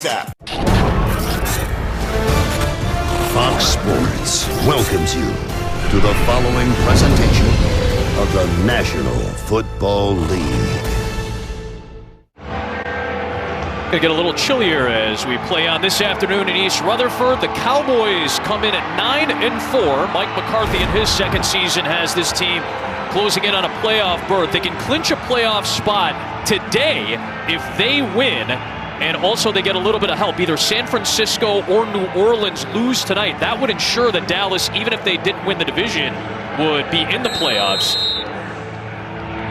That. Fox Sports welcomes you to the following presentation of the National Football League. Gonna get a little chillier as we play on this afternoon in East Rutherford. The Cowboys come in at 9-4. Mike McCarthy in his second season has this team closing in on a playoff berth. They can clinch a playoff spot today if they win. And also they get a little bit of help. Either San Francisco or New Orleans lose tonight. That would ensure that Dallas, even if they didn't win the division, would be in the playoffs.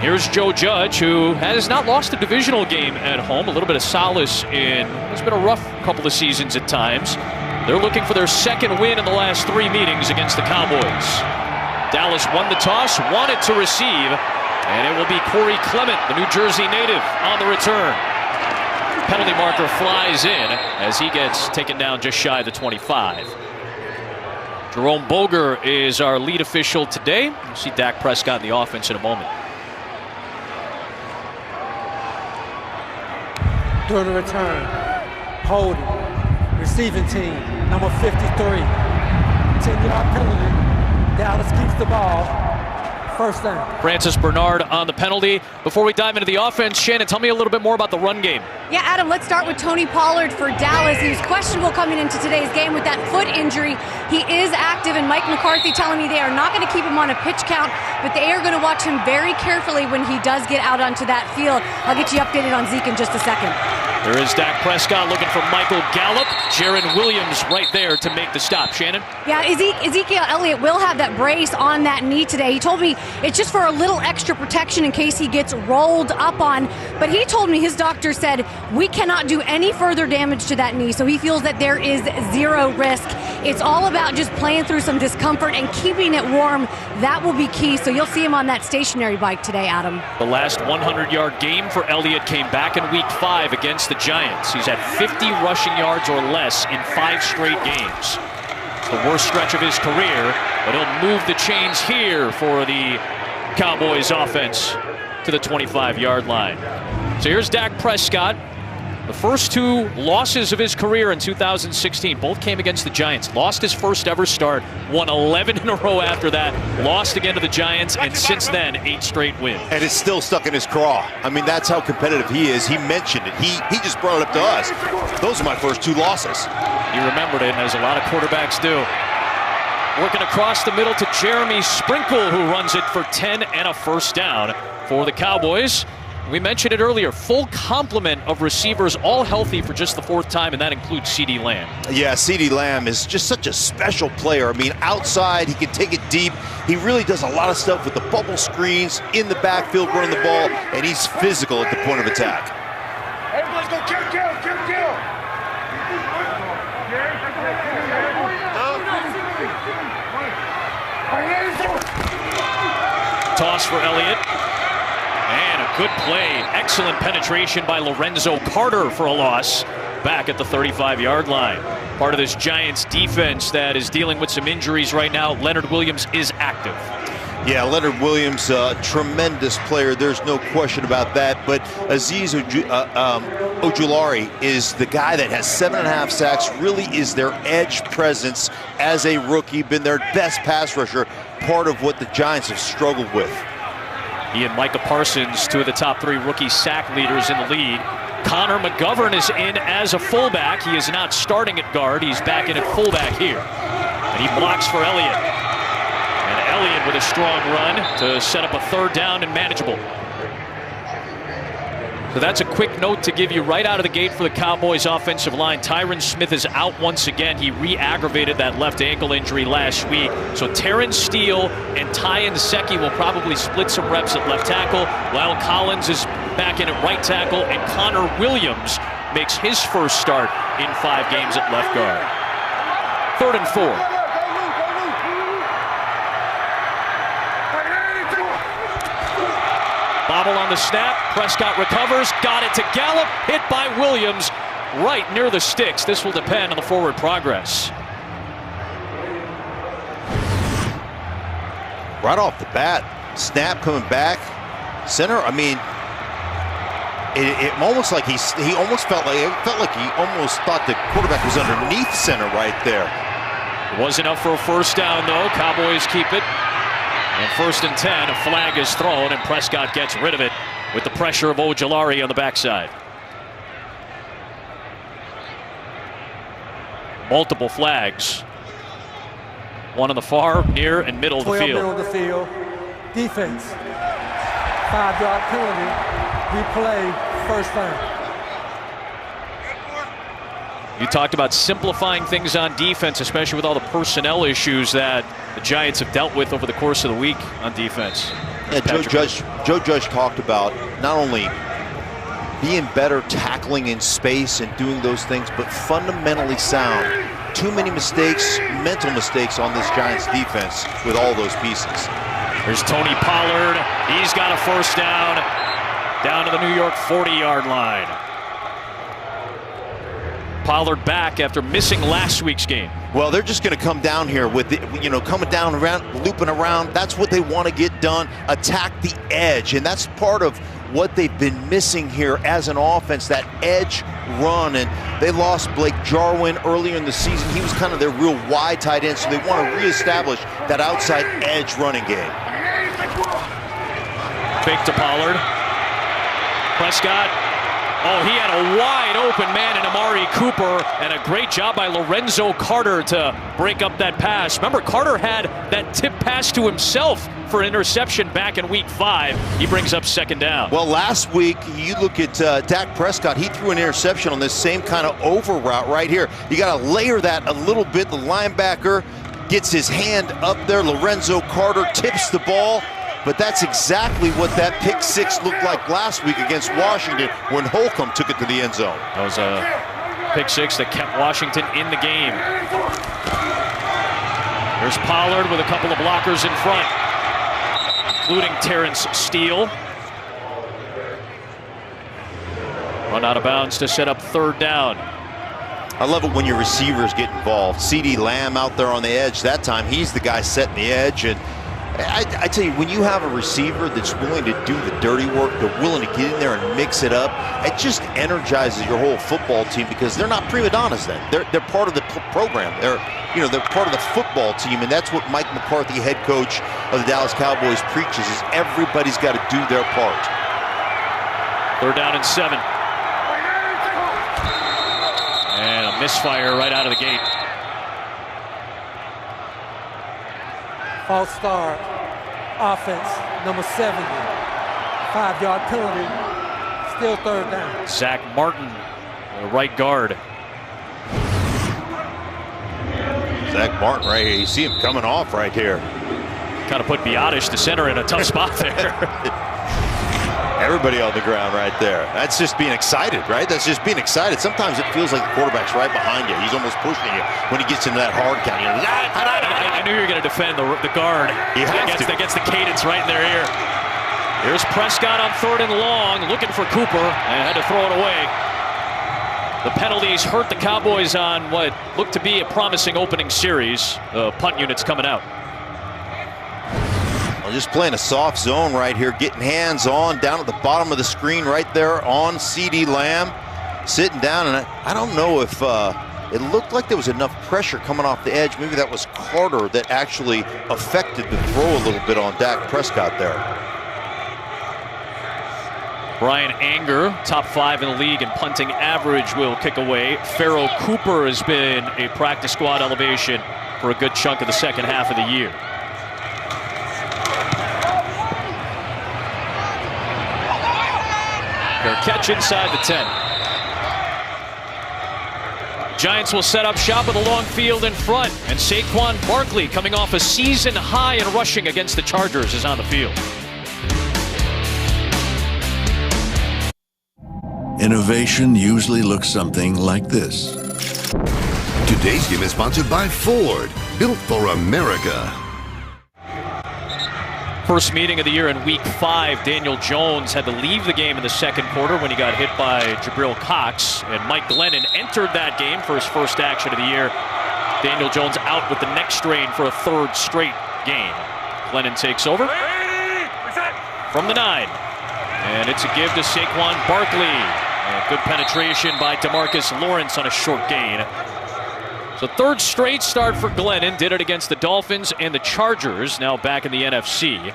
Here's Joe Judge, who has not lost a divisional game at home. A little bit of solace in, it's been a rough couple of seasons at times. They're looking for their second win in the last 3 meetings against the Cowboys. Dallas won the toss, wanted to receive, and it will be Corey Clement, the New Jersey native, on the return. Penalty marker flies in as he gets taken down just shy of the 25. Jerome Boger is our lead official today. We'll see Dak Prescott in the offense in a moment. During the return, holding, receiving team, number 53. 10-yard penalty. Dallas keeps the ball. First down. Francis Bernard on the penalty. Before we dive into the offense, Shannon, tell me a little bit more about the run game. Yeah, Adam, let's start with Tony Pollard for Dallas. He was questionable coming into today's game with that foot injury. He is active, and Mike McCarthy telling me they are not going to keep him on a pitch count, but they are going to watch him very carefully when he does get out onto that field. I'll get you updated on Zeke in just a second. There is Dak Prescott looking for Michael Gallup. Jaron Williams right there to make the stop. Shannon? Yeah, Ezekiel Elliott will have that brace on that knee today. He told me it's just for a little extra protection in case he gets rolled up on. But he told me his doctor said we cannot do any further damage to that knee. So he feels that there is zero risk. It's all about just playing through some discomfort and keeping it warm. That will be key. So you'll see him on that stationary bike today, Adam. The last 100-yard game for Elliott came back in Week 5 against the Giants. He's had 50 rushing yards or less in 5 straight games. It's the worst stretch of his career, but he'll move the chains here for the Cowboys offense to the 25-yard line. So here's Dak Prescott. The first 2 losses of his career in 2016 both came against the Giants. Lost his first ever start, won 11 in a row after that, lost again to the Giants, and since then, 8 straight wins. And it's still stuck in his craw. I mean, that's how competitive he is. He mentioned it. He just brought it up to us. Those are my first 2 losses. He remembered it, as a lot of quarterbacks do. Working across the middle to Jeremy Sprinkle, who runs it for 10 and a first down for the Cowboys. We mentioned it earlier, full complement of receivers, all healthy for just the 4th time, and that includes CeeDee Lamb. Yeah, CeeDee Lamb is just such a special player. I mean, outside, he can take it deep. He really does a lot of stuff with the bubble screens, in the backfield, running the ball, and he's physical at the point of attack. Everybody go kill. Toss for Elliott. And a good play. Excellent penetration by Lorenzo Carter for a loss back at the 35-yard line. Part of this Giants defense that is dealing with some injuries right now. Leonard Williams is active. Yeah, Leonard Williams, tremendous player. There's no question about that. But Azeez Ojulari is the guy that has 7.5 sacks, really is their edge presence as a rookie, been their best pass rusher, part of what the Giants have struggled with. He and Micah Parsons, 2 of the top 3 rookie sack leaders in the league. Connor McGovern is in as a fullback. He is not starting at guard. He's back in at fullback here. And he blocks for Elliott. And Elliott with a strong run to set up a 3rd down and manageable. So that's a quick note to give you right out of the gate for the Cowboys offensive line. Tyron Smith is out once again. He re-aggravated that left ankle injury last week. So Terrence Steele and Tyan Secchi will probably split some reps at left tackle. Lyle Collins is back in at right tackle, and Connor Williams makes his first start in 5 games at left guard. 3rd and 4. Bobble on the snap. Prescott recovers. Got it to Gallup. Hit by Williams right near the sticks. This will depend on the forward progress. Right off the bat, snap coming back. Center, I mean, it almost like he almost felt like he almost thought the quarterback was underneath center right there. It was enough for a first down, though. Cowboys keep it. And 1st and 10, a flag is thrown, and Prescott gets rid of it with the pressure of Ojulari on the backside. Multiple flags. One on the far, near, and middle of the field. Middle of the field. Defense. 5-yard penalty. Replay, first down. You talked about simplifying things on defense, especially with all the personnel issues that the Giants have dealt with over the course of the week on defense. Yeah, Joe Judge talked about not only being better tackling in space and doing those things, but fundamentally sound. Too many mistakes, mental mistakes on this Giants defense with all those pieces. There's Tony Pollard. He's got a first down to the New York 40-yard line. Pollard back after missing last week's game. Well, they're just going to come down here with it, coming down around, looping around. That's what they want to get done. Attack the edge, and that's part of what they've been missing here as an offense, that edge run. And they lost Blake Jarwin earlier in the season. He was kind of their real wide tight end, so they want to reestablish that outside edge running game. Fake to Pollard. Prescott. Oh, he had a wide open man in Amari Cooper, and a great job by Lorenzo Carter to break up that pass. Remember, Carter had that tip pass to himself for an interception back in week 5. He brings up second down. Well, last week, you look at Dak Prescott, he threw an interception on this same kind of over route right here. You got to layer that a little bit. The linebacker gets his hand up there. Lorenzo Carter tips the ball. But that's exactly what that pick six looked like last week against Washington when Holcomb took it to the end zone. That was a pick six that kept Washington in the game. There's Pollard with a couple of blockers in front, including Terrence Steele. Run out of bounds to set up third down. I love it when your receivers get involved. CeeDee Lamb out there on the edge. That time he's the guy setting the edge. And I tell you, when you have a receiver that's willing to do the dirty work, they're willing to get in there and mix it up, it just energizes your whole football team because they're not prima donnas then. They're part of the program. They're part of the football team, and that's what Mike McCarthy, head coach of the Dallas Cowboys, preaches, is everybody's got to do their part. Third down and 7. And a misfire right out of the gate. False start, offense, number 70, 5-yard penalty, still third down. Zach Martin, the right guard. Zach Martin right here, you see him coming off right here. Kind of put Biotish, the center, in a tough spot there. Everybody on the ground right there. That's just being excited, right? That's just being excited. Sometimes it feels like the quarterback's right behind you. He's almost pushing you when he gets into that hard count. I knew you were going to defend the guard. That gets the cadence right in their ear. Here's Prescott on third and long, looking for Cooper, and had to throw it away. The penalties hurt the Cowboys on what looked to be a promising opening series. The punt unit's coming out. Just playing a soft zone right here, getting hands on down at the bottom of the screen right there on CeeDee Lamb, sitting down, and I don't know if it looked like there was enough pressure coming off the edge. Maybe that was Carter that actually affected the throw a little bit on Dak Prescott there. Brian Anger, top 5 in the league in punting average, will kick away. Pharaoh Cooper has been a practice squad elevation for a good chunk of the second half of the year. Their catch inside the 10. Giants will set up shop with a long field in front, and Saquon Barkley, coming off a season high in rushing against the Chargers, is on the field. Innovation usually looks something like this. Today's game is sponsored by Ford, built for America. First meeting of the year in week 5, Daniel Jones had to leave the game in the second quarter when he got hit by Jabril Cox, and Mike Glennon entered that game for his first action of the year. Daniel Jones out with the neck strain for a third straight game. Glennon takes over from the 9. And it's a give to Saquon Barkley. And good penetration by DeMarcus Lawrence on a short gain. So third straight start for Glennon. Did it against the Dolphins and the Chargers. Now back in the NFC.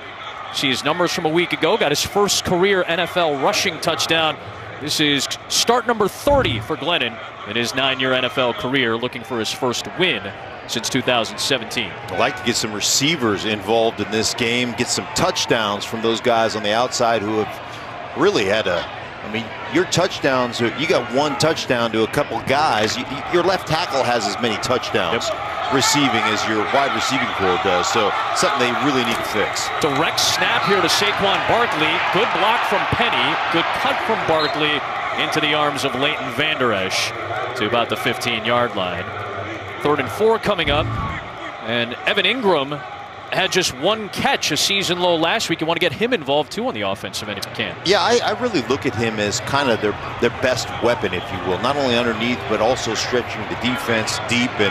See his numbers from a week ago. Got his first career NFL rushing touchdown. This is start number 30 for Glennon in his 9-year NFL career, looking for his first win since 2017. I'd like to get some receivers involved in this game, get some touchdowns from those guys on the outside who have really had your touchdowns, you got one touchdown to a couple of guys. Your left tackle has as many touchdowns receiving as your wide receiving core does. So something they really need to fix. Direct snap here to Saquon Barkley. Good block from Penny. Good cut from Barkley into the arms of Leighton Vander Esch to about the 15-yard line. 3rd and 4 coming up. And Evan Ingram had just one catch, a season low last week. You want to get him involved too on the offensive end if you can. Yeah, I really look at him as kind of their best weapon, if you will. Not only underneath, but also stretching the defense deep. And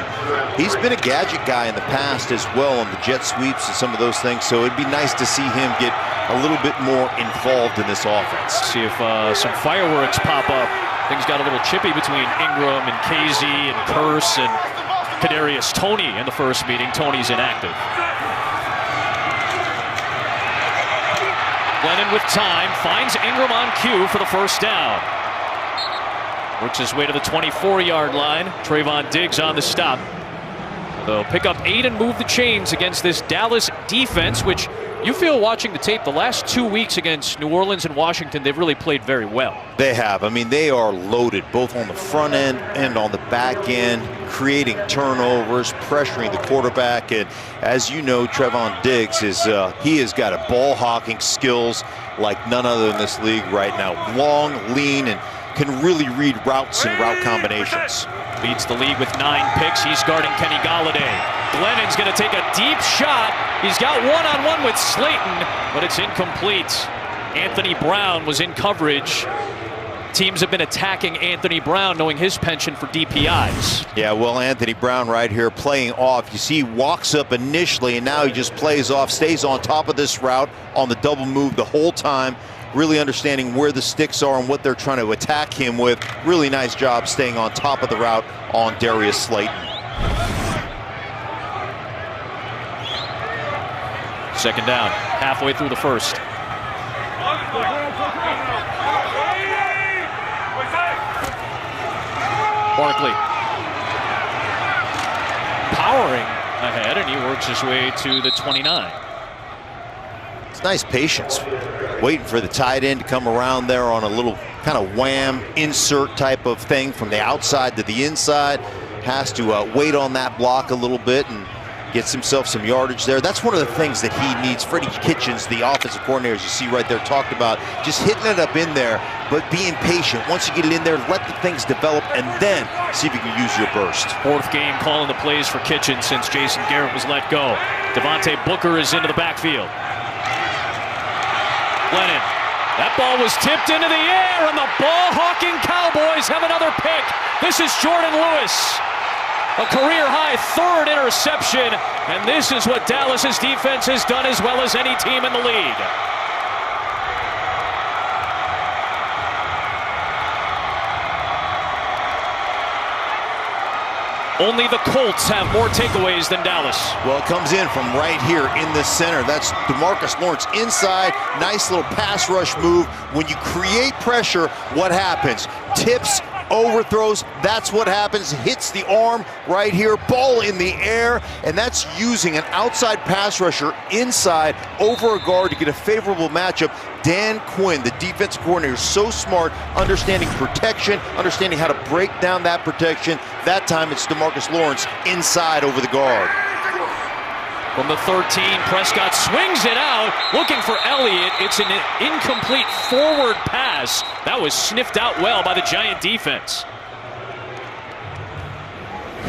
he's been a gadget guy in the past as well on the jet sweeps and some of those things. So it'd be nice to see him get a little bit more involved in this offense. See if some fireworks pop up. Things got a little chippy between Ingram and KZ and Curse and Kadarius Toney in the first meeting. Toney's inactive. Glennon with time, finds Ingram on cue for the first down. Works his way to the 24-yard line. Trayvon Diggs on the stop. They'll pick up 8 and move the chains against this Dallas defense, which you feel watching the tape the last 2 weeks against New Orleans and Washington, they've really played very well. They have. I mean, they are loaded both on the front end and on the back end, creating turnovers, pressuring the quarterback. And as you know, Trayvon Diggs he has got a ball hawking skills like none other in this league right now. Long, lean, and can really read routes and route combinations. Leads the league with 9 picks. He's guarding Kenny Galladay. Glennon's going to take a deep shot. He's got one-on-one with Slayton, but it's incomplete. Anthony Brown was in coverage. Teams have been attacking Anthony Brown, knowing his penchant for DPIs. Yeah, well, Anthony Brown right here playing off. You see, he walks up initially, and now he just plays off, stays on top of this route on the double move the whole time, really understanding where the sticks are and what they're trying to attack him with. Really nice job staying on top of the route on Darius Slayton. Second down, halfway through the first. Barkley powering ahead, and he works his way to the 29. It's nice patience, waiting for the tight end to come around there on a little kind of wham insert type of thing from the outside to the inside. Has to wait on that block a little bit and gets himself some yardage there. That's one of the things that he needs. Freddie Kitchens, the offensive coordinator, as you see right there, talked about just hitting it up in there, but being patient. Once you get it in there, let the things develop, and then see if you can use your burst. 4th game calling the plays for Kitchens since Jason Garrett was let go. Devontae Booker is into the backfield. Glennon. That ball was tipped into the air, and the ball-hawking Cowboys have another pick. This is Jordan Lewis. A career-high 3rd interception, and this is what Dallas's defense has done as well as any team in the league. Only the Colts have more takeaways than Dallas. Well, it comes in from right here in the center. That's DeMarcus Lawrence inside. Nice little pass rush move. When you create pressure, what happens? Tips, overthrows, that's what happens. Hits the arm right here, ball in the air, and that's using an outside pass rusher inside over a guard to get a favorable matchup. Dan Quinn, the defense coordinator, so smart, understanding protection, understanding how to break down that protection. That time it's DeMarcus Lawrence inside over the guard. From the 13, Prescott swings it out, looking for Elliott. It's an incomplete forward pass. That was sniffed out well by the Giant defense.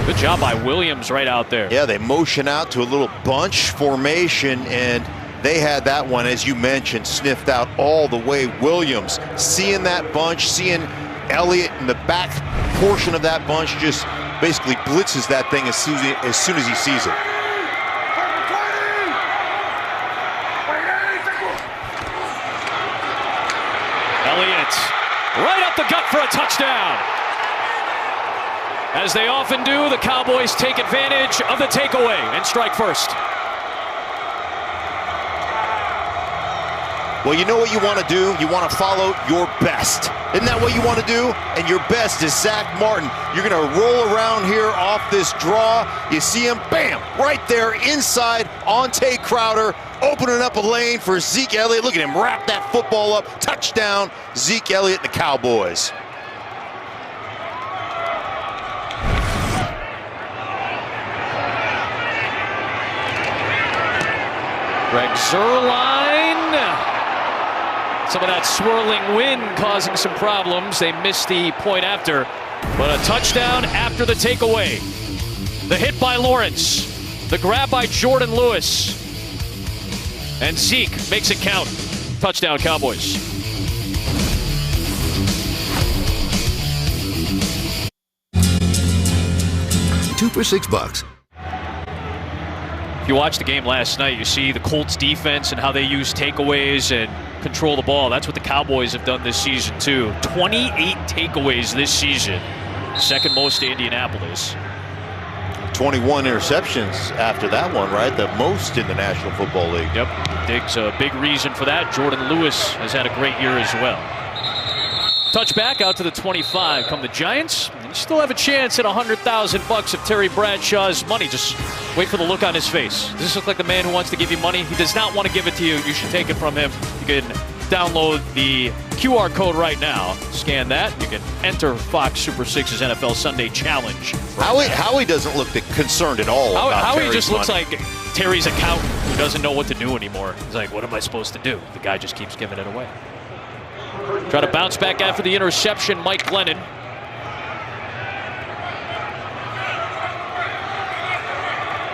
Good job by Williams right out there. Yeah, they motion out to a little bunch formation, and they had that one, as you mentioned, sniffed out all the way. Williams seeing that bunch, seeing Elliott in the back portion of that bunch, just basically blitzes that thing as soon as he sees it. Right up the gut for a touchdown. As they often do, the Cowboys take advantage of the takeaway and strike first. Well, you know what you want to do? You want to follow your best. Isn't that what you want to do? And your best is Zach Martin. You're going to roll around here off this draw. You see him, bam, right there inside on Tay Crowder, opening up a lane for Zeke Elliott. Look at him wrap that football up. Touchdown, Zeke Elliott and the Cowboys. Greg Zuerlein. Some of that swirling wind causing some problems. They missed the point after, but a touchdown after the takeaway. The hit by Lawrence, the grab by Jordan Lewis, and Zeke makes it count. Touchdown, Cowboys. Two for $6. If you watched the game last night, you see the Colts defense and how they use takeaways and control the ball. That's what the Cowboys have done this season too. 28 takeaways this season. Second most to Indianapolis. 21 interceptions after that one, right? The most in the National Football League. Yep, Diggs a big reason for that. Jordan Lewis has had a great year as well. Touchback out to the 25 come the Giants. And you still have a chance at $100,000 of Terry Bradshaw's money. Just wait for the look on his face. Does this look like the man who wants to give you money? He does not want to give it to you. You should take it from him. You can download the QR code right now. Scan that. You can enter Fox Super 6's NFL Sunday Challenge. Howie doesn't look concerned at all about Howie Terry's just looks money. like Terry's accountant who doesn't know what to do anymore. He's like, what am I supposed to do? The guy just keeps giving it away. Try to bounce back after the interception, Mike Glennon.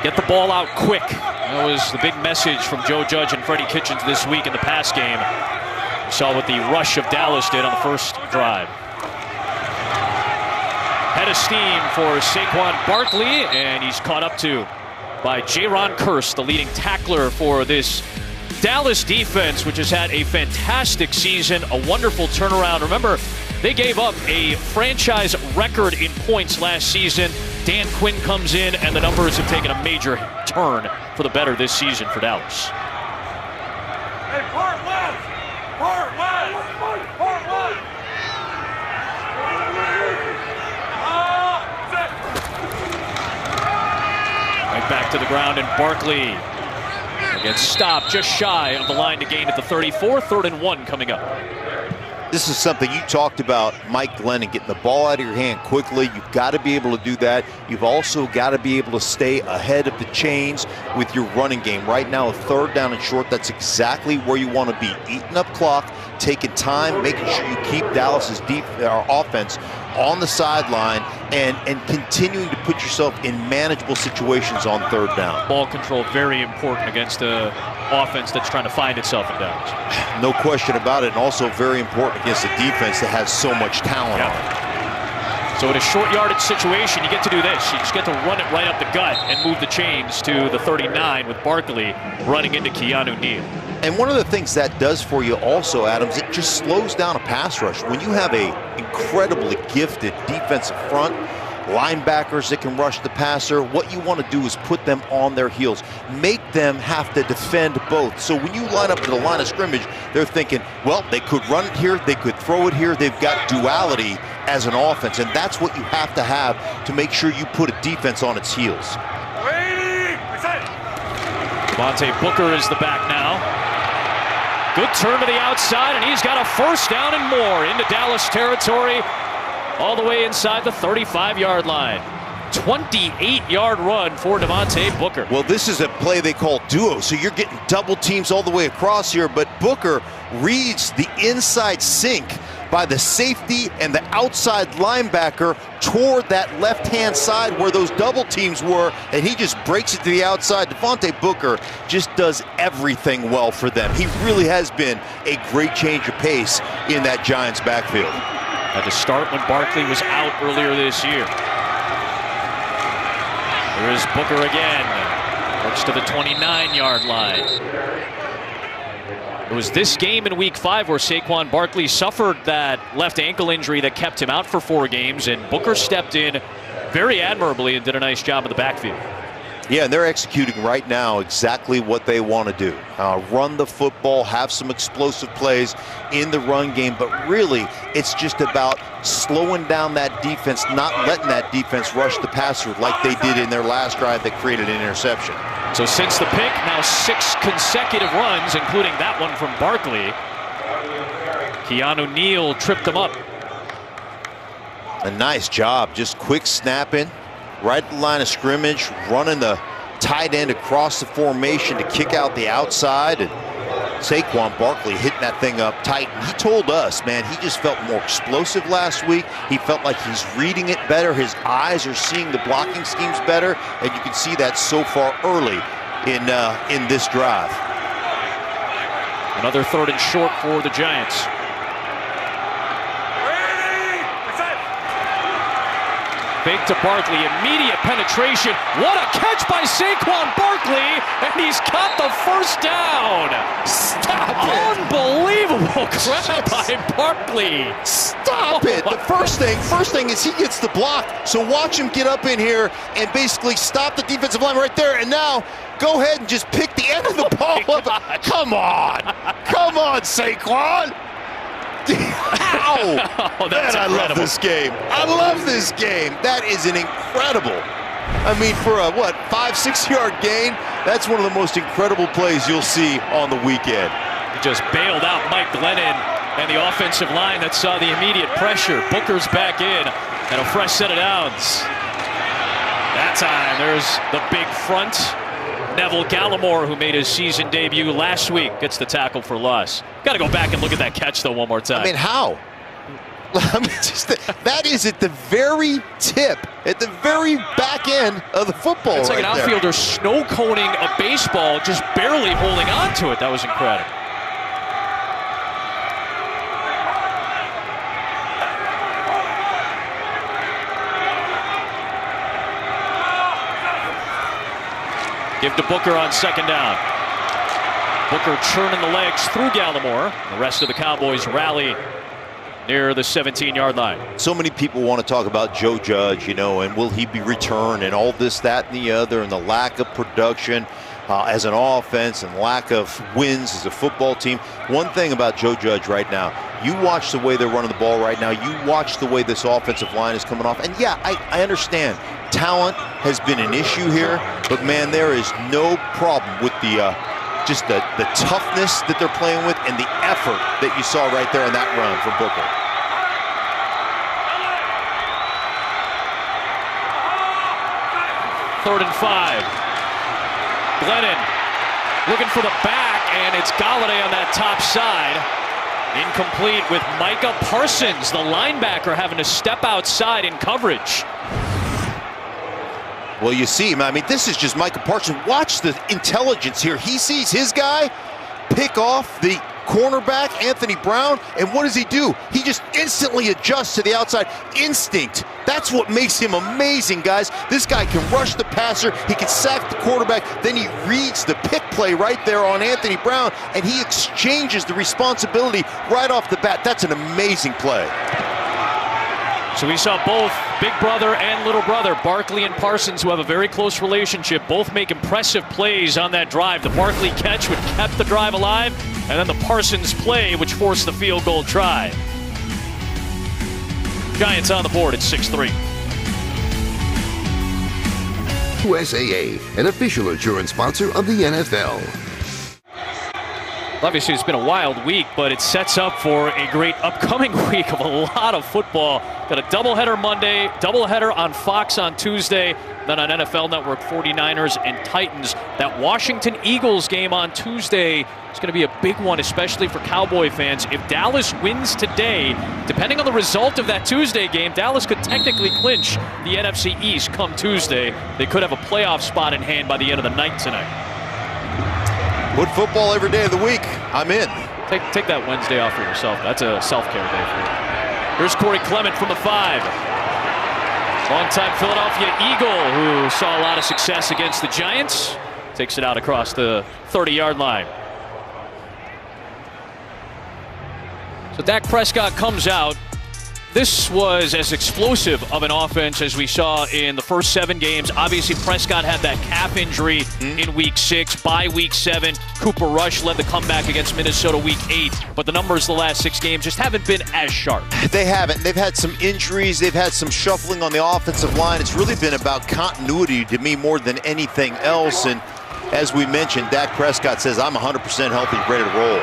Get the ball out quick. That was the big message from Joe Judge and Freddie Kitchens this week in the pass game. We saw what the rush of Dallas did on the first drive. Head of steam for Saquon Barkley, and he's caught up to by Jaron Kearse, the leading tackler for this Dallas defense, which has had a fantastic season, a wonderful turnaround. Remember, they gave up a franchise record in points last season. Dan Quinn comes in, and the numbers have taken a major turn for the better this season for Dallas. Hey, part left! Part left! Part left! Right back to the ground, and Barkley gets stopped just shy of the line to gain at the 34. 3rd and 1 coming up. This is something you talked about, Mike Glennon, getting the ball out of your hand quickly. You've got to be able to do that. You've also got to be able to stay ahead of the chains with your running game. Right now, a 3rd down and short, that's exactly where you want to be. Eating up clock, taking time, making sure you keep Dallas's offense on the sideline and continuing to put yourself in manageable situations on 3rd down. Ball control very important against a offense that's trying to find itself in downs. No question about it, and also very important against a defense that has so much talent on it. So in a short yardage situation, you get to do this. You just get to run it right up the gut and move the chains to the 39 with Barkley running into Keanu Neal. And one of the things that does for you also, Adams, it just slows down a pass rush. When you have a incredibly gifted defensive front, linebackers that can rush the passer, what you want to do is put them on their heels. Make them have to defend both. So when you line up to the line of scrimmage, they're thinking, well, they could run it here, they could throw it here. They've got duality as an offense, and that's what you have to make sure you put a defense on its heels. Devontae Booker is the back now. Good turn to the outside, and he's got a 1st down and more into Dallas territory, all the way inside the 35-yard line. 28-yard run for Devontae Booker. Well, this is a play they call duo, so you're getting double teams all the way across here, but Booker reads the inside sink by the safety and the outside linebacker toward that left-hand side where those double teams were, and he just breaks it to the outside. Devontae Booker just does everything well for them. He really has been a great change of pace in that Giants backfield. Had to start when Barkley was out earlier this year. Here is Booker again. Works to the 29-yard line. It was this game in Week 5 where Saquon Barkley suffered that left ankle injury that kept him out for 4 games, and Booker stepped in very admirably and did a nice job in the backfield. Yeah, and they're executing right now exactly what they want to do. Run the football, have some explosive plays in the run game, but really it's just about slowing down that defense, not letting that defense rush the passer like they did in their last drive that created an interception. So since the pick, now 6 consecutive runs, including that one from Barkley. Keanu Neal tripped them up. A nice job, just quick snapping, right at the line of scrimmage, running the tight end across the formation to kick out the outside, and Saquon Barkley hitting that thing up tight. And he told us, man, he just felt more explosive last week. He felt like he's reading it better. His eyes are seeing the blocking schemes better, and you can see that so far early in this drive. Another 3rd and short for the Giants. Fake to Barkley, immediate penetration. What a catch by Saquon Barkley, and he's got the first down. Stop it. Unbelievable grab by Barkley. Stop it. The first thing is he gets the block. So watch him get up in here and basically stop the defensive line right there. And now go ahead and just pick the end of the ball up. Come on. Come on, Saquon. Ow! Oh, that's man, I love this game. I love this game. That is an incredible. I mean, for a, 5-6 yard gain, that's one of the most incredible plays you'll see on the weekend. He just bailed out Mike Glennon and the offensive line that saw the immediate pressure. Booker's back in, and a fresh set of downs. That time, there's the big front. Neville Gallimore, who made his season debut last week, gets the tackle for loss. Got to go back and look at that catch, though, one more time. I mean, how? I mean, that is at the very tip, at the very back end of the football. It's like right an outfielder snow coning a baseball, just barely holding on to it. That was incredible. Give to Booker on 2nd down. Booker churning the legs through Gallimore. The rest of the Cowboys rally near the 17-yard line. So many people want to talk about Joe Judge, and will he be returned and all this, that, and the other, and the lack of production as an offense and lack of wins as a football team. One thing about Joe Judge right now, you watch the way they're running the ball right now. You watch the way this offensive line is coming off. And yeah, I understand. Talent has been an issue here, but man, there is no problem with the just the toughness that they're playing with and the effort that you saw right there on that run from Booker. Third and 5. Glennon looking for the back, and it's Galladay on that top side. Incomplete with Micah Parsons, the linebacker, having to step outside in coverage. Well, you see, I mean, this is just Micah Parsons. Watch the intelligence here. He sees his guy pick off the cornerback, Anthony Brown, and what does he do? He just instantly adjusts to the outside. Instinct. That's what makes him amazing, guys. This guy can rush the passer. He can sack the quarterback. Then he reads the pick play right there on Anthony Brown, and he exchanges the responsibility right off the bat. That's an amazing play. So we saw both big brother and little brother, Barkley and Parsons, who have a very close relationship, both make impressive plays on that drive. The Barkley catch, which kept the drive alive, and then the Parsons play, which forced the field goal try. Giants on the board at 6-3. USAA, an official insurance sponsor of the NFL. Obviously, it's been a wild week, but it sets up for a great upcoming week of a lot of football. Got a doubleheader Monday, doubleheader on Fox on Tuesday, then on NFL Network, 49ers and Titans. That Washington Eagles game on Tuesday is going to be a big one, especially for Cowboy fans. If Dallas wins today, depending on the result of that Tuesday game, Dallas could technically clinch the NFC East come Tuesday. They could have a playoff spot in hand by the end of the night tonight. Wood football every day of the week. I'm in. Take that Wednesday off for yourself. That's a self-care day for you. Here's Corey Clement from the 5. Longtime Philadelphia Eagle who saw a lot of success against the Giants. Takes it out across the 30-yard line. So Dak Prescott comes out. This was as explosive of an offense as we saw in the first 7 games. Obviously, Prescott had that calf injury in Week 6. By Week 7, Cooper Rush led the comeback against Minnesota Week 8. But the numbers the last 6 games just haven't been as sharp. They haven't. They've had some injuries. They've had some shuffling on the offensive line. It's really been about continuity to me more than anything else. And as we mentioned, Dak Prescott says, I'm 100% healthy, ready to roll.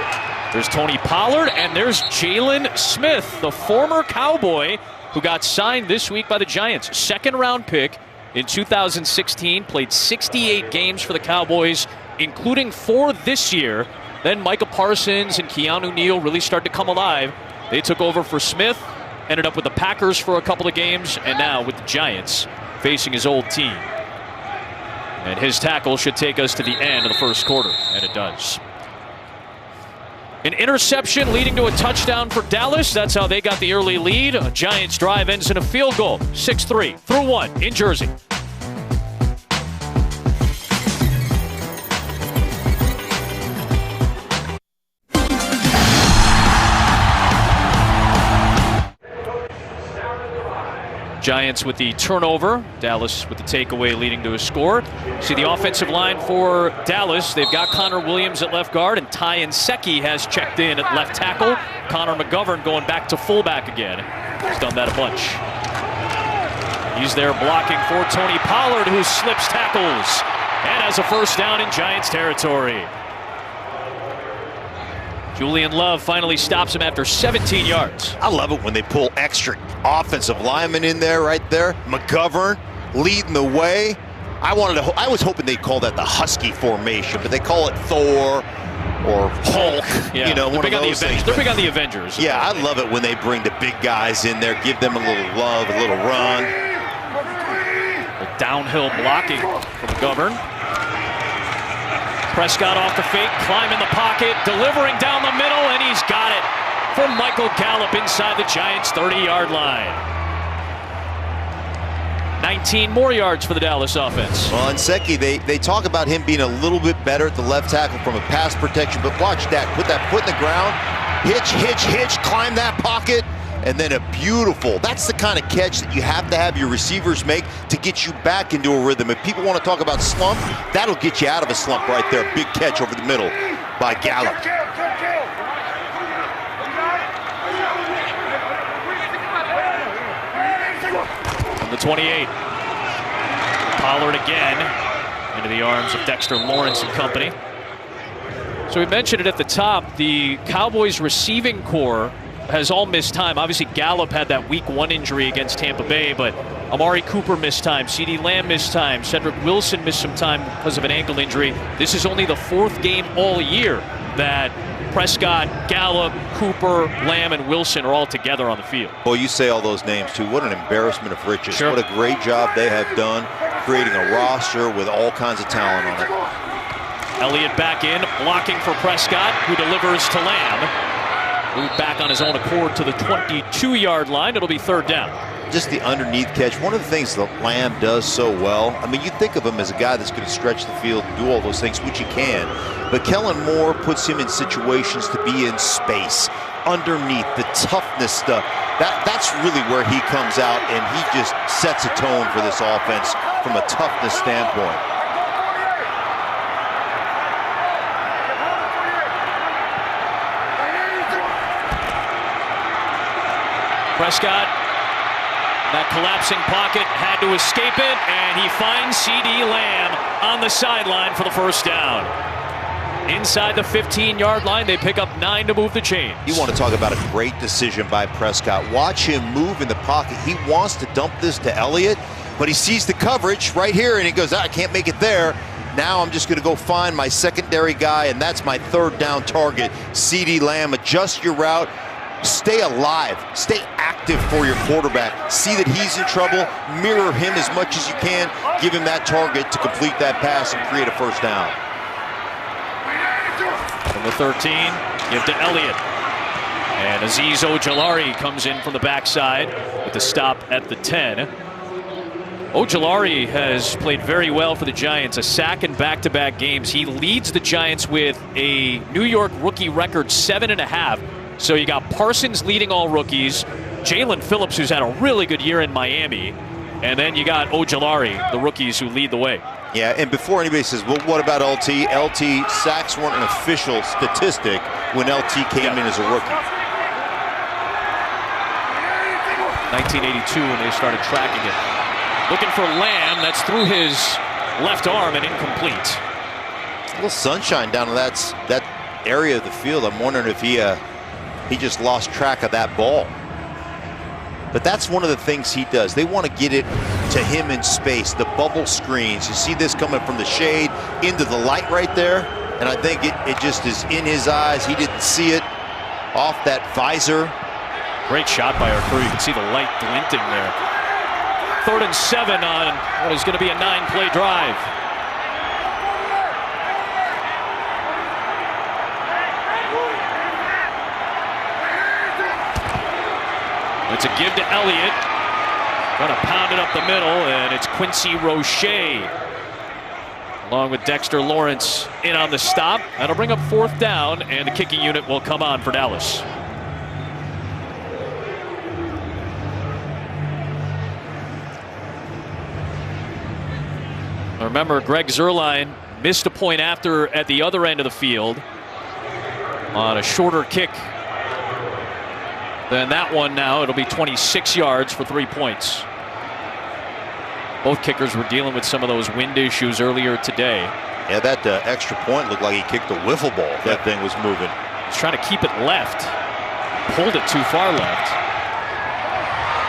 There's Tony Pollard, and there's Jalen Smith, the former Cowboy who got signed this week by the Giants. 2nd-round pick in 2016, played 68 games for the Cowboys, including 4 this year. Then Micah Parsons and Keanu Neal really started to come alive. They took over for Smith, ended up with the Packers for a couple of games, and now with the Giants facing his old team. And his tackle should take us to the end of the first quarter, and it does. An interception leading to a touchdown for Dallas. That's how they got the early lead. A Giants drive ends in a field goal. 6-3 through 1 in Jersey. Giants with the turnover. Dallas with the takeaway leading to a score. See the offensive line for Dallas. They've got Connor Williams at left guard, and Ty Nsekhe has checked in at left tackle. Connor McGovern going back to fullback again. He's done that a bunch. He's there blocking for Tony Pollard, who slips tackles and has a first down in Giants territory. Julian Love finally stops him after 17 yards. I love it when they pull extra offensive linemen in there, right there. McGovern leading the way. I was hoping they'd call that the Husky formation, but they call it Thor or Hulk. Yeah, you know, one of those things. They're big on the Avengers. Yeah, I love it when they bring the big guys in there, give them a little love, a little run. The downhill blocking from McGovern. Prescott off the fake, climb in the pocket, delivering down the middle, and he's got it from Michael Gallup inside the Giants' 30-yard line. 19 more yards for the Dallas offense. Well, Nsekhe, they talk about him being a little bit better at the left tackle from a pass protection, but watch that, put that foot in the ground, hitch, climb that pocket, and then a beautiful, that's the kind of catch that you have to have your receivers make to get you back into a rhythm. If people want to talk about slump, that'll get you out of a slump right there. Big catch over the middle by Gallup. From the 28. Pollard again into the arms of Dexter Lawrence and company. So we mentioned it at the top, the Cowboys receiving core has all missed time. Obviously, Gallup had that Week 1 injury against Tampa Bay, but Amari Cooper missed time, CeeDee Lamb missed time, Cedric Wilson missed some time because of an ankle injury. This is only the 4th game all year that Prescott, Gallup, Cooper, Lamb, and Wilson are all together on the field. Boy, you say all those names, too. What an embarrassment of riches. Sure. What a great job they have done creating a roster with all kinds of talent on it. Elliott back in, blocking for Prescott, who delivers to Lamb. Moved back on his own accord to the 22-yard line. It'll be 3rd down. Just the underneath catch. One of the things that Lamb does so well, I mean, you think of him as a guy that's going to stretch the field and do all those things, which he can. But Kellen Moore puts him in situations to be in space, underneath, the toughness stuff. That's really where he comes out, and he just sets a tone for this offense from a toughness standpoint. Prescott, that collapsing pocket, had to escape it, and he finds CeeDee Lamb on the sideline for the first down. Inside the 15-yard line, they pick up 9 to move the chains. You want to talk about a great decision by Prescott. Watch him move in the pocket. He wants to dump this to Elliott, but he sees the coverage right here, and he goes, I can't make it there. Now I'm just going to go find my secondary guy, and that's my 3rd down target. CeeDee Lamb, adjust your route. Stay alive, stay active for your quarterback. See that he's in trouble, mirror him as much as you can, give him that target to complete that pass and create a first down. From the 13, give to Elliott. And Azeez Ojulari comes in from the backside with the stop at the 10. Ojulari has played very well for the Giants, a sack in back-to-back games. He leads the Giants with a New York rookie record 7.5. So you got Parsons leading all rookies, Jalen Phillips, who's had a really good year in Miami, and then you got Ojulari, the rookies who lead the way. Yeah, and before anybody says, well, what about LT? LT sacks weren't an official statistic when LT came in as a rookie. 1982 when they started tracking it. Looking for Lamb, that's through his left arm and incomplete. A little sunshine down in that area of the field. I'm wondering if he just lost track of that ball. But that's one of the things he does. They want to get it to him in space, the bubble screens. You see this coming from the shade into the light right there, and I think it just is in his eyes. He didn't see it off that visor. Great shot by our crew. You can see the light glinting there. 3rd and 7 on what is going to be a 9-play drive. It's a give to Elliott. Going to pound it up the middle, and it's Quincy Roche along with Dexter Lawrence in on the stop. That'll bring up 4th down, and the kicking unit will come on for Dallas. Remember, Greg Zuerlein missed a point after at the other end of the field on a shorter kick than that one. Now it'll be 26 yards for 3 points. Both kickers were dealing with some of those wind issues earlier today. Yeah, that extra point looked like he kicked a wiffle ball. That thing was moving. He's trying to keep it left. Pulled it too far left.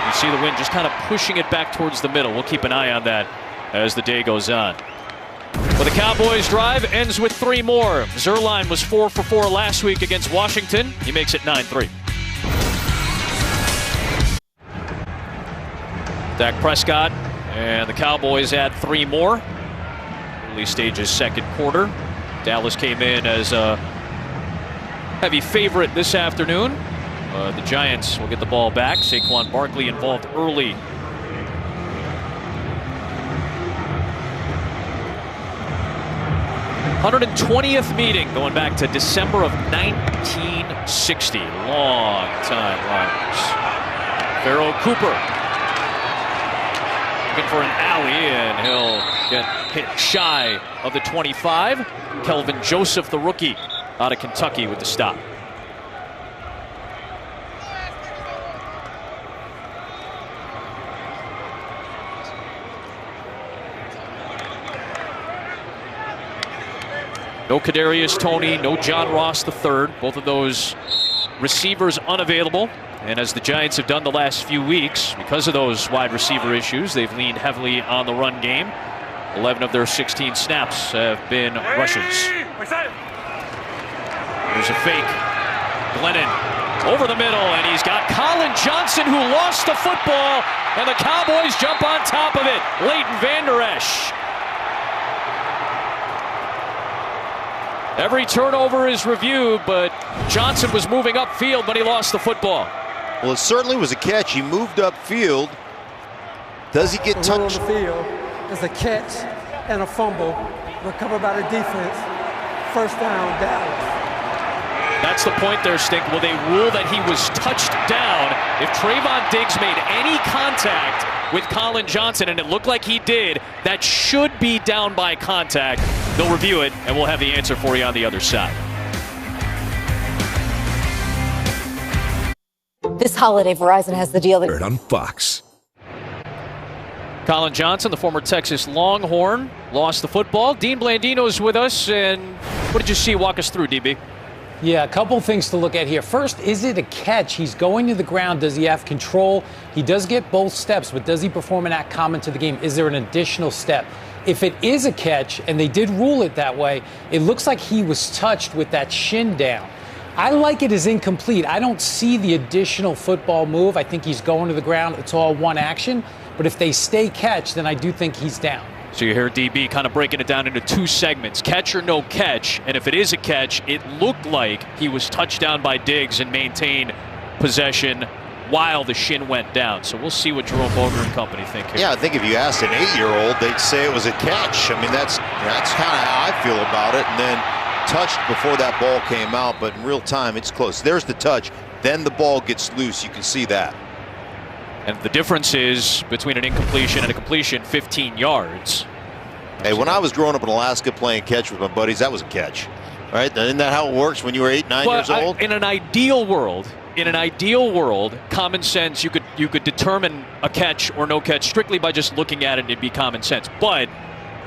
You see the wind just kind of pushing it back towards the middle. We'll keep an eye on that as the day goes on. But the Cowboys drive ends with 3 more. Zuerlein was 4 for 4 last week against Washington. He makes it 9-3. Dak Prescott and the Cowboys add 3 more. Early stages, 2nd quarter. Dallas came in as a heavy favorite this afternoon. The Giants will get the ball back. Saquon Barkley involved early. '20th meeting going back to December of 1960. Long time Lions. Pharaoh Cooper looking for an alley, and he'll get hit shy of the 25. Kelvin Joseph, the rookie out of Kentucky, with the stop. No Kadarius Toney, no John Ross III. Both of those receivers unavailable. And as the Giants have done the last few weeks, because of those wide receiver issues, they've leaned heavily on the run game. 11 of their 16 snaps have been rushes. There's a fake. Glennon over the middle, and he's got Colin Johnson, who lost the football, and the Cowboys jump on top of it. Leighton Vander Esch. Every turnover is reviewed, but Johnson was moving upfield when he lost the football. Well, it certainly was a catch. He moved upfield. Does he get touched? On the field is a catch and a fumble recovered by the defense. 1st down, Dallas. That's the point there, Stink. Will they rule that he was touched down if Trayvon Diggs made any contact with Colin Johnson, and it looked like he did? That should be down by contact. They'll review it, and we'll have the answer for you on the other side. This holiday, Verizon has the deal that on Fox. Colin Johnson, the former Texas Longhorn, lost the football. Dean Blandino's with us, and what did you see? Walk us through, DB. Yeah, a couple things to look at here. First, is it a catch? He's going to the ground. Does he have control? He does get both steps, but does he perform an act common to the game? Is there an additional step? If it is a catch, and they did rule it that way, it looks like he was touched with that shin down. I like it as incomplete. I don't see the additional football move. I think he's going to the ground. It's all one action. But if they stay catch, then I do think he's down. So you hear DB kind of breaking it down into 2 segments, catch or no catch. And if it is a catch, it looked like he was touched down by Diggs and maintained possession while the shin went down. So we'll see what Jerome Boger and company think here. Yeah, I think if you asked an 8-year-old, they'd say it was a catch. I mean, that's kind of how I feel about it. And then touched before that ball came out, but in real time, it's close. There's the touch. then the ball gets loose. You can see that. And the difference is between an incompletion and a completion, 15 yards. Hey, when I was growing up in Alaska playing catch with my buddies, that was a catch. Right? Isn't that how it works when you were 8, 9 years old? In an ideal world, common sense, you could determine a catch or no catch strictly by just looking at it, and it'd be common sense. But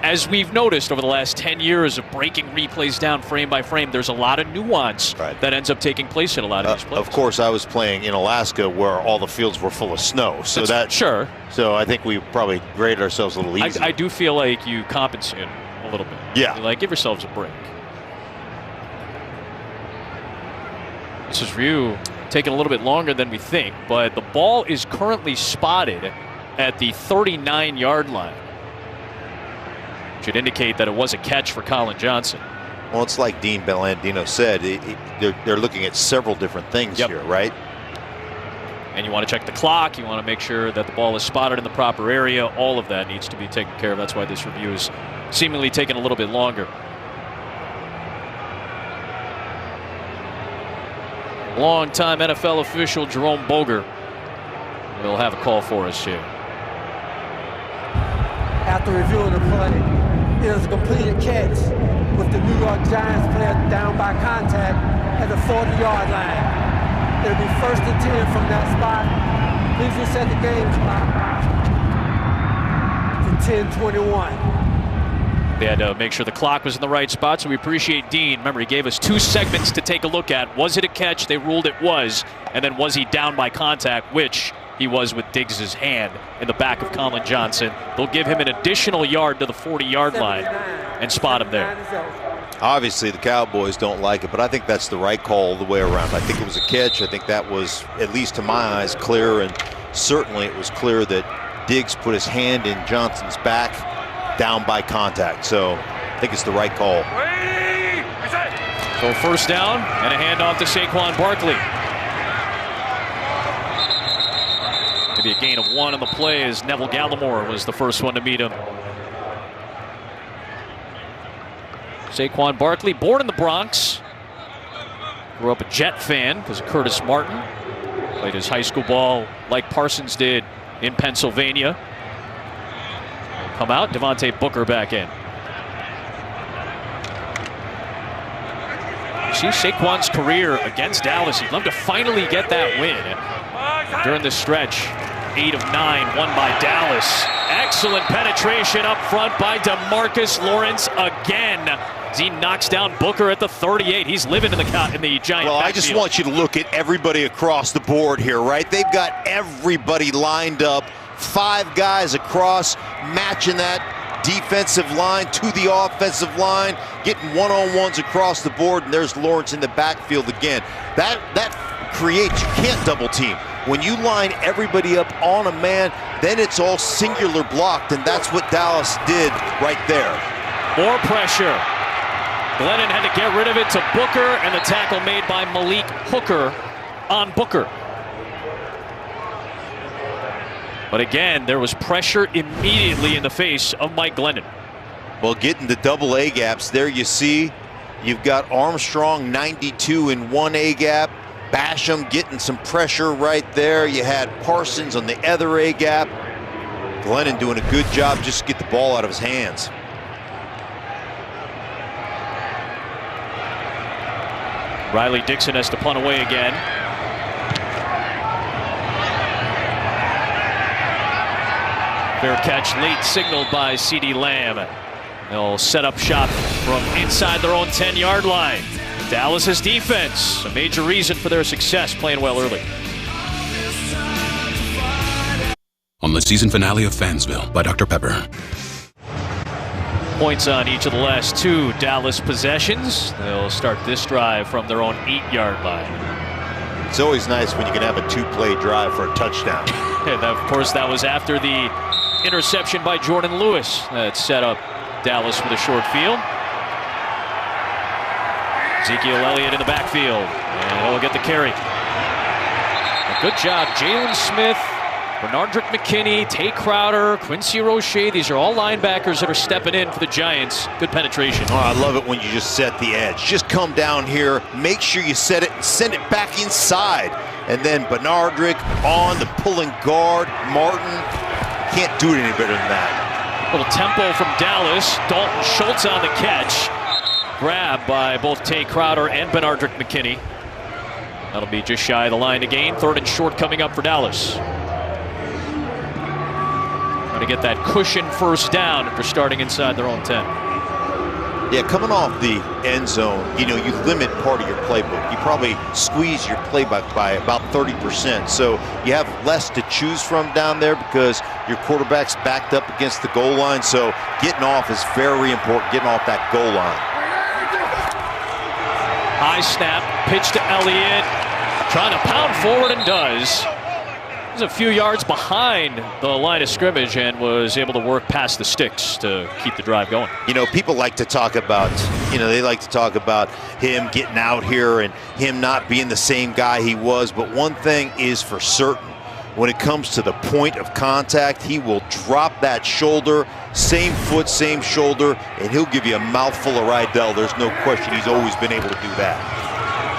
as we've noticed over the last 10 years of breaking replays down frame by frame, there's a lot of nuance that ends up taking place in a lot of these plays. Of course, I was playing in Alaska where all the fields were full of snow. So sure. So I think we probably graded ourselves a little easier. I do feel like you compensate a little bit. Yeah. Like, give yourselves a break. This is Ryu taking a little bit longer than we think, but the ball is currently spotted at the 39-yard line. Should indicate that it was a catch for Colin Johnson. Well, it's like Dean Bellandino said, they're looking at several different things here, right? And you want to check the clock. You want to make sure that the ball is spotted in the proper area. All of that needs to be taken care of. That's why this review is seemingly taking a little bit longer. Longtime NFL official Jerome Boger will have a call for us here. After reviewing the play, it was a completed catch with the New York Giants player down by contact at the 40-yard line. It'll be 1st and 10 from that spot. Please reset the game clock to 10:21. They had to make sure the clock was in the right spot, so we appreciate Dean. Remember, he gave us 2 segments to take a look at. Was it a catch? They ruled it was. And then was he down by contact, which he was with Diggs' hand in the back of Colin Johnson. They'll give him an additional yard to the 40-yard line and spot him there. Obviously, the Cowboys don't like it, but I think that's the right call all the way around. I think it was a catch. I think that was, at least to my eyes, clear, and certainly it was clear that Diggs put his hand in Johnson's back, down by contact. So I think it's the right call. So 1st down and a handoff to Saquon Barkley. Maybe a gain of 1 on the play as Neville Gallimore was the first one to meet him. Saquon Barkley, born in the Bronx. Grew up a Jet fan because of Curtis Martin. Played his high school ball like Parsons did in Pennsylvania. Come out, Devontae Booker back in. You see Saquon's career against Dallas. He'd love to finally get that win. During the stretch, 8 of 9 won by Dallas. Excellent penetration up front by DeMarcus Lawrence again. As he knocks down Booker at the 38. He's living in the Giant backfield. Well, I just want you to look at everybody across the board here, right? They've got everybody lined up. 5 guys across, matching that defensive line to the offensive line, getting one-on-ones across the board, and there's Lawrence in the backfield again. That creates, you can't double team. When you line everybody up on a man, then it's all singular blocked, and that's what Dallas did right there. More pressure. Glennon had to get rid of it to Booker, and the tackle made by Malik Hooker on Booker. But again, there was pressure immediately in the face of Mike Glennon. Well, getting the double A gaps, there you see, you've got Armstrong 92 in 1 A gap, Basham getting some pressure right there. You had Parsons on the other A gap. Glennon doing a good job just to get the ball out of his hands. Riley Dixon has to punt away again. Fair catch late signaled by CeeDee Lamb. They'll set up shop from inside their own 10-yard line. Dallas's defense, a major reason for their success, playing well early. On the season finale of Fansville by Dr. Pepper. Points on each of the last 2 Dallas possessions. They'll start this drive from their own 8-yard line. It's always nice when you can have a 2-play drive for a touchdown. And of course, that was after the interception by Jordan Lewis that set up Dallas with a short field. Ezekiel Elliott in the backfield, and he'll get the carry. A good job, Jalen Smith Bernardrick McKinney, Tay Crowder, Quincy Roche, these are all linebackers that are stepping in for the Giants. Good penetration. Oh, I love it when you just set the edge. Just come down here, make sure you set it and send it back inside. And then Bernardrick on the pulling guard. Martin can't do it any better than that. Little tempo from Dallas. Dalton Schultz on the catch. Grabbed by both Tay Crowder and Bernardrick McKinney. That'll be just shy of the line to gain. 3rd and short coming up for Dallas. To get that cushion first down after starting inside their own 10. Yeah, coming off the end zone, you limit part of your playbook. You probably squeeze your playbook by about 30%. So you have less to choose from down there because your quarterback's backed up against the goal line. So getting off is very important, getting off that goal line. High snap, pitch to Elliott. Trying to pound forward and does. He's a few yards behind the line of scrimmage and was able to work past the sticks to keep the drive going. People like to talk about, they like to talk about him getting out here and him not being the same guy he was. But one thing is for certain, when it comes to the point of contact, he will drop that shoulder, same foot, same shoulder, and he'll give you a mouthful of Rydell. There's no question he's always been able to do that.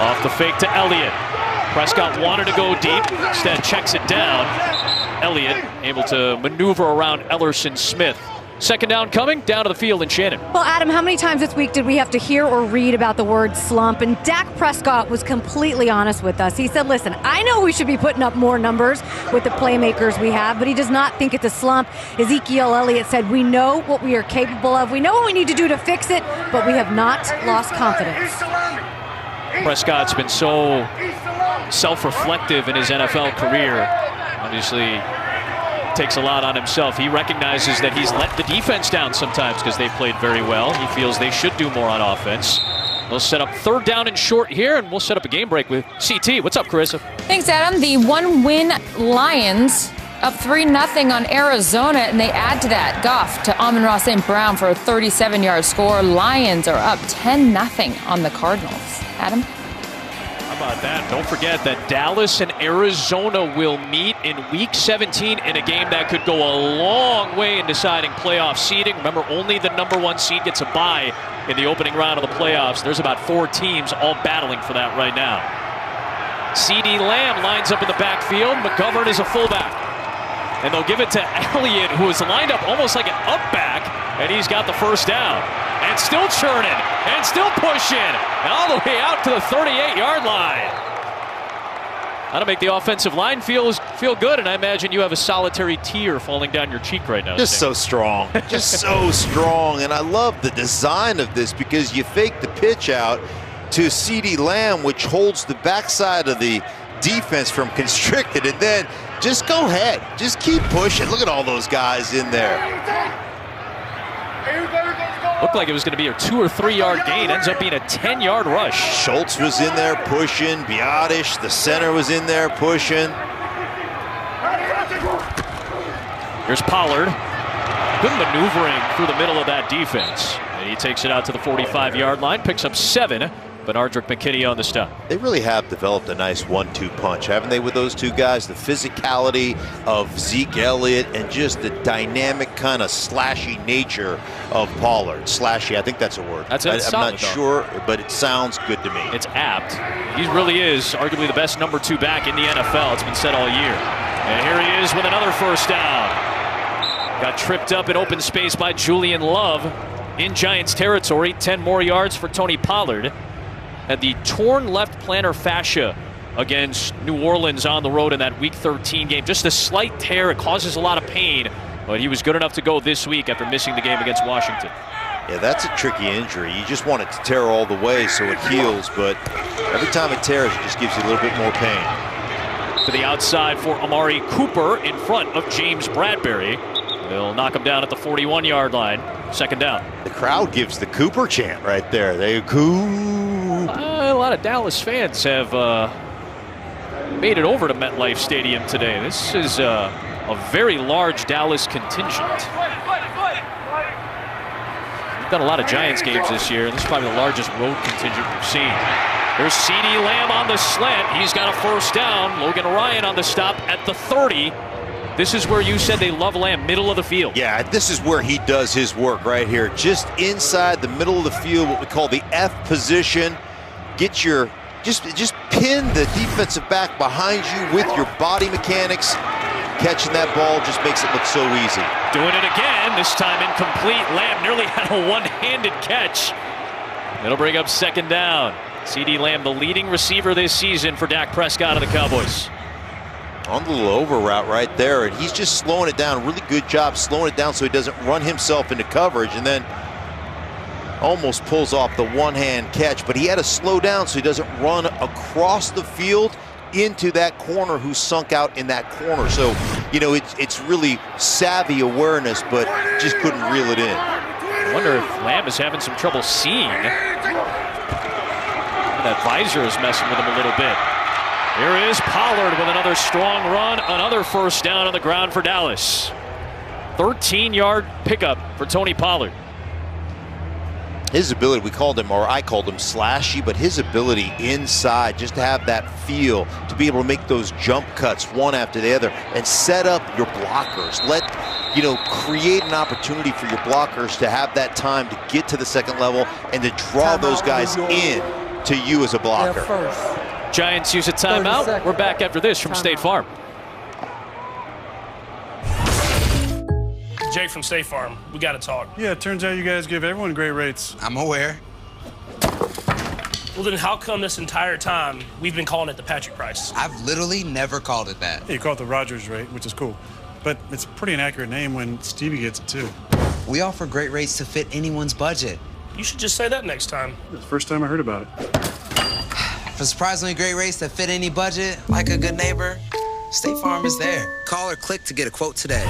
Off the fake to Elliott. Prescott wanted to go deep, instead checks it down. Elliott able to maneuver around Ellerson Smith. 2nd down coming, down to the field in Shannon. Well, Adam, how many times this week did we have to hear or read about the word slump? And Dak Prescott was completely honest with us. He said, listen, I know we should be putting up more numbers with the playmakers we have, but he does not think it's a slump. Ezekiel Elliott said, we know what we are capable of. We know what we need to do to fix it, but we have not lost confidence. Prescott's been so self-reflective in his NFL career. Obviously takes a lot on himself. He recognizes that he's let the defense down sometimes because they played very well. He feels they should do more on offense. They'll set up 3rd down and short here, and we'll set up a game break with CT. What's up, Carissa? Thanks, Adam. The 1-win Lions up 3-0 on Arizona, and they add to that. Goff to Amon-Ra St. Brown for a 37-yard score. Lions are up 10-0 on the Cardinals. Adam? How about that? Don't forget that Dallas and Arizona will meet in Week 17 in a game that could go a long way in deciding playoff seeding. Remember, only the #1 seed gets a bye in the opening round of the playoffs. There's about 4 teams all battling for that right now. CeeDee Lamb lines up in the backfield. McGovern is a fullback. And they'll give it to Elliott, who is lined up almost like an up back, and he's got the first down. And still churning, and still pushing, all the way out to the 38-yard line. That'll make the offensive line feel good, and I imagine you have a solitary tear falling down your cheek right now. Just so strong, just so strong. And I love the design of this because you fake the pitch out to CeeDee Lamb, which holds the backside of the defense from constricted, and then just go ahead, just keep pushing. Look at all those guys in there. Looked like it was going to be a 2 or 3 yard gain. Ends up being a 10-yard rush. Schultz was in there pushing. Biotish, the center, was in there pushing. Here's Pollard. Good maneuvering through the middle of that defense. And he takes it out to the 45-yard line, picks up 7. Bernardrick McKinney on the stop. They really have developed a nice 1-2 punch, haven't they, with those two guys? The physicality of Zeke Elliott and just the dynamic kind of slashy nature of Pollard. Slashy, I think that's a word. That's it. I'm not sure, but it sounds good to me. It's apt. He really is arguably the best #2 back in the NFL. It's been said all year. And here he is with another first down. Got tripped up in open space by Julian Love in Giants territory. 10 more yards for Tony Pollard. Had the torn left plantar fascia against New Orleans on the road in that Week 13 game. Just a slight tear. It causes a lot of pain, but he was good enough to go this week after missing the game against Washington. Yeah, that's a tricky injury. You just want it to tear all the way so it heals, but every time it tears, it just gives you a little bit more pain. To the outside for Amari Cooper in front of James Bradbury. They'll knock him down at the 41-yard line. 2nd down. The crowd gives the Cooper chant right there. They a lot of Dallas fans have made it over to MetLife Stadium today. This is a very large Dallas contingent. We've done a lot of Giants games this year, and this is probably the largest road contingent we've seen. There's CeeDee Lamb on the slant. He's got a first down. Logan Ryan on the stop at the 30. This is where you said they love Lamb, middle of the field. Yeah, this is where he does his work right here. Just inside the middle of the field, what we call the F position. Get your, just pin the defensive back behind you with your body mechanics. Catching that ball just makes it look so easy. Doing it again, this time incomplete. Lamb nearly had a one-handed catch. It'll bring up second down. CeeDee Lamb, the leading receiver this season for Dak Prescott of the Cowboys. On the little over route right there, and he's just slowing it down. Really good job slowing it down so he doesn't run himself into coverage, and then almost pulls off the one-hand catch. But he had to slow down so he doesn't run across the field into that corner who sunk out in that corner. So, you know, it's really savvy awareness, but just couldn't reel it in. I wonder if Lamb is having some trouble seeing. That visor is messing with him a little bit. Here is Pollard with another strong run, another first down on the ground for Dallas. 13-yard pickup for Tony Pollard. His ability, we called him, or I called him slashy, but his ability inside, just to have that feel, to be able to make those jump cuts one after the other and set up your blockers. Create an opportunity for your blockers to have that time to get to the second level and to draw those guys in to you as a blocker. Giants use a timeout. We're back after this from State Farm. Jake from State Farm. We got to talk. Yeah, it turns out you guys give everyone great rates. I'm aware. Well, then how come this entire time we've been calling it the Patrick price? I've literally never called it that. Yeah, you call it the Rogers rate, which is cool. But it's a pretty inaccurate name when Stevie gets it, too. We offer great rates to fit anyone's budget. You should just say that next time. It's the first time I heard about it. For surprisingly great rates that fit any budget, like a good neighbor, State Farm is there. Call or click to get a quote today.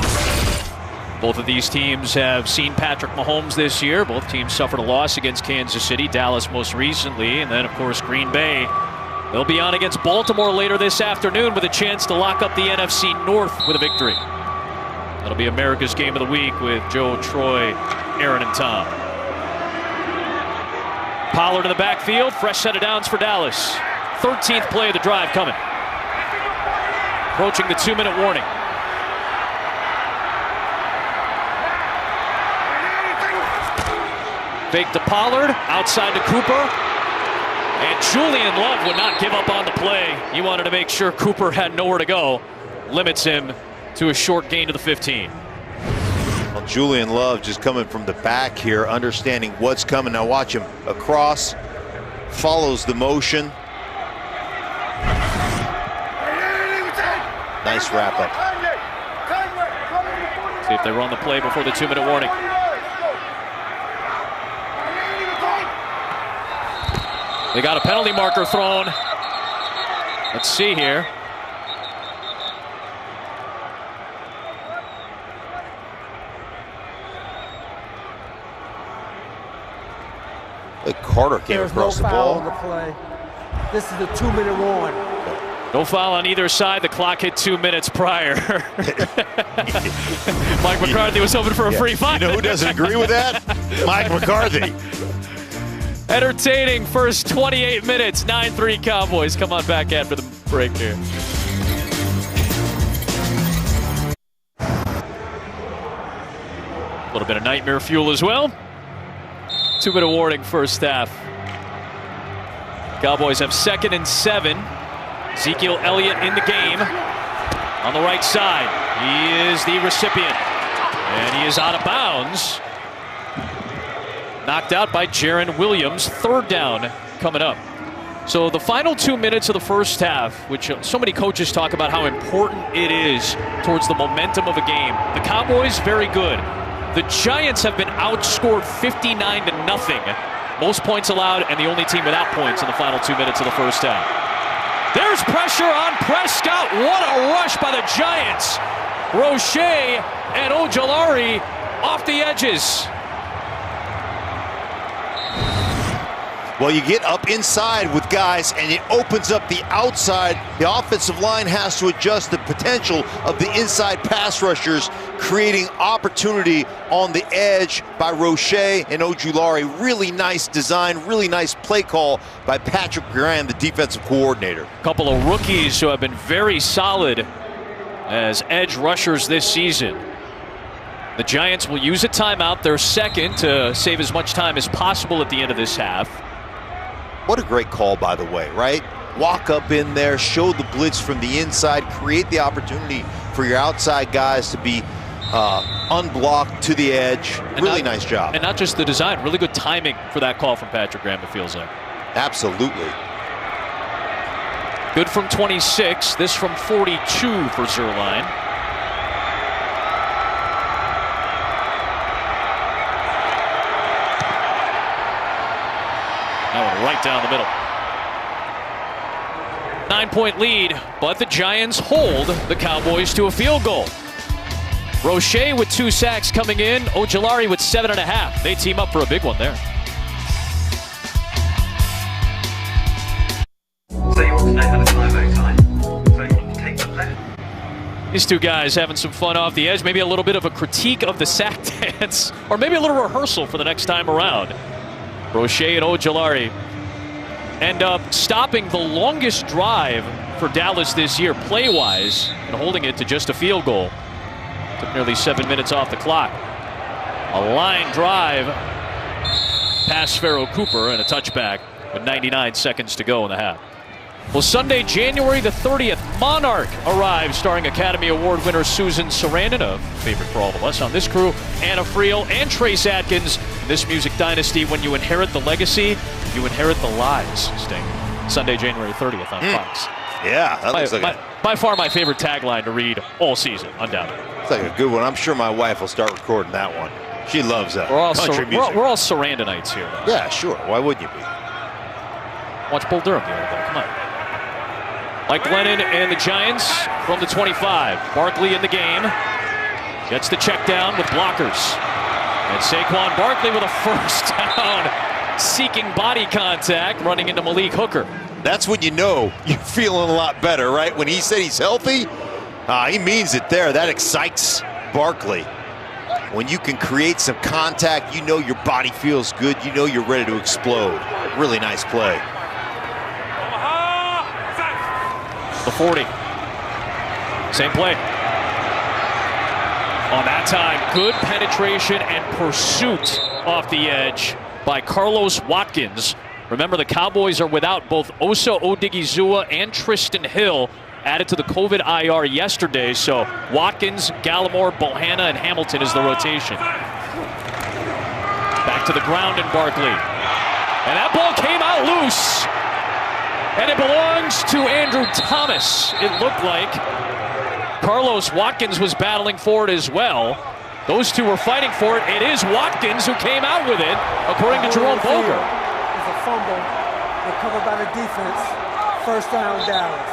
Both of these teams have seen Patrick Mahomes this year. Both teams suffered a loss against Kansas City, Dallas most recently, and then, of course, Green Bay. They'll be on against Baltimore later this afternoon with a chance to lock up the NFC North with a victory. That'll be America's Game of the Week with Joe, Troy, Aaron, and Tom. Pollard in the backfield, fresh set of downs for Dallas. 13th play of the drive coming. Approaching the 2-minute warning. Fake to Pollard, outside to Cooper. And Julian Love would not give up on the play. He wanted to make sure Cooper had nowhere to go. Limits him to a short gain to the 15. Well, Julian Love just coming from the back here, understanding what's coming. Now watch him across, follows the motion. Nice wrap up. See if they run the play before the 2-minute warning. They got a penalty marker thrown. Let's see here. Carter came across the ball. On the play. This is the 2-minute warning. No foul on either side. The clock hit 2 minutes prior. Mike McCarthy was hoping for a free 5 You know who doesn't agree with that? Mike McCarthy. Entertaining first 28 minutes. 9-3 Cowboys. Come on back after the break here. A little bit of nightmare fuel as well. 2-minute warning first half. Cowboys have 2nd and 7. Ezekiel Elliott in the game. On the right side. He is the recipient. And he is out of bounds. Knocked out by Jaron Williams. 3rd down coming up. So the final 2 minutes of the first half, which so many coaches talk about how important it is towards the momentum of a game. The Cowboys, very good. The Giants have been outscored 59-0. Most points allowed and the only team without points in the final 2 minutes of the first half. There's pressure on Prescott. What a rush by the Giants. Roche and Ojulari off the edges. Well, you get up inside with guys and it opens up the outside. The offensive line has to adjust the potential of the inside pass rushers, creating opportunity on the edge by Roche and Ojulari. Really nice design, really nice play call by Patrick Graham, the defensive coordinator. A couple of rookies who have been very solid as edge rushers this season. The Giants will use a timeout, their second, to save as much time as possible at the end of this half. What a great call, by the way, right? Walk up in there, show the blitz from the inside, create the opportunity for your outside guys to be unblocked to the edge. Really nice job. And not just the design, really good timing for that call from Patrick Graham, it feels like. Absolutely. Good from 26, this from 42 for Zuerlein. That one right down the middle. 9-point lead, but the Giants hold the Cowboys to a field goal. Roche with 2 sacks coming in, Ojulari with 7.5. They team up for a big one there. So you want to know how the timeout time? So you want to take the left? These two guys having some fun off the edge. Maybe a little bit of a critique of the sack dance, or maybe a little rehearsal for the next time around. Roche and Ojulari end up stopping the longest drive for Dallas this year, play-wise, and holding it to just a field goal. Took nearly 7 minutes off the clock. A line drive past Pharaoh Cooper and a touchback with 99 seconds to go in the half. Well, Sunday, January the 30th, Monarch arrives, starring Academy Award winner Susan Sarandon, a favorite for all of us on this crew, Anna Friel, and Trace Adkins. In this music dynasty, when you inherit the legacy, you inherit the lies. Sting. Sunday, January 30th on Fox. Yeah, that looks like by far my favorite tagline to read all season, undoubtedly. It's like a good one. I'm sure my wife will start recording that one. She loves that. We're all Sarandonites here. Though. Yeah, sure. Why wouldn't you be? Watch Bull Durham the other day. Come on. Mike Glennon and the Giants from the 25. Barkley in the game. Gets the check down with blockers. And Saquon Barkley with a first down, seeking body contact, running into Malik Hooker. That's when you know you're feeling a lot better, right? When he said he's healthy, he means it there. That excites Barkley. When you can create some contact, you know your body feels good. You know you're ready to explode. Really nice play. The 40. Same play. On that time, good penetration and pursuit off the edge by Carlos Watkins. Remember, the Cowboys are without both Osa Odigizua and Tristan Hill, added to the COVID IR yesterday. So Watkins, Gallimore, Bohanna, and Hamilton is the rotation. Back to the ground in Barkley. And that ball came out loose. And it belongs to Andrew Thomas, it looked like. Carlos Watkins was battling for it as well. Those two were fighting for it. It is Watkins who came out with it, according to Jerome Boger. It's a fumble recovered by the defense. First down, Dallas.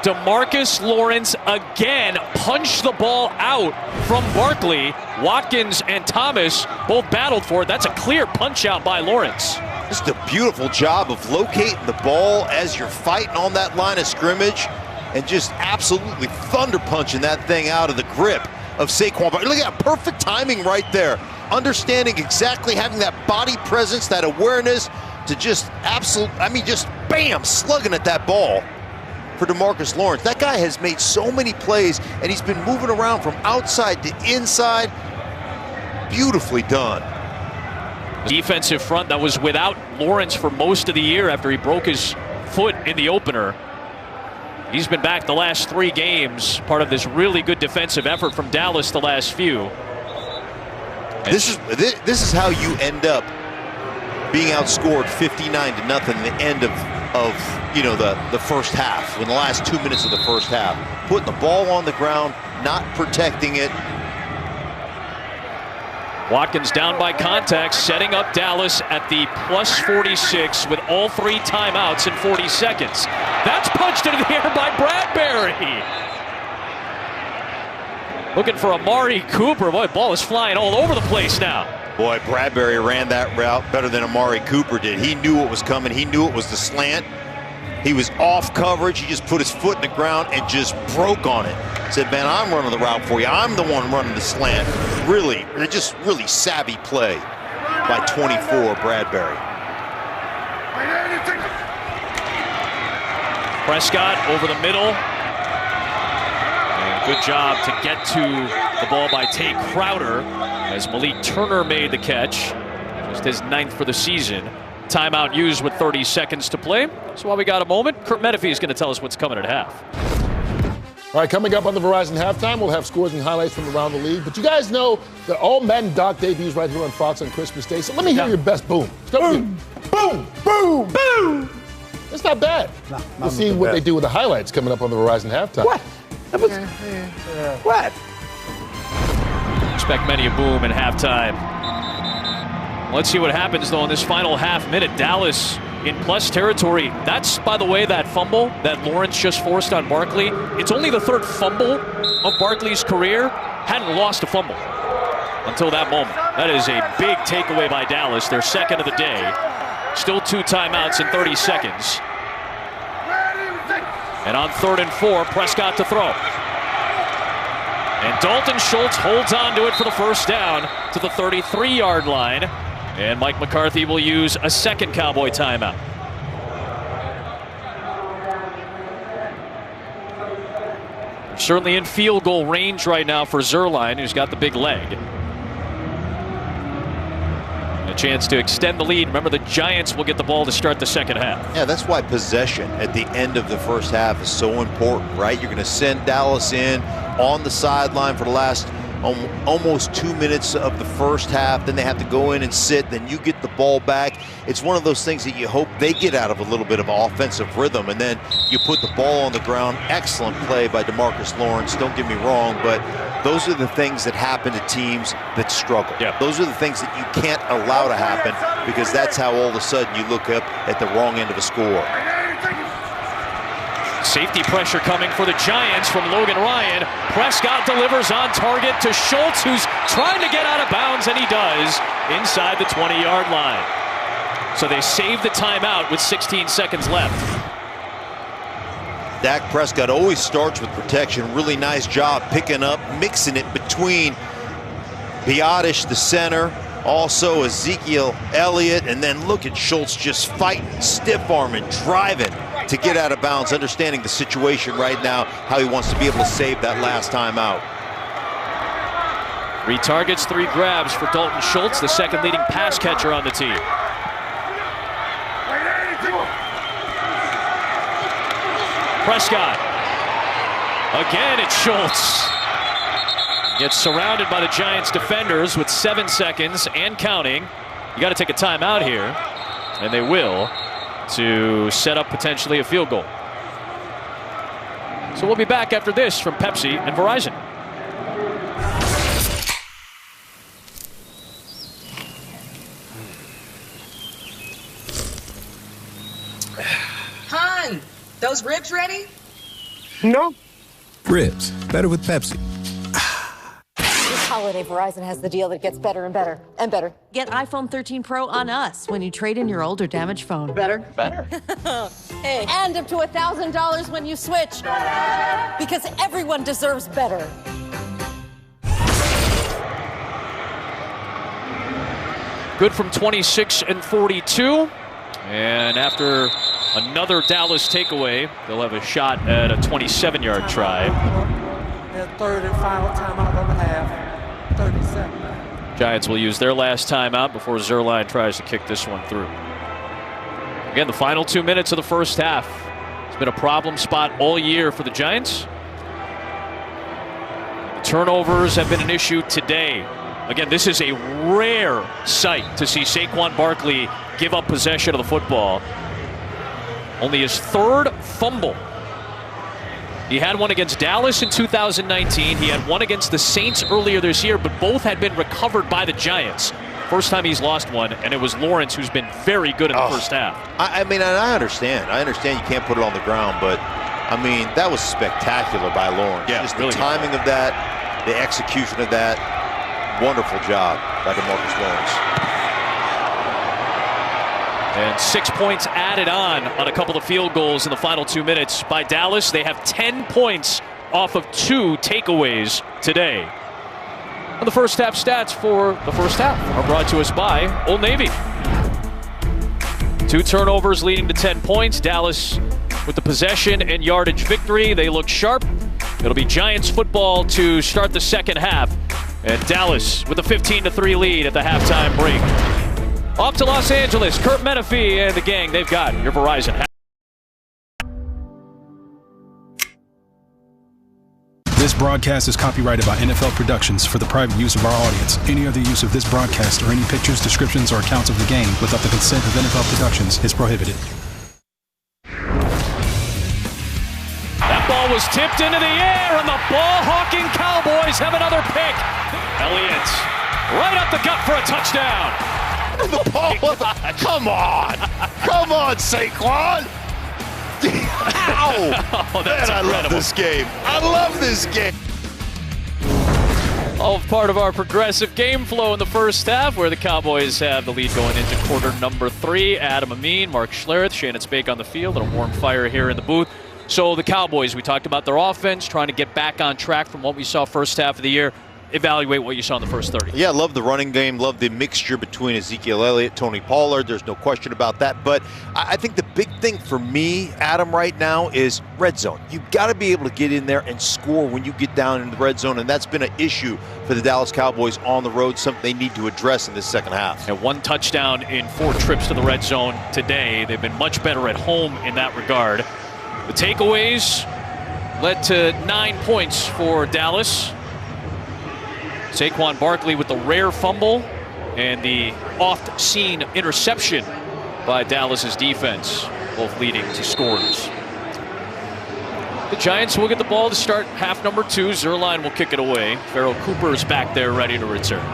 DeMarcus Lawrence again punched the ball out from Barkley. Watkins and Thomas both battled for it. That's a clear punch out by Lawrence. Just a beautiful job of locating the ball as you're fighting on that line of scrimmage and just absolutely thunder punching that thing out of the grip of Saquon Barkley. Look at that perfect timing right there. Understanding exactly, having that body presence, that awareness to just just bam, slugging at that ball for DeMarcus Lawrence. That guy has made so many plays, and he's been moving around from outside to inside. Beautifully done. Defensive front that was without Lawrence for most of the year after he broke his foot in the opener. He's been back the last 3 games, part of this really good defensive effort from Dallas the last few. And this is how you end up being outscored 59-0 in the end of the first half, in the last 2 minutes of the first half. Putting the ball on the ground, not protecting it. Watkins down by contact, setting up Dallas at the plus 46 with all 3 timeouts in 40 seconds. That's punched into the air by Bradbury. Looking for Amari Cooper. Boy, ball is flying all over the place now. Boy, Bradbury ran that route better than Amari Cooper did. He knew what was coming. He knew it was the slant. He was off coverage. He just put his foot in the ground and just broke on it. Said, man, I'm running the route for you. I'm the one running the slant. Really savvy play by 24, Bradbury. Prescott over the middle. Good job to get to the ball by Tay Crowder as Malik Turner made the catch. Just his 9th for the season. Timeout used with 30 seconds to play. So while we got a moment, Kurt Menefee is going to tell us what's coming at half. All right, coming up on the Verizon Halftime, we'll have scores and highlights from around the league. But you guys know that all Madden Doc debuts right here on Fox on Christmas Day. So let me hear your best boom. Boom, boom, boom, boom. That's not bad. We'll see what they do with the highlights coming up on the Verizon Halftime. What? That was, what? Expect many a boom in halftime. Let's see what happens, though, in this final half minute. Dallas in plus territory. That's, by the way, that fumble that Lawrence just forced on Barkley. It's only the 3rd fumble of Barkley's career. Hadn't lost a fumble until that moment. That is a big takeaway by Dallas, their 2nd of the day. Still 2 timeouts in 30 seconds. And on 3rd and 4, Prescott to throw. And Dalton Schultz holds on to it for the first down to the 33-yard line. And Mike McCarthy will use a 2nd Cowboy timeout. Certainly in field goal range right now for Zuerlein, who's got the big leg. A chance to extend the lead. Remember, the Giants will get the ball to start the second half. Yeah, that's why possession at the end of the first half is so important, right? You're going to send Dallas in on the sideline for the last almost 2 minutes of the first half. Then they have to go in and sit. Then you get the ball back. It's one of those things that you hope they get out of a little bit of offensive rhythm. And then you put the ball on the ground. Excellent play by DeMarcus Lawrence. Don't get me wrong, but those are the things that happen to teams that struggle. Yeah. Those are the things that you can't allow to happen, because that's how all of a sudden you look up at the wrong end of a score. Safety pressure coming for the Giants from Logan Ryan. Prescott delivers on target to Schultz, who's trying to get out of bounds, and he does inside the 20-yard line. So they save the timeout with 16 seconds left. Dak Prescott always starts with protection. Really nice job picking up, mixing it between Biotish, the center, also Ezekiel Elliott, and then look at Schultz just fighting, stiff-arming, driving to get out of bounds, understanding the situation right now, how he wants to be able to save that last time out. 3 targets, 3 grabs for Dalton Schultz, the 2nd leading pass catcher on the team. Prescott. Again, it's Schultz. Gets surrounded by the Giants defenders with 7 seconds and counting. You got to take a timeout here, and they will, to set up potentially a field goal. So we'll be back after this from Pepsi and Verizon. Hon, those ribs ready? No. Ribs, better with Pepsi. This holiday, Verizon has the deal that gets better and better and better. Get iPhone 13 Pro on us when you trade in your old or damaged phone. Better? Better. Hey, and up to $1,000 when you switch. Because everyone deserves better. Good from 26 and 42. And after another Dallas takeaway, they'll have a shot at a 27-yard try. Their 3rd and final timeout of the half. 37. Giants will use their last timeout before Zuerlein tries to kick this one through. Again, the final 2 minutes of the first half. It's been a problem spot all year for the Giants. The turnovers have been an issue today. Again, this is a rare sight to see Saquon Barkley give up possession of the football. Only his 3rd fumble. He had one against Dallas in 2019. He had one against the Saints earlier this year, but both had been recovered by the Giants. First time he's lost one, and it was Lawrence, who's been very good in the first half. I mean, I understand. I understand you can't put it on the ground, but, I mean, that was spectacular by Lawrence. Yeah, just really the timing of that, the execution of that. Wonderful job by DeMarcus Lawrence. And 6 points added on a couple of field goals in the final 2 minutes by Dallas. They have 10 points off of 2 takeaways today. And the first half stats for the first half are brought to us by Old Navy. 2 turnovers leading to 10 points. Dallas with the possession and yardage victory. They look sharp. It'll be Giants football to start the second half. And Dallas with a 15-3 lead at the halftime break. Off to Los Angeles, Kurt Menefee and the gang. They've got your Verizon. This broadcast is copyrighted by NFL Productions for the private use of our audience. Any other use of this broadcast or any pictures, descriptions, or accounts of the game without the consent of NFL Productions is prohibited. That ball was tipped into the air, and the ball-hawking Cowboys have another pick. Elliott right up the gut for a touchdown. The ball. Come on. Come on, Saquon. Ow! Oh, that's Man, I love this game. I love this game. All part of our progressive game flow in the first half, where the Cowboys have the lead going into quarter number 3. Adam Amin, Mark Schlereth, Shannon Spake on the field, and a warm fire here in the booth. So the Cowboys, we talked about their offense, trying to get back on track from what we saw first half of the year. Evaluate what you saw in the first 30. Yeah, love the running game, love the mixture between Ezekiel Elliott, Tony Pollard. There's no question about that. But I think the big thing for me, Adam, right now is red zone. You've got to be able to get in there and score when you get down in the red zone, and that's been an issue for the Dallas Cowboys on the road, something they need to address in this second half. And 1 touchdown in 4 trips to the red zone today. They've been much better at home in that regard. The takeaways led to 9 points for Dallas. Saquon Barkley with the rare fumble and the oft-seen interception by Dallas's defense, both leading to scores. The Giants will get the ball to start half number 2. Zuerlein will kick it away. Farrell Cooper's back there ready to return.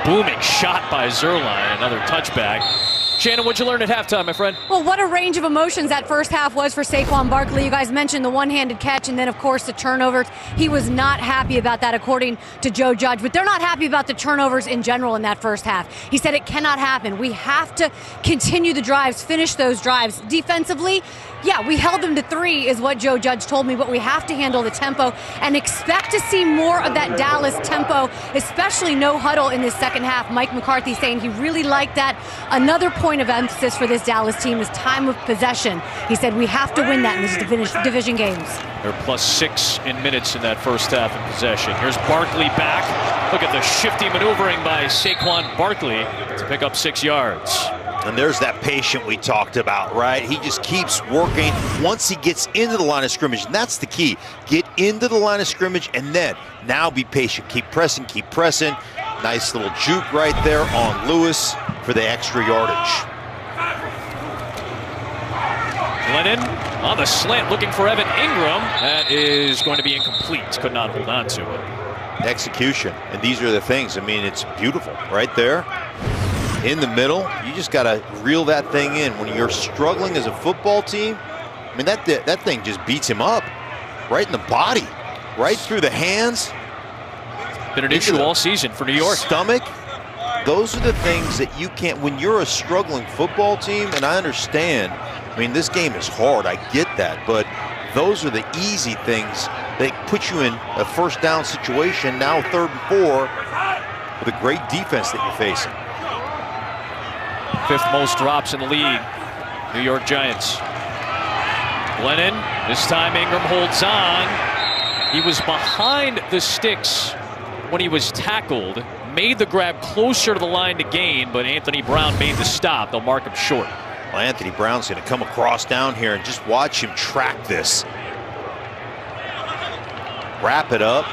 Booming shot by Zuerlein, another touchback. Shannon, what'd you learn at halftime, my friend? Well, what a range of emotions that first half was for Saquon Barkley. You guys mentioned the one-handed catch and then, of course, the turnovers. He was not happy about that, according to Joe Judge. But they're not happy about the turnovers in general in that first half. He said it cannot happen. We have to continue the drives, finish those drives. Defensively, yeah, we held them to 3 is what Joe Judge told me, but we have to handle the tempo and expect to see more of that Dallas tempo, especially no huddle in this second half. Mike McCarthy saying he really liked that. Another point of emphasis for this Dallas team is time of possession. He said we have to win that in these division games. They're +6 in minutes in that first half in possession. Here's Barkley back. Look at the shifty maneuvering by Saquon Barkley to pick up 6 yards. And there's that patient we talked about, right? He just keeps working once he gets into the line of scrimmage. And that's the key. Get into the line of scrimmage and then now be patient. Keep pressing, keep pressing. Nice little juke right there on Lewis for the extra yardage. Lennon on the slant looking for Evan Ingram. That is going to be incomplete. Could not hold on to it. Execution. And these are the things. I mean, it's beautiful right there. In the middle, you just got to reel that thing in. When you're struggling as a football team, I mean, that thing just beats him up. Right in the body. Right through the hands. Been an issue all season for New York. Stomach. Those are the things that you can't, when you're a struggling football team, and I understand, I mean, this game is hard, I get that, but those are the easy things that put you in a first down situation, now 3rd and 4, with a great defense that you're facing. 5th most drops in the league, New York Giants. Lennon, this time Ingram holds on. He was behind the sticks when he was tackled. Made the grab closer to the line to gain, but Anthony Brown made the stop. They'll mark him short. Well, Anthony Brown's going to come across down here and just watch him track this. Wrap it up.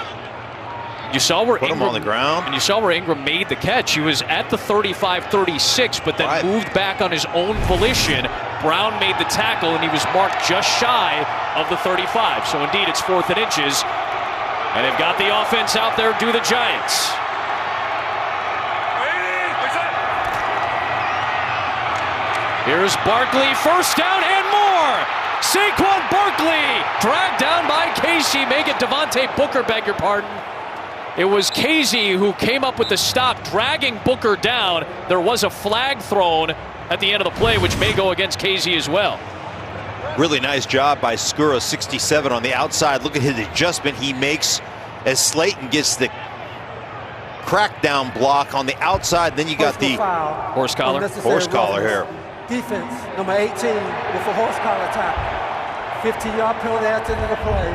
You saw where Put him on the ground. And you saw where Ingram made the catch. He was at the 35-36, but then moved back on his own volition. Brown made the tackle, and he was marked just shy of the 35. So indeed, it's 4th and inches. And they've got the offense out there, do the Giants. Here's Barkley, first down and more. Saquon Barkley dragged down by Casey. Make it Devontae Booker, beg your pardon. It was Casey who came up with the stop, dragging Booker down. There was a flag thrown at the end of the play, which may go against Casey as well. Really nice job by Skura, 67 on the outside. Look at his adjustment he makes as Slayton gets the crackdown block on the outside. Then you got the horse collar. Horse collar here. Defense, number 18, with a horse collar tackle. 15-yard penalty after the play.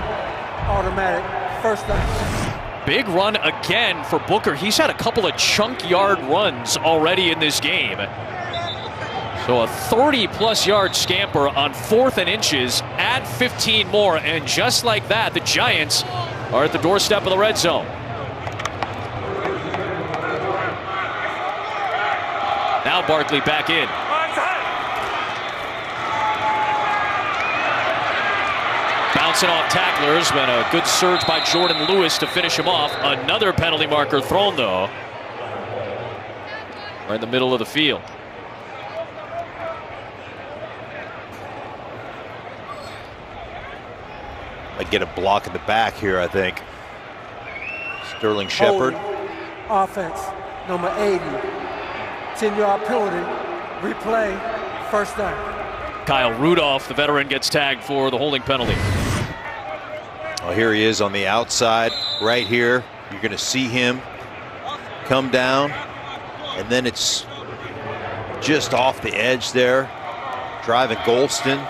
Automatic. First down. Big run again for Booker. He's had a couple of chunk yard runs already in this game. So a 30-plus yard scamper on 4th and inches, add 15 more, and just like that, the Giants are at the doorstep of the red zone. Now Barkley back in. Bouncing off tacklers, but a good surge by Jordan Lewis to finish him off. Another penalty marker thrown, though, right in the middle of the field. Might get a block in the back here, I think. Sterling Shepard. Offense, number 80. 10-yard penalty. Replay. First down. Kyle Rudolph, the veteran, gets tagged for the holding penalty. Well, here he is on the outside, right here. You're going to see him come down, and then it's just off the edge there, driving Golston.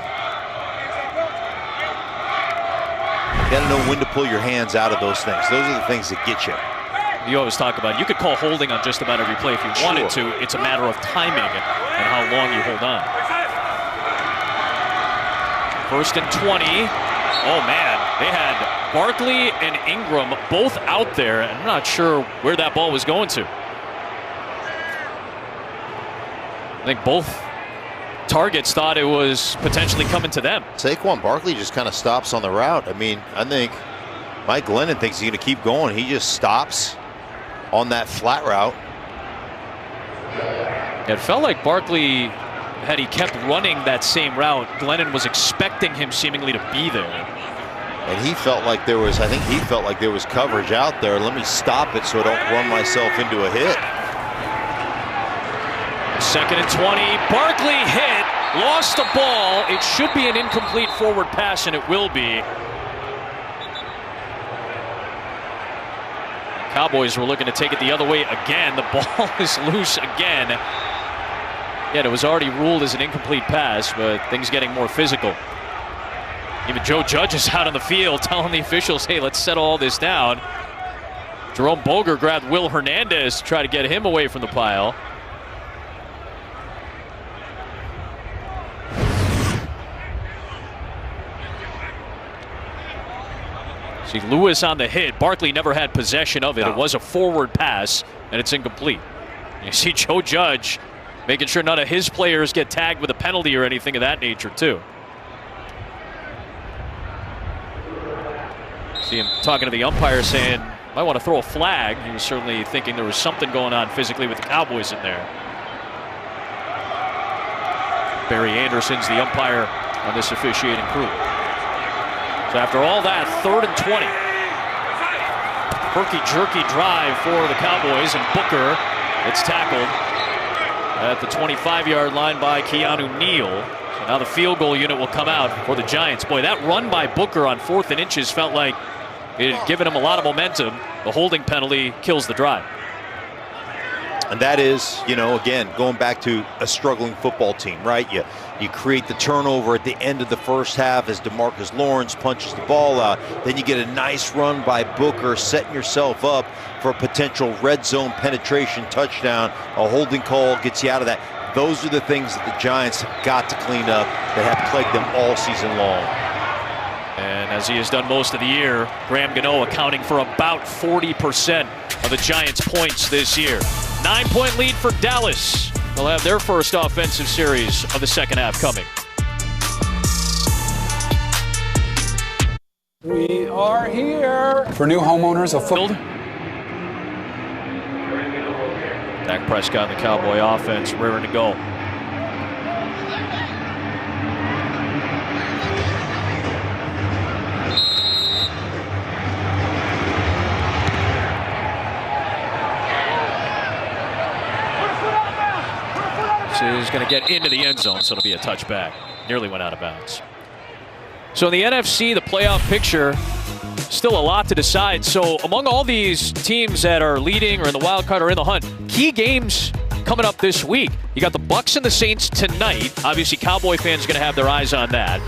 You got to know when to pull your hands out of those things. Those are the things that get you. You always talk about, you could call holding on just about every play if you wanted to. It's a matter of timing and how long you hold on. 1st and 20. Oh, man. They had Barkley and Ingram both out there, and I'm not sure where that ball was going to. I think both targets thought it was potentially coming to them. Saquon Barkley just kind of stops on the route. I mean, I think Mike Glennon thinks he's going to keep going. He just stops on that flat route. It felt like Barkley, had he kept running that same route, Glennon was expecting him seemingly to be there. And he felt like there was, I think he felt like there was coverage out there. Let me stop it so I don't run myself into a hit. 2nd and 20. Barkley hit, lost the ball. It should be an incomplete forward pass, and it will be. Cowboys were looking to take it the other way again. The ball is loose again. Yeah, it was already ruled as an incomplete pass, but things getting more physical. Even Joe Judge is out on the field telling the officials, hey, let's settle all this down. Jerome Boger grabbed Will Hernandez to try to get him away from the pile. See Lewis on the hit. Barkley never had possession of it. It was a forward pass, and it's incomplete. You see Joe Judge making sure none of his players get tagged with a penalty or anything of that nature, too. See him talking to the umpire saying, might want to throw a flag. He was certainly thinking there was something going on physically with the Cowboys in there. Barry Anderson's the umpire on this officiating crew. So after all that, 3rd and 20. Herky-jerky drive for the Cowboys, and Booker gets tackled at the 25-yard line by Keanu Neal. So now the field goal unit will come out for the Giants. Boy, that run by Booker on 4th and inches felt like it had given him a lot of momentum. The holding penalty kills the drive. And that is, you know, again, going back to a struggling football team, right? You create the turnover at the end of the first half as DeMarcus Lawrence punches the ball out. Then you get a nice run by Booker, setting yourself up for a potential red zone penetration touchdown. A holding call gets you out of that. Those are the things that the Giants have got to clean up that have plagued them all season long. And as he has done most of the year, Graham Gano accounting for about 40% of the Giants' points this year. 9-point lead for Dallas. They'll have their first offensive series of the second half coming. We are here for new homeowners of football. Dak Prescott and the Cowboy offense rearing to go. Is going to get into the end zone, so it'll be a touchback. Nearly went out of bounds. So in the NFC, the playoff picture, still a lot to decide. So among all these teams that are leading or in the wild card or in the hunt, key games coming up this week. You got the Bucs and the Saints tonight. Obviously, Cowboy fans are going to have their eyes on that.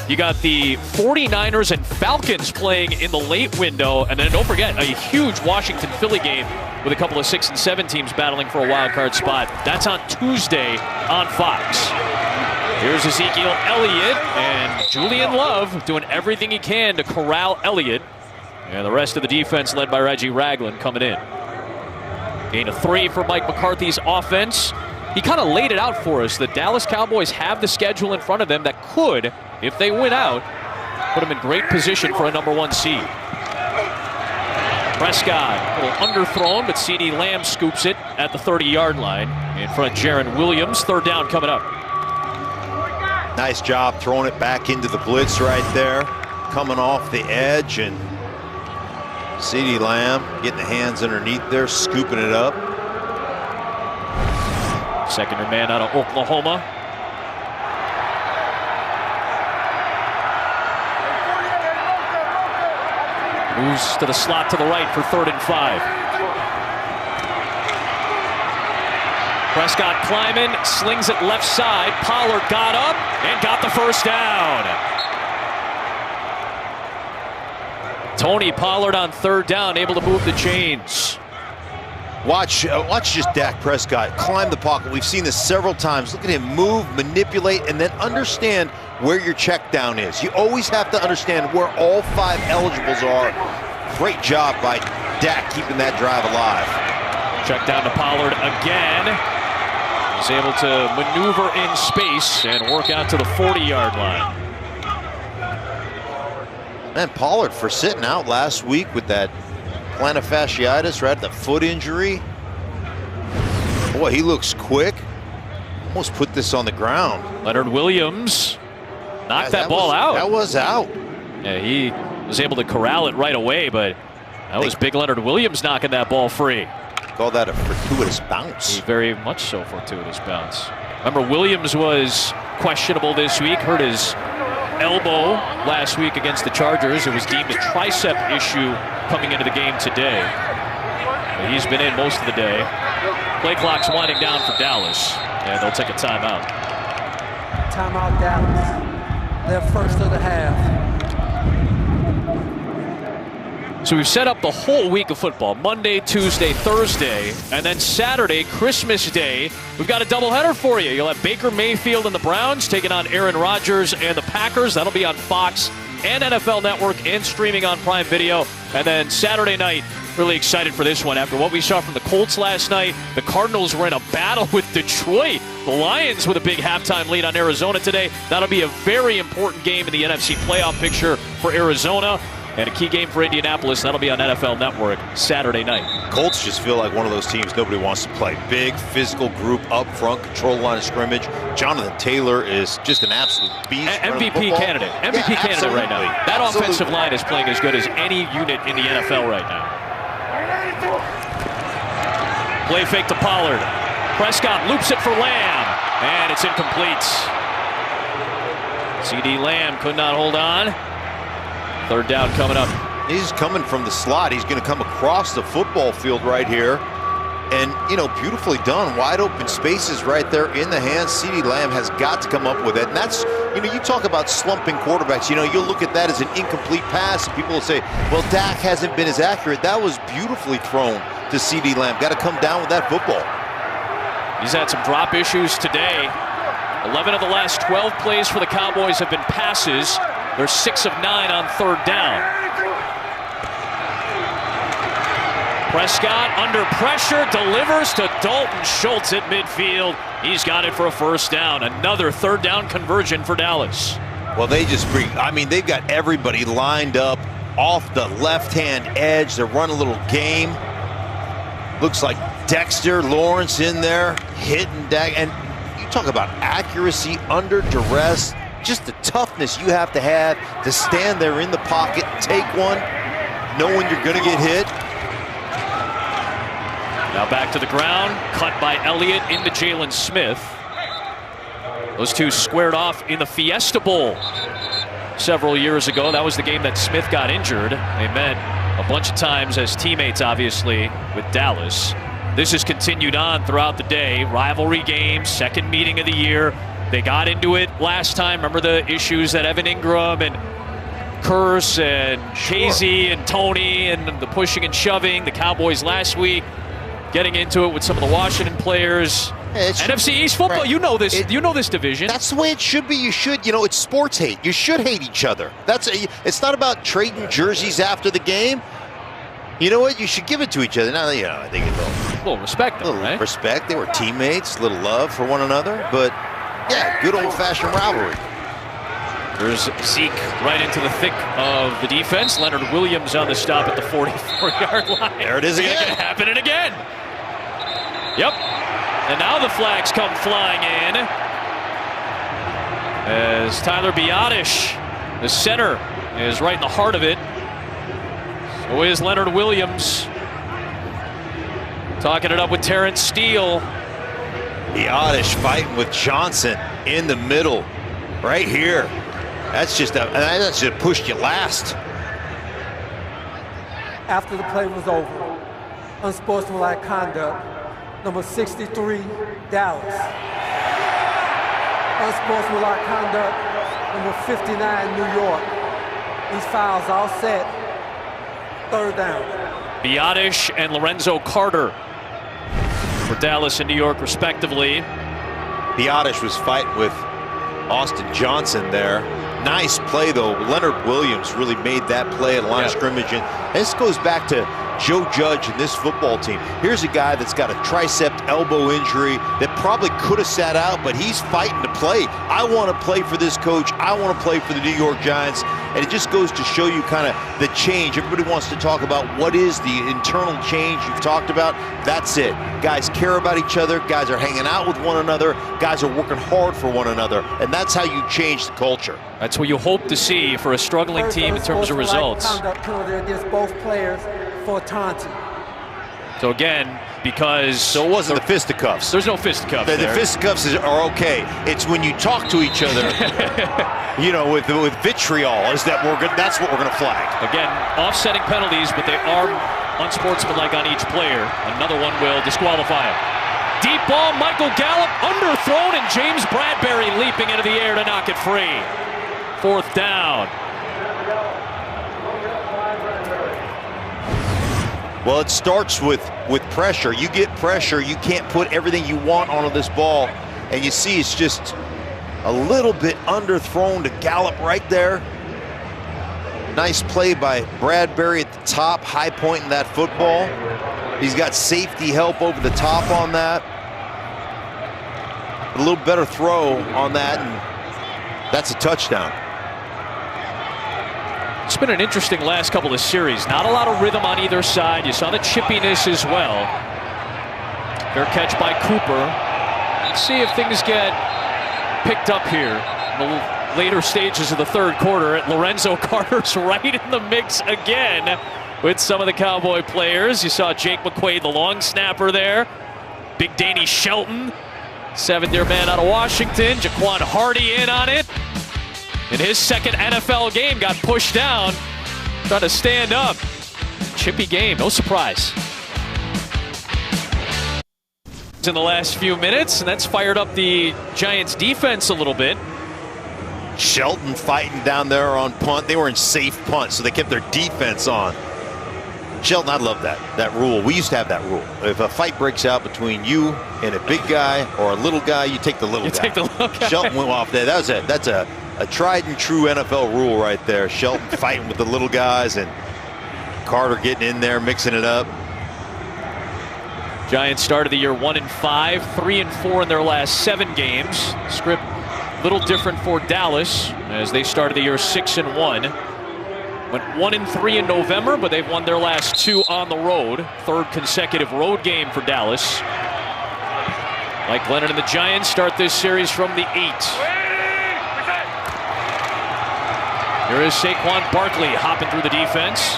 You got the 49ers and Falcons playing in the late window. And then don't forget, a huge Washington-Philly game with a couple of 6 and 7 teams battling for a wild card spot. That's on Tuesday on Fox. Here's Ezekiel Elliott and Julian Love doing everything he can to corral Elliott. And the rest of the defense led by Reggie Ragland coming in. Gain of 3 for Mike McCarthy's offense. He kind of laid it out for us. The Dallas Cowboys have the schedule in front of them that could, if they win out, put them in great position for a #1 seed. Prescott, a little underthrown, but CeeDee Lamb scoops it at the 30-yard line. In front of Jaron Williams, 3rd down coming up. Nice job throwing it back into the blitz right there. Coming off the edge, and CeeDee Lamb getting the hands underneath there, scooping it up. Second and man out of Oklahoma. Moves to the slot to the right for 3rd and 5. Prescott climbing, slings it left side. Pollard got up and got the 1st down. Tony Pollard on 3rd down, able to move the chains. Watch just Dak Prescott climb the pocket. We've seen this several times. Look at him move, manipulate, and then understand where your check down is. You always have to understand where all 5 eligibles are. Great job by Dak keeping that drive alive. Check down to Pollard again. He's able to maneuver in space and work out to the 40-yard line. Man, Pollard for sitting out last week with that plantar fasciitis, right? The foot injury. Boy, he looks quick. Almost put this on the ground. Leonard Williams knocked that ball out. That was out. Yeah, he was able to corral it right away, but that was big Leonard Williams knocking that ball free. Call that a fortuitous bounce. Very much so fortuitous bounce. Remember, Williams was questionable this week, hurt his elbow last week against the Chargers. It was deemed a tricep issue coming into the game today. But he's been in most of the day. Play clock's winding down for Dallas, and they'll take a timeout. Timeout, Dallas. Their first of the half. So we've set up the whole week of football. Monday, Tuesday, Thursday, and then Saturday, Christmas Day. We've got a doubleheader for you. You'll have Baker Mayfield and the Browns taking on Aaron Rodgers and the Packers. That'll be on Fox and NFL Network and streaming on Prime Video. And then Saturday night, really excited for this one. After what we saw from the Colts last night, the Cardinals were in a battle with Detroit. The Lions with a big halftime lead on Arizona today. That'll be a very important game in the NFC playoff picture for Arizona. And a key game for Indianapolis. That'll be on NFL Network Saturday night. Colts just feel like one of those teams nobody wants to play. Big, physical group up front, control the line of scrimmage. Jonathan Taylor is just an absolute beast. MVP candidate. MVP candidate right now. That offensive line is playing as good as any unit in the NFL right now. Play fake to Pollard. Prescott loops it for Lamb. And it's incomplete. CeeDee Lamb could not hold on. 3rd down coming up. He's coming from the slot. He's going to come across the football field right here. And, you know, beautifully done. Wide open spaces right there in the hands. CeeDee Lamb has got to come up with it. And that's, you know, you talk about slumping quarterbacks. You know, you'll look at that as an incomplete pass, and people will say, well, Dak hasn't been as accurate. That was beautifully thrown to CeeDee Lamb. Got to come down with that football. He's had some drop issues today. 11 of the last 12 plays for the Cowboys have been passes. They're 6 of 9 on 3rd down. Prescott under pressure, delivers to Dalton Schultz at midfield. He's got it for a 1st down. Another 3rd down conversion for Dallas. Well, they just bring, I mean, they've got everybody lined up off the left-hand edge. They're running a little game. Looks like Dexter Lawrence in there, hitting Dak. And you talk about accuracy under duress. Just the toughness you have to stand there in the pocket, take one, knowing you're going to get hit. Now back to the ground, cut by Elliott into Jalen Smith. Those two squared off in the Fiesta Bowl several years ago. That was the game that Smith got injured. They met a bunch of times as teammates, obviously, with Dallas. This has continued on throughout the day. Rivalry game, second meeting of the year. They got into it last time. Remember the issues that Evan Ingram and Curse and Casey and Tony and the pushing and shoving. The Cowboys last week getting into it with some of the Washington players. NFC East football, right. You know this. You know this division. That's the way it should be. You should, it's sports hate. You should hate each other. It's not about trading jerseys after the game. You know what? You should give it to each other. Now, I think it's a little respect, though, right? Respect. They were teammates. A little love for one another. But yeah, good old-fashioned rivalry. There's Zeke right into the thick of the defense. Leonard Williams on the stop at the 44-yard line. There it is again. It's going to happen again. Yep. And now the flags come flying in as Tyler Biadasz, the center, is right in the heart of it. So is Leonard Williams. Talking it up with Terrence Steele. Biadasz fighting with Johnson in the middle, right here. That's just pushed you last. After the play was over, unsportsmanlike conduct, number 63, Dallas. Unsportsmanlike conduct, number 59, New York. These fouls all set. Third down. Biadasz and Lorenzo Carter for Dallas and New York, respectively. Biadasz was fighting with Austin Johnson there. Nice play, though. Leonard Williams really made that play at the line of scrimmage. And this goes back to Joe Judge and this football team. Here's a guy that's got a tricep elbow injury that probably could have sat out, but he's fighting to play. I want to play for this coach. I want to play for the New York Giants. And it just goes to show you kind of the change. Everybody wants to talk about what is the internal change you've talked about. That's it. Guys care about each other. Guys are hanging out with one another. Guys are working hard for one another. And that's how you change the culture. That's what you hope to see for a struggling team in terms of results. Conduct penalty against both players for taunting. So again, because it wasn't the fisticuffs. There's no fisticuffs. The fisticuffs are okay. It's when you talk to each other, with vitriol. That's what we're gonna flag. Again, offsetting penalties, but they are unsportsmanlike on each player. Another one will disqualify him. Deep ball, Michael Gallup underthrown, and James Bradbury leaping into the air to knock it free. Fourth down. Well, it starts with pressure. You get pressure, you can't put everything you want onto this ball. And you see it's just a little bit underthrown to Gallup right there. Nice play by Bradbury at the top, high point in that football. He's got safety help over the top on that. A little better throw on that, and that's a touchdown. It's been an interesting last couple of series. Not a lot of rhythm on either side. You saw the chippiness as well. Fair catch by Cooper. Let's see if things get picked up here in the later stages of the third quarter. Lorenzo Carter's right in the mix again with some of the Cowboy players. You saw Jake McQuaid, the long snapper there. Big Danny Shelton, seventh-year man out of Washington. Jaquan Hardy in on it. In his second NFL game, got pushed down, trying to stand up. Chippy game, no surprise. In the last few minutes, and that's fired up the Giants defense a little bit. Shelton fighting down there on punt. They were in safe punt, so they kept their defense on. Shelton, I love that rule. We used to have that rule. If a fight breaks out between you and a big guy or a little guy, you take the little guy. Take the little guy. Shelton went off there. That's a tried and true NFL rule right there. Shelton fighting with the little guys and Carter getting in there, mixing it up. Giants started the year 1-5, 3-4 in their last 7 games. Script a little different for Dallas as they started the year 6-1. Went 1-3 in November, but they've won their last 2 on the road. Third consecutive road game for Dallas. Mike Glennon and the Giants start this series from the 8. Here is Saquon Barkley hopping through the defense,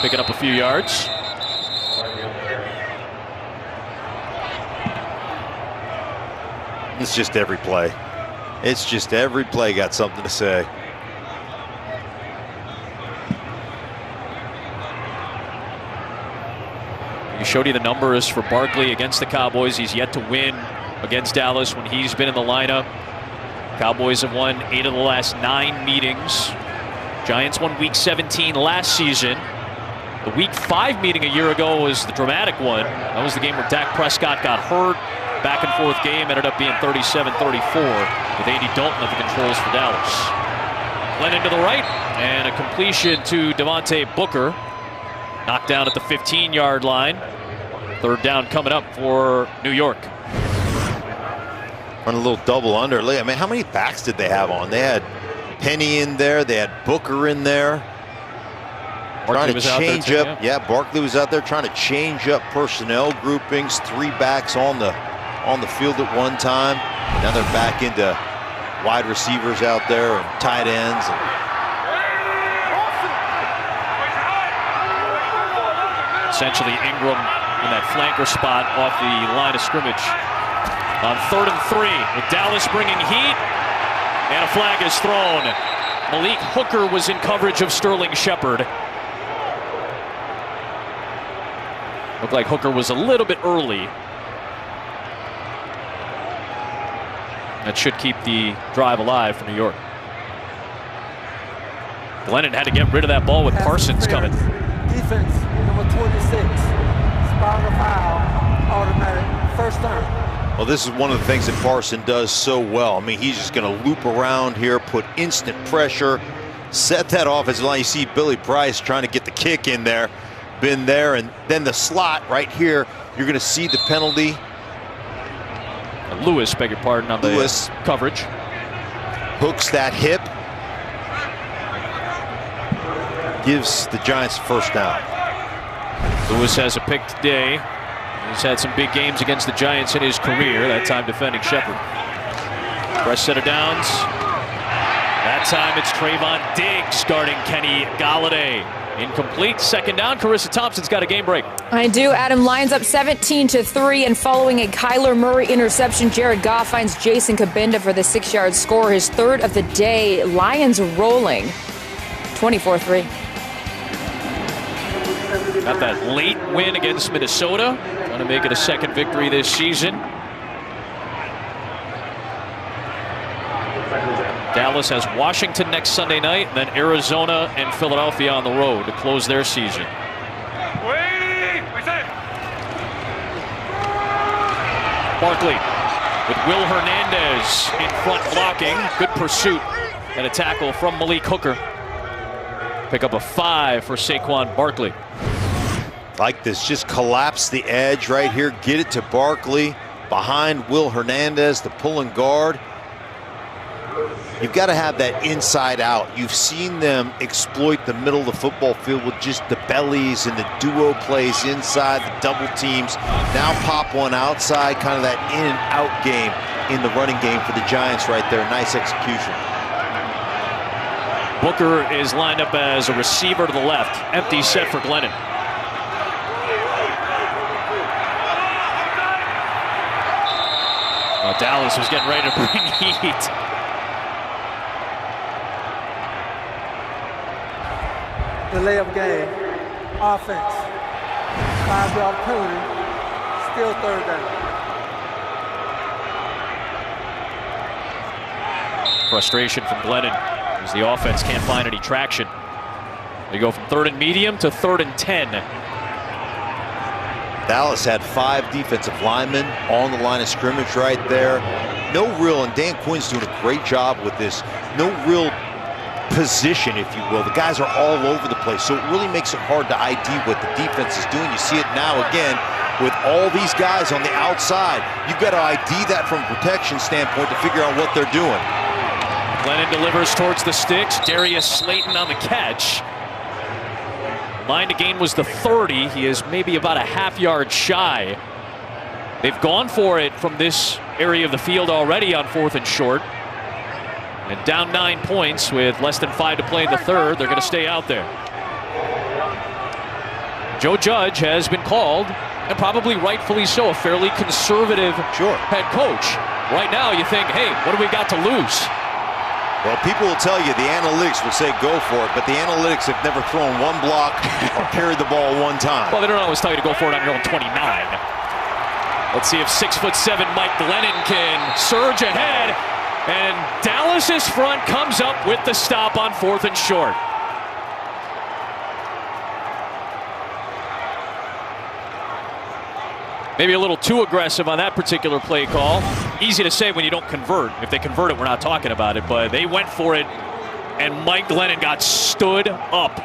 picking up a few yards. It's just every play. It's just every play got something to say. We showed you the numbers for Barkley against the Cowboys. He's yet to win against Dallas when he's been in the lineup. Cowboys have won 8 of the last 9 meetings. Giants won Week 17 last season. The Week 5 meeting a year ago was the dramatic one. That was the game where Dak Prescott got hurt. Back and forth game, ended up being 37-34 with Andy Dalton at the controls for Dallas. Glennon to the right, and a completion to Devontae Booker. Knocked down at the 15-yard line. 3rd down coming up for New York. Run a little double under. I mean, how many backs did they have on? They had Penny in there. They had Booker in there. Trying to change up. Yeah, Barkley was out there trying to change up personnel groupings. 3 backs on the field at one time. Now they're back into wide receivers out there and tight ends. Essentially Ingram in that flanker spot off the line of scrimmage. On 3rd and 3 with Dallas bringing heat, and a flag is thrown. Malik Hooker was in coverage of Sterling Shepard. Looked like Hooker was a little bit early. That should keep the drive alive for New York. Glennon had to get rid of that ball with Parsons coming. Defense, number 26. Spot on the foul, automatic, 1st down. Well, this is one of the things that Parson does so well. I mean, he's just going to loop around here, put instant pressure, set that offensive line. You see Billy Price trying to get the kick in there. Been there, and then the slot right here, you're going to see the penalty. Lewis, beg your pardon, on the coverage. Hooks that hip. Gives the Giants 1st down. Lewis has a pick today. He's had some big games against the Giants in his career, that time defending Shepard. Fresh set of downs. That time it's Trayvon Diggs guarding Kenny Galladay. Incomplete, 2nd down. Carissa Thompson's got a game break. I do. Adam, Lions up 17-3, and following a Kyler Murray interception, Jared Goff finds Jason Kabinda for the 6-yard score, his 3rd of the day. Lions rolling 24-3. Got that late win against Minnesota. Going to make it a 2nd victory this season. Dallas has Washington next Sunday night, and then Arizona and Philadelphia on the road to close their season. Barkley with Will Hernandez in front blocking. Good pursuit and a tackle from Malik Hooker. Pick up a 5 for Saquon Barkley. Like this, just collapse the edge right here. Get it to Barkley behind Will Hernandez, the pulling guard. You've got to have that inside out. You've seen them exploit the middle of the football field with just the bellies and the duo plays inside, the double teams. Now pop one outside, kind of that in and out game in the running game for the Giants right there. Nice execution. Booker is lined up as a receiver to the left. Empty set for Glennon. Dallas was getting ready to bring heat. Delay of game, offense, 5-yard penalty, still 3rd down. Frustration from Glennon as the offense can't find any traction. They go from 3rd and medium to 3rd and 10. Dallas had 5 defensive linemen on the line of scrimmage right there. No real, and Dan Quinn's doing a great job with this, no real position, if you will. The guys are all over the place, so it really makes it hard to ID what the defense is doing. You see it now again with all these guys on the outside. You've got to ID that from a protection standpoint to figure out what they're doing. Glennon delivers towards the sticks. Darius Slayton on the catch. Line to gain was the 30. He is maybe about a half-yard shy. They've gone for it from this area of the field already on 4th and short. And down 9 points with less than 5 to play in the 3rd. They're going to stay out there. Joe Judge has been called, and probably rightfully so, a fairly conservative head coach. Right now you think, hey, what do we got to lose? Well, people will tell you, the analytics will say go for it, but the analytics have never thrown one block or carried the ball one time. Well, they don't always tell you to go for it on your own 29. Let's see if 6'7" Mike Glennon can surge ahead. And Dallas's front comes up with the stop on 4th and short. Maybe a little too aggressive on that particular play call. Easy to say when you don't convert. If they convert it, we're not talking about it. But they went for it, and Mike Glennon got stood up.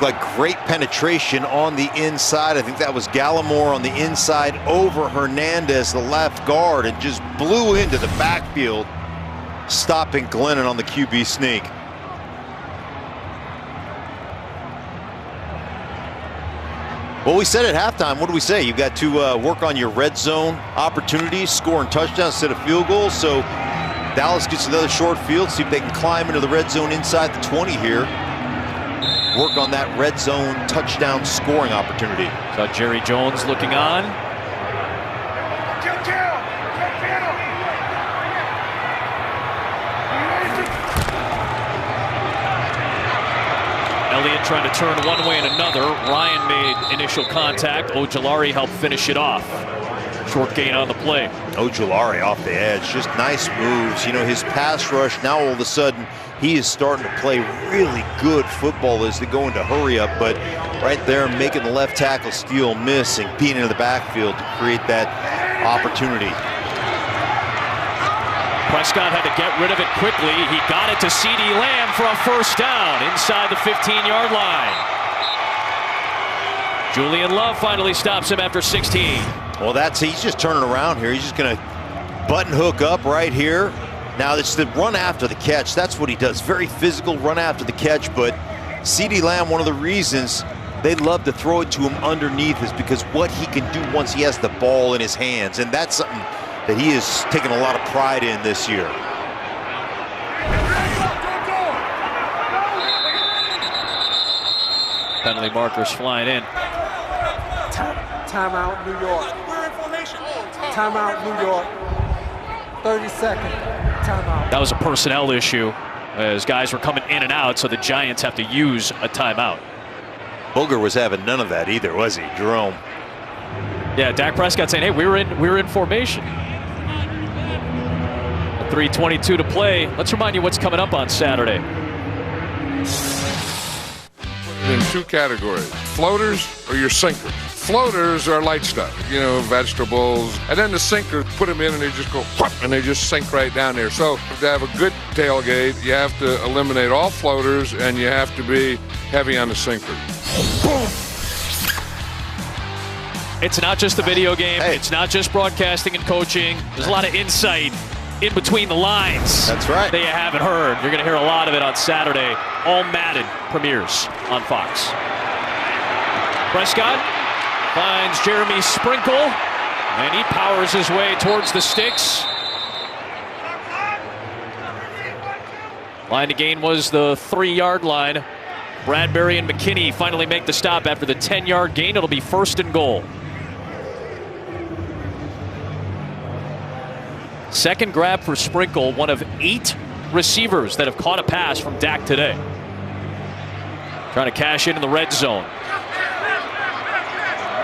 Like great penetration on the inside. I think that was Gallimore on the inside over Hernandez, the left guard, and just blew into the backfield, stopping Glennon on the QB sneak. Well, we said at halftime, what do we say? You've got to work on your red zone opportunities, scoring touchdowns instead of field goals. So Dallas gets another short field, see if they can climb into the red zone inside the 20 here. Work on that red zone touchdown scoring opportunity. So Jerry Jones looking on. Elliott trying to turn one way and another. Ryan made initial contact. Ojulari helped finish it off. Short gain on the play. Ojulari off the edge. Just nice moves. You know, his pass rush, now all of a sudden, he is starting to play really good football as they go into hurry up. But right there, making the left tackle steal, miss, and being in the backfield to create that opportunity. Prescott had to get rid of it quickly. He got it to CeeDee Lamb for a first down inside the 15-yard line. Julian Love finally stops him after 16. Well, he's just turning around here. He's just going to button hook up right here. Now, it's the run after the catch. That's what he does. Very physical run after the catch. But CeeDee Lamb, one of the reasons they love to throw it to him underneath is because what he can do once he has the ball in his hands. And that's something that he has taken a lot of pride in this year. Penalty markers flying in. Timeout, New York. Timeout, New York. 30-second timeout. That was a personnel issue as guys were coming in and out, so the Giants have to use a timeout. Booger was having none of that either, was he, Jerome? Yeah, Dak Prescott saying, hey, we were in formation. 3:22 to play. Let's remind you what's coming up on Saturday. In two categories, floaters or your sinkers. Floaters are light stuff, you know, vegetables, and then the sinkers, put them in and they just go whoop, and they just sink right down there. So to have a good tailgate, you have to eliminate all floaters and you have to be heavy on the sinker. Boom! It's not just a video game. Hey. It's not just broadcasting and coaching. There's a lot of insight in between the lines. That's right. That you haven't heard. You're going to hear a lot of it on Saturday. All Madden premieres on Fox. Prescott finds Jeremy Sprinkle, and he powers his way towards the sticks. Line to gain was the 3-yard line. Bradbury and McKinney finally make the stop after the 10-yard gain. It'll be 1st and goal. Second grab for Sprinkle, one of 8 receivers that have caught a pass from Dak today. Trying to cash in the red zone.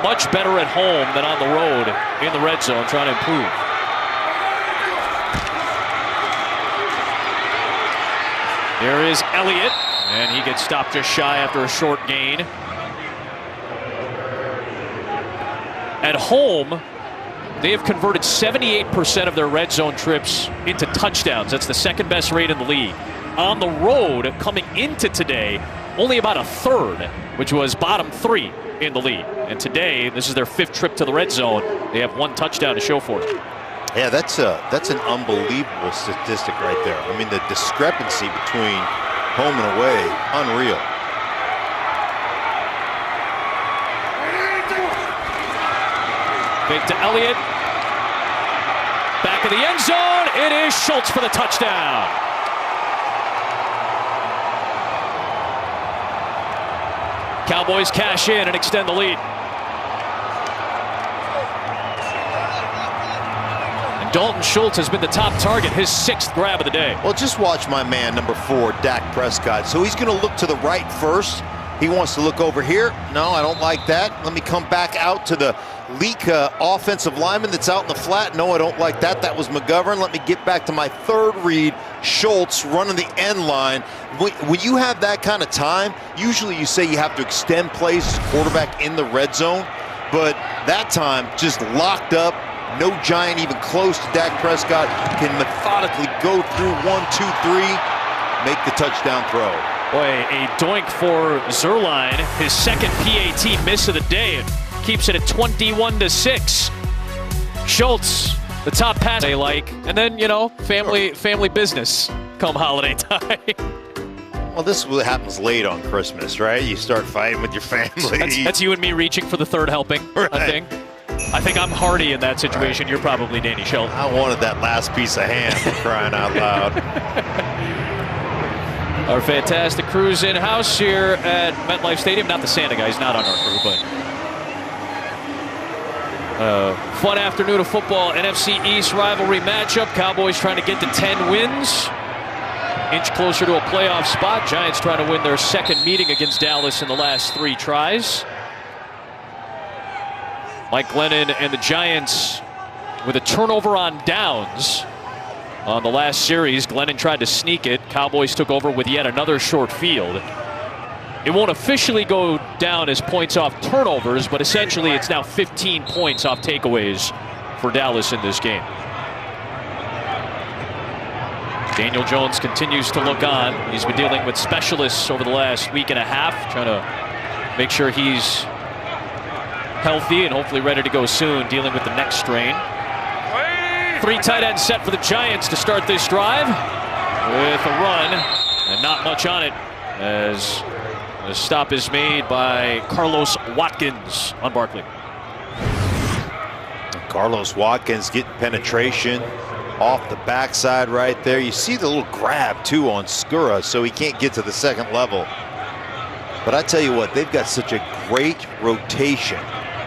Much better at home than on the road in the red zone, trying to improve. There is Elliott, and he gets stopped just shy after a short gain. At home, they have converted 78% of their red zone trips into touchdowns. That's the second best rate in the league. On the road, coming into today, only about a third, which was bottom 3 in the league. And today, this is their 5th trip to the red zone. They have 1 touchdown to show for it. Yeah, that's an unbelievable statistic right there. I mean, the discrepancy between home and away, unreal. Fake to Elliott. Back of the end zone. It is Schultz for the touchdown. Cowboys cash in and extend the lead. And Dalton Schultz has been the top target, his 6th grab of the day. Well, just watch my man, number 4, Dak Prescott. So he's going to look to the right first, He wants to look over here. No, I don't like that. Let me come back out to the Leak offensive lineman that's out in the flat. No, I don't like that. That was McGovern. Let me get back to my third read. Schultz running the end line. When you have that kind of time, usually you say you have to extend plays as quarterback in the red zone. But that time, just locked up. No Giant even close to Dak Prescott. Can methodically go through 1, 2, 3, make the touchdown throw. Boy, a doink for Zuerlein. His second PAT miss of the day. It keeps it at 21-6. Schultz, the top pass they like. And then, you know, family business come holiday time. Well, this is what happens late on Christmas, right? You start fighting with your family. That's you and me reaching for the third helping, right. I think I'm Hardy in that situation. Right. You're probably Danny Shelton. I wanted that last piece of ham, for crying out loud. Our fantastic crew's in-house here at MetLife Stadium. Not the Santa guy, he's not on our crew, but fun afternoon of football. NFC East rivalry matchup. Cowboys trying to get to 10 wins. Inch closer to a playoff spot. Giants trying to win their second meeting against Dallas in the last 3 tries. Mike Glennon and the Giants with a turnover on downs. On the last series, Glennon tried to sneak it. Cowboys took over with yet another short field. It won't officially go down as points off turnovers, but essentially it's now 15 points off takeaways for Dallas in this game. Daniel Jones continues to look on. He's been dealing with specialists over the last week and a half, trying to make sure he's healthy and hopefully ready to go soon, dealing with the neck strain. 3 tight ends set for the Giants to start this drive with a run, and not much on it as the stop is made by Carlos Watkins on Barkley. Carlos Watkins getting penetration off the backside right there. You see the little grab too on Skura, so he can't get to the second level. But I tell you what, they've got such a great rotation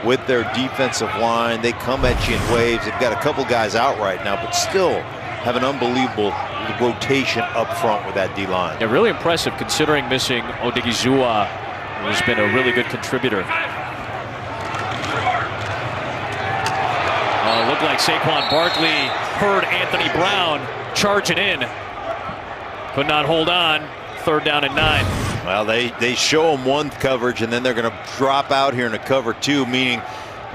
with their defensive line. They come at you in waves. They've got a couple guys out right now, but still have an unbelievable rotation up front with that D-line. Yeah, really impressive considering missing Odigizua, who's been a really good contributor. Looked like Saquon Barkley heard Anthony Brown charging in. Could not hold on. 3rd down and 9. Well, they show them one coverage, and then they're going to drop out here in a cover 2, meaning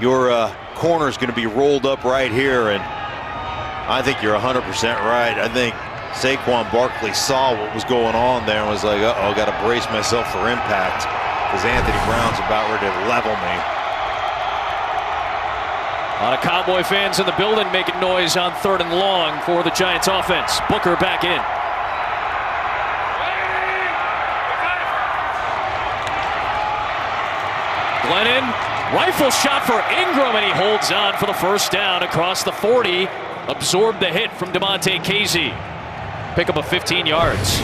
your corner is going to be rolled up right here. And I think you're 100% right. I think Saquon Barkley saw what was going on there and was like, uh-oh, got to brace myself for impact because Anthony Brown's about ready to level me. A lot of Cowboy fans in the building making noise on 3rd and long for the Giants offense. Booker back in. Glennon, rifle shot for Ingram, and he holds on for the 1st down across the 40. Absorbed the hit from DeMonte Casey. Pick up a 15 yards.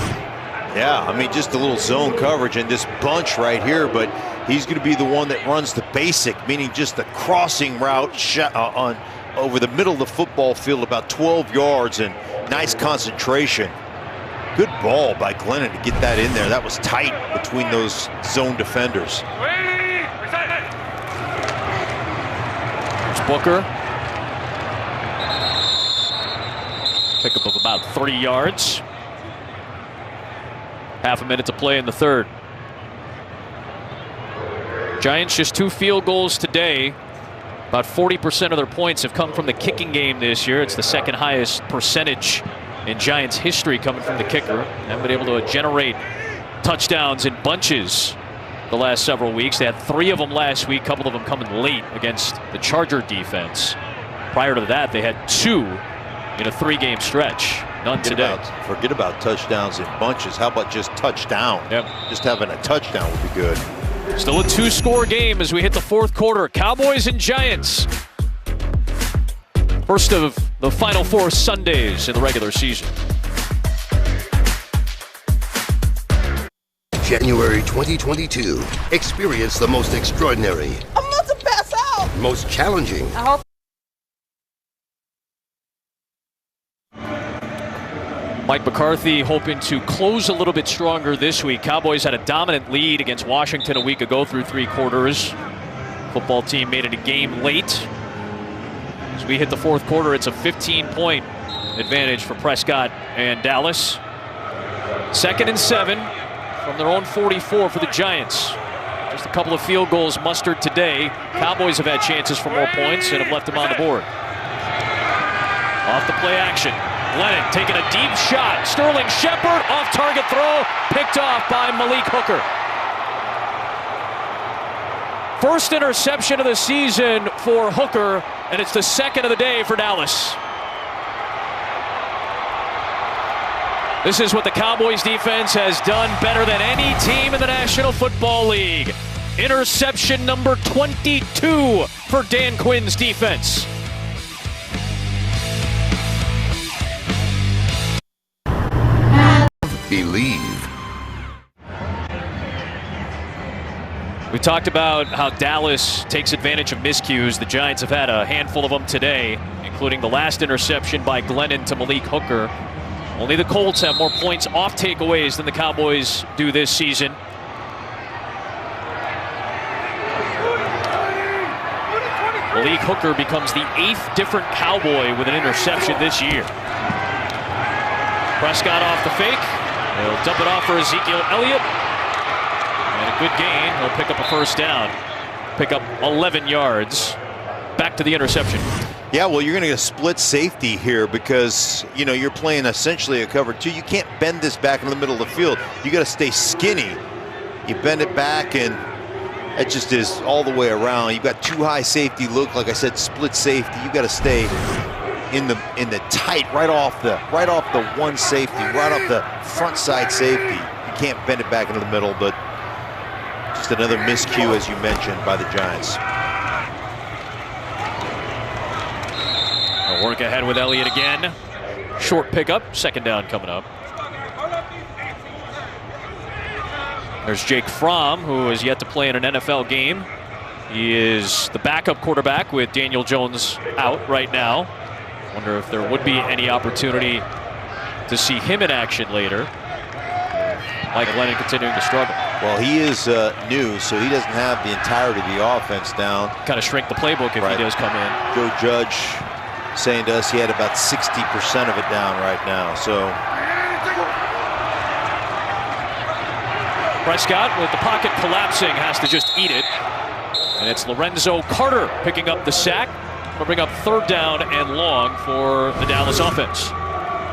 Yeah, I mean, just a little zone coverage and this bunch right here, but he's going to be the one that runs the basic, meaning just the crossing route shot on over the middle of the football field, about 12 yards, and nice concentration. Good ball by Glennon to get that in there. That was tight between those zone defenders. There's Booker. Pickup of about 30 yards. Half a minute to play in the 3rd. Giants just 2 field goals today. About 40% of their points have come from the kicking game this year. It's the 2nd highest percentage in Giants history coming from the kicker. Haven't been able to generate touchdowns in bunches the last several weeks. They had 3 of them last week, a couple of them coming late against the Charger defense. Prior to that, they had 2 in a 3-game stretch. None today. Forget about touchdowns in bunches. How about just touchdown? Yep. Just having a touchdown would be good. Still a 2-score game as we hit the 4th quarter. Cowboys and Giants. First of the final 4 Sundays in the regular season. January 2022. Experience the most extraordinary. I'm about to pass out. Most challenging. I hope. Mike McCarthy hoping to close a little bit stronger this week. Cowboys had a dominant lead against Washington a week ago through 3 quarters. Football team made it a game late. As we hit the 4th quarter, it's a 15-point advantage for Prescott and Dallas. 2nd and 7 from their own 44 for the Giants. Just a couple of field goals mustered today. Cowboys have had chances for more points and have left them on the board. Off the play action. Glennon taking a deep shot. Sterling Shepard, off-target throw, picked off by Malik Hooker. First interception of the season for Hooker, and it's the 2nd of the day for Dallas. This is what the Cowboys defense has done better than any team in the National Football League. Interception number 22 for Dan Quinn's defense. Believe. We talked about how Dallas takes advantage of miscues. The Giants have had a handful of them today, including the last interception by Glennon to Malik Hooker. Only the Colts have more points off takeaways than the Cowboys do this season. Malik Hooker becomes the 8th different Cowboy with an interception this year. Prescott off the fake. He'll dump it off for Ezekiel Elliott. And a good gain. He'll pick up a first down. Pick up 11 yards. Back to the interception. Yeah, well, you're going to get a split safety here because, you know, you're playing essentially a cover 2. You can't bend this back in the middle of the field. You got to stay skinny. You bend it back, and it just is all the way around. You've got 2 high safety look. Like I said, split safety. You got to stay in the tight, right off the one safety, right off the front side safety. You can't bend it back into the middle, but just another miscue, as you mentioned, by the Giants. A work ahead with Elliott again. Short pickup, 2nd down coming up. There's Jake Fromm, who has yet to play in an NFL game. He is the backup quarterback with Daniel Jones out right now. Wonder if there would be any opportunity to see him in action later. Mike Glennon continuing to struggle. Well, he is new, so he doesn't have the entirety of the offense down. Kind of shrink the playbook if he does come in. Joe Judge saying to us he had about 60% of it down right now. So Prescott, with the pocket collapsing, has to just eat it. And it's Lorenzo Carter picking up the sack. Will bring up 3rd down and long for the Dallas offense.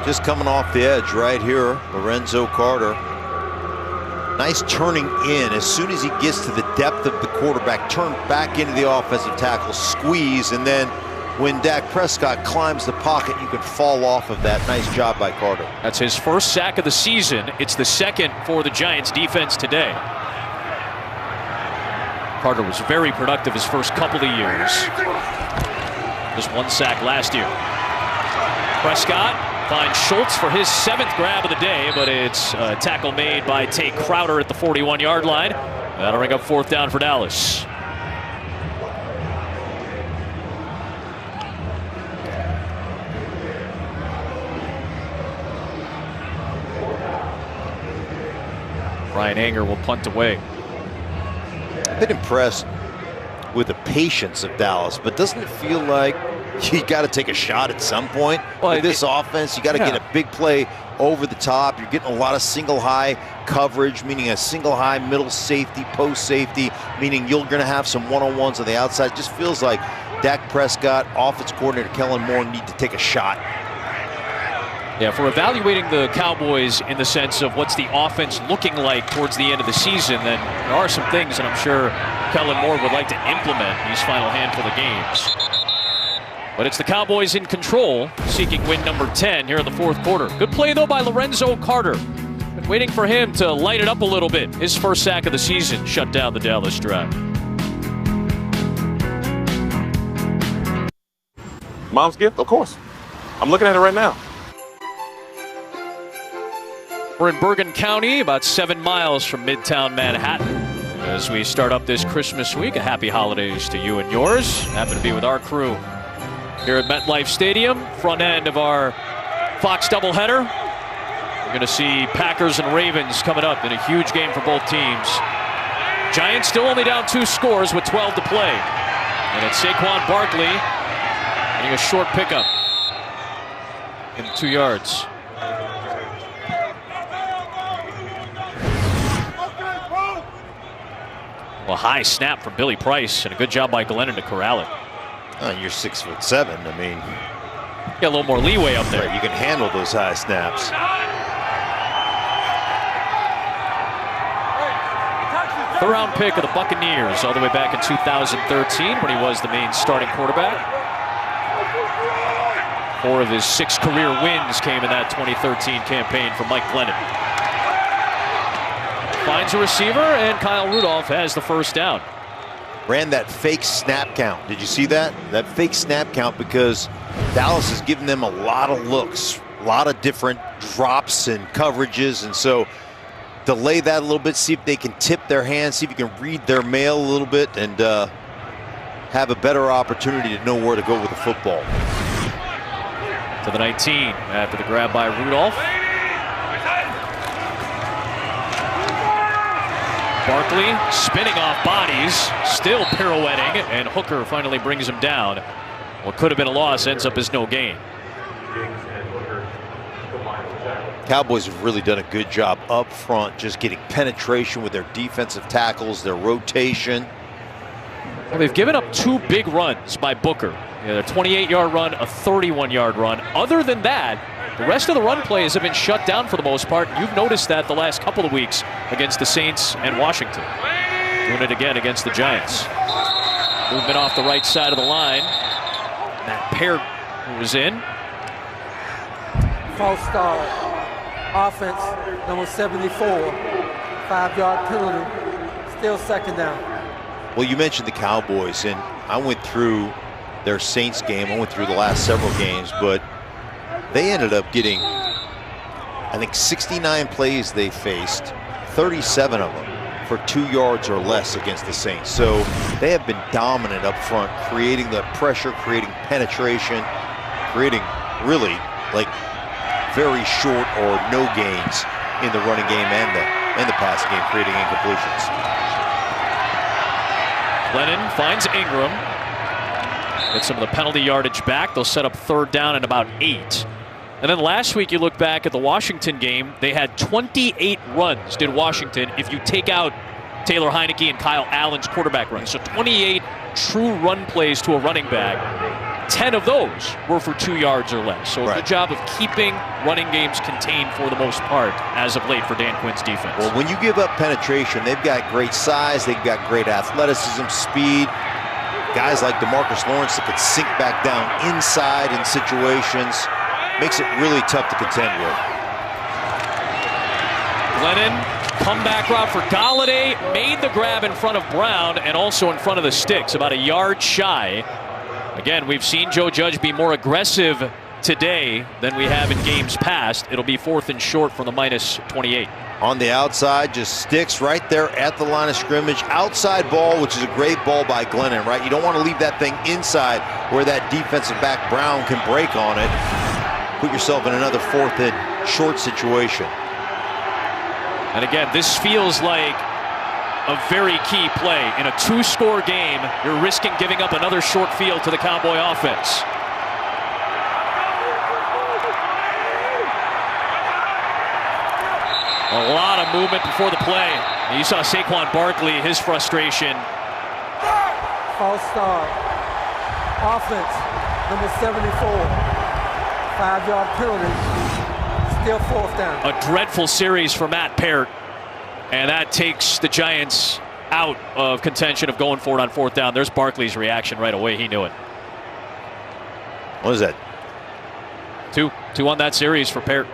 Just coming off the edge right here, Lorenzo Carter. Nice turning in. As soon as he gets to the depth of the quarterback, turn back into the offensive tackle, squeeze, and then when Dak Prescott climbs the pocket, you can fall off of that. Nice job by Carter. That's his 1st sack of the season. It's the 2nd for the Giants defense today. Carter was very productive his first couple of years. Just 1 sack last year. Prescott finds Schultz for his 7th grab of the day, but it's a tackle made by Tay Crowder at the 41-yard line. That'll bring up 4th down for Dallas. Ryan Anger will punt away. I've been impressed with the patience of Dallas, but doesn't it feel like you got to take a shot at some point? Well, with this offense, you got to get a big play over the top. You're getting a lot of single high coverage, meaning a single high middle safety, post safety, meaning you're going to have some one-on-ones on the outside. It just feels like Dak Prescott, offense coordinator Kellen Moore need to take a shot. Yeah, for evaluating the Cowboys in the sense of what's the offense looking like towards the end of the season, then there are some things that I'm sure Kellen Moore would like to implement these final handful of games. But it's the Cowboys in control, seeking win number 10 here in the 4th quarter. Good play, though, by Lorenzo Carter. Been waiting for him to light it up a little bit. His 1st sack of the season shut down the Dallas drive. Mom's gift? Of course. I'm looking at it right now. We're in Bergen County, about 7 miles from Midtown Manhattan. As we start up this Christmas week, a happy holidays to you and yours. Happy to be with our crew here at MetLife Stadium, front end of our Fox doubleheader. We're going to see Packers and Ravens coming up in a huge game for both teams. Giants still only down 2 scores with 12 to play. And it's Saquon Barkley getting a short pickup in 2 yards. Well, high snap from Billy Price, and a good job by Glennon to corral it. You're 6'7". I mean, got a little more leeway up there. Right, you can handle those high snaps. Third round pick of the Buccaneers all the way back in 2013 when he was the main starting quarterback. 4 of his 6 career wins came in that 2013 campaign for Mike Glennon. Finds a receiver, and Kyle Rudolph has the first down. Ran that fake snap count. Did you see that? That fake snap count, because Dallas is giving them a lot of looks, a lot of different drops and coverages, and so delay that a little bit, see if they can tip their hands, see if you can read their mail a little bit, and have a better opportunity to know where to go with the football. To the 19 after the grab by Rudolph. Barkley spinning off bodies, still pirouetting, and Hooker finally brings him down. What could have been a loss ends up as no gain. Cowboys have really done a good job up front, just getting penetration with their defensive tackles, their rotation. Well, they've given up 2 big runs by Booker. A 28-yard run, a 31-yard run. Other than that, the rest of the run plays have been shut down for the most part. You've noticed that the last couple of weeks against the Saints and Washington. Doing it again against the Giants. Movement off the right side of the line. Matt Peart was in. False start. Offense, number 74. 5-yard penalty. Still second down. Well, you mentioned the Cowboys, and I went through their Saints game. I went through the last several games, but they ended up getting, I think, 69 plays they faced, 37 of them for 2 yards or less against the Saints. So they have been dominant up front, creating the pressure, creating penetration, creating really like very short or no gains in the running game and the passing game, creating incompletions. Glennon finds Ingram. Get some of the penalty yardage back. They'll set up 3rd down and about 8. And then last week, you look back at the Washington game, they had 28 runs, did Washington, if you take out Taylor Heineke and Kyle Allen's quarterback runs. So 28 true run plays to a running back. 10 of those were for 2 yards or less. So a good job of keeping running games contained for the most part as of late for Dan Quinn's defense. Well, when you give up penetration, they've got great size, they've got great athleticism, speed. Guys like DeMarcus Lawrence that could sink back down inside in situations. Makes it really tough to contend with. Glennon, comeback route for Galladay, made the grab in front of Brown and also in front of the sticks, about a yard shy. Again, we've seen Joe Judge be more aggressive today than we have in games past. It'll be 4th and short from the -28. On the outside, just sticks right there at the line of scrimmage. Outside ball, which is a great ball by Glennon, right? You don't want to leave that thing inside where that defensive back Brown can break on it. Put yourself in another 4th and short situation. And again, this feels like a very key play. In a 2-score game, you're risking giving up another short field to the Cowboy offense. A lot of movement before the play. You saw Saquon Barkley, his frustration. False start. Offense, number 74. 5-yard penalty. Still 4th down. A dreadful series for Matt Peart. And that takes the Giants out of contention of going for it on 4th down. There's Barkley's reaction right away. He knew it. What is that? 2 on that series for Peart.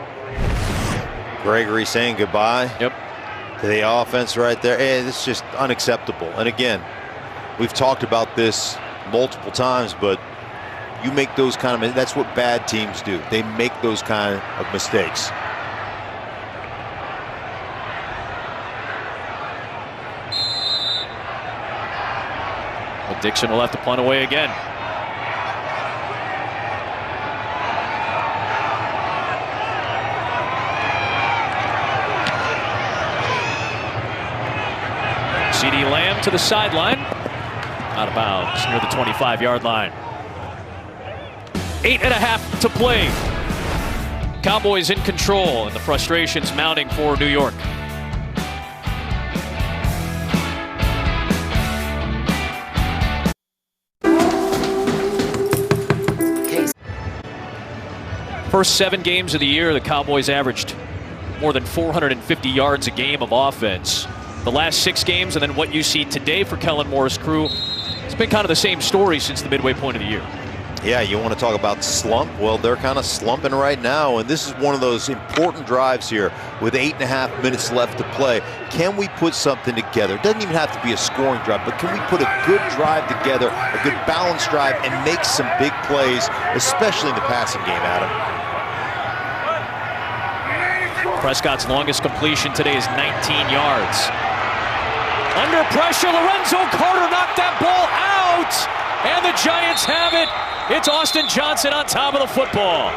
Gregory saying goodbye. Yep. To the offense right there. Hey, this is just unacceptable. And again, we've talked about this multiple times, but you make those kind of, that's what bad teams do. They make those kind of mistakes. Well, Dixon will have to punt away again. CeeDee Lamb to the sideline. Out of bounds near the 25-yard line. 8.5 to play. Cowboys in control, and the frustrations mounting for New York. First 7 games of the year, the Cowboys averaged more than 450 yards a game of offense. The last 6 games, and then what you see today for Kellen Moore's crew, it's been kind of the same story since the midway point of the year. Yeah, you want to talk about slump? Well, they're kind of slumping right now, and this is one of those important drives here with 8.5 minutes left to play. Can we put something together? It doesn't even have to be a scoring drive, but can we put a good drive together, a good balanced drive, and make some big plays, especially in the passing game, Adam? Prescott's longest completion today is 19 yards. Under pressure, Lorenzo Carter knocked that ball out, and the Giants have it. It's Austin Johnson on top of the football.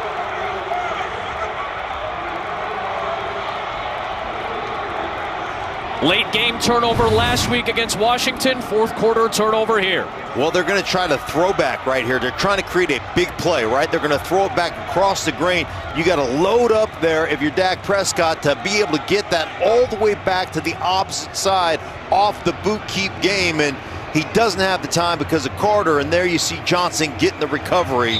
Late game turnover last week against Washington, fourth quarter turnover here. Well, they're going to try to throw back right here. They're trying to create a big play, right? They're going to throw it back across the grain. You got to load up there if you're Dak Prescott to be able to get that all the way back to the opposite side off the boot keep game, and he doesn't have the time because of Carter, and there you see Johnson getting the recovery.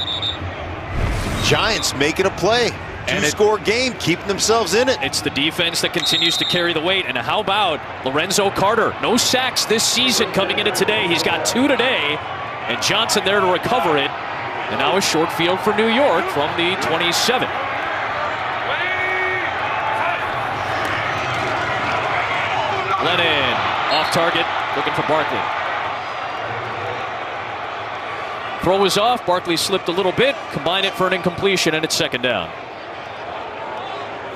Giants making a play. Two-score game, keeping themselves in it. It's the defense that continues to carry the weight. And how about Lorenzo Carter? No sacks this season coming into today. He's got 2 today, and Johnson there to recover it. And now a short field for New York from the 27. Lennon off target, looking for Barkley. Throw is off. Barkley slipped a little bit. Combine it for an incompletion, and it's second down.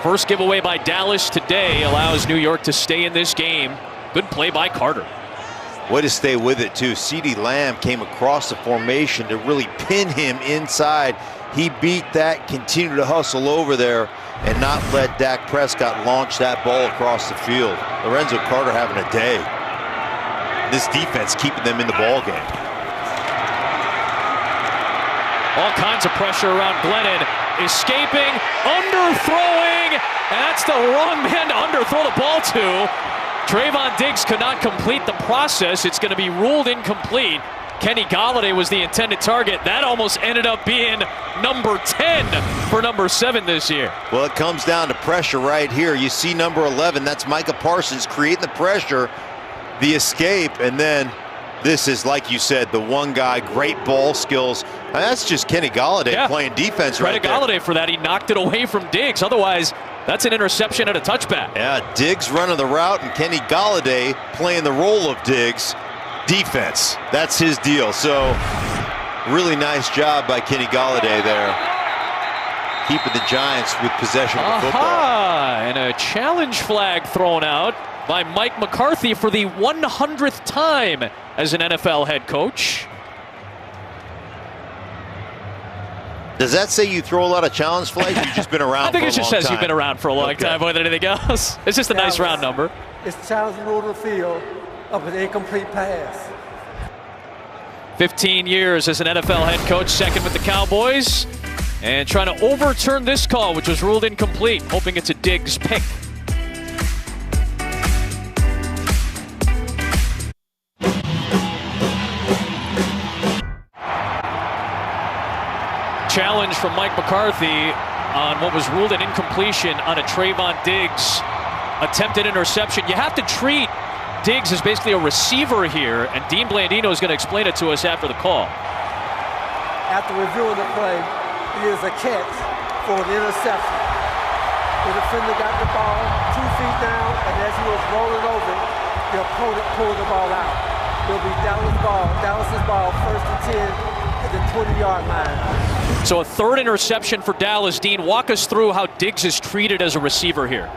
First giveaway by Dallas today allows New York to stay in this game. Good play by Carter. Way to stay with it, too. CeeDee Lamb came across the formation to really pin him inside. He beat that, continued to hustle over there, and not let Dak Prescott launch that ball across the field. Lorenzo Carter having a day. This defense keeping them in the ball game. All kinds of pressure around Glennon. Escaping, underthrowing, and that's the wrong man to underthrow the ball to. Trayvon Diggs could not complete the process. It's going to be ruled incomplete. Kenny Golladay was the intended target. That almost ended up being number 10 for number 7 this year. Well, it comes down to pressure right here. You see number 11, that's Micah Parsons creating the pressure, the escape, and then this is, like you said, the one guy, great ball skills. That's just Kenny Golladay playing defense right there. Credit Golladay for that. He knocked it away from Diggs. Otherwise, that's an interception and a touchback. Yeah, Diggs running the route, and Kenny Golladay playing the role of Diggs. Defense, that's his deal. So, really nice job by Kenny Golladay there, keeping the Giants with possession of the football. And a challenge flag thrown out by Mike McCarthy for the 100th time as an NFL head coach. Does that say you throw a lot of challenge flags? You've just been around for a long time. I think it just says you've been around for a long time more than anything else. It's just a nice round number. It's challenge rule of the field of an incomplete pass. 15 years as an NFL head coach, second with the Cowboys, and trying to overturn this call, which was ruled incomplete, hoping it's a Diggs pick. Challenge from Mike McCarthy on what was ruled an incompletion on a Trayvon Diggs attempted interception. You have to treat Diggs as basically a receiver here, and Dean Blandino is going to explain it to us after the call. After reviewing the play, it is a catch for an interception. The defender got the ball 2 feet down, and as he was rolling over, the opponent pulled the ball out. It'll be Dallas's ball, first and 10 at the 20-yard line. So a third interception for Dallas. Dean, walk us through how Diggs is treated as a receiver here.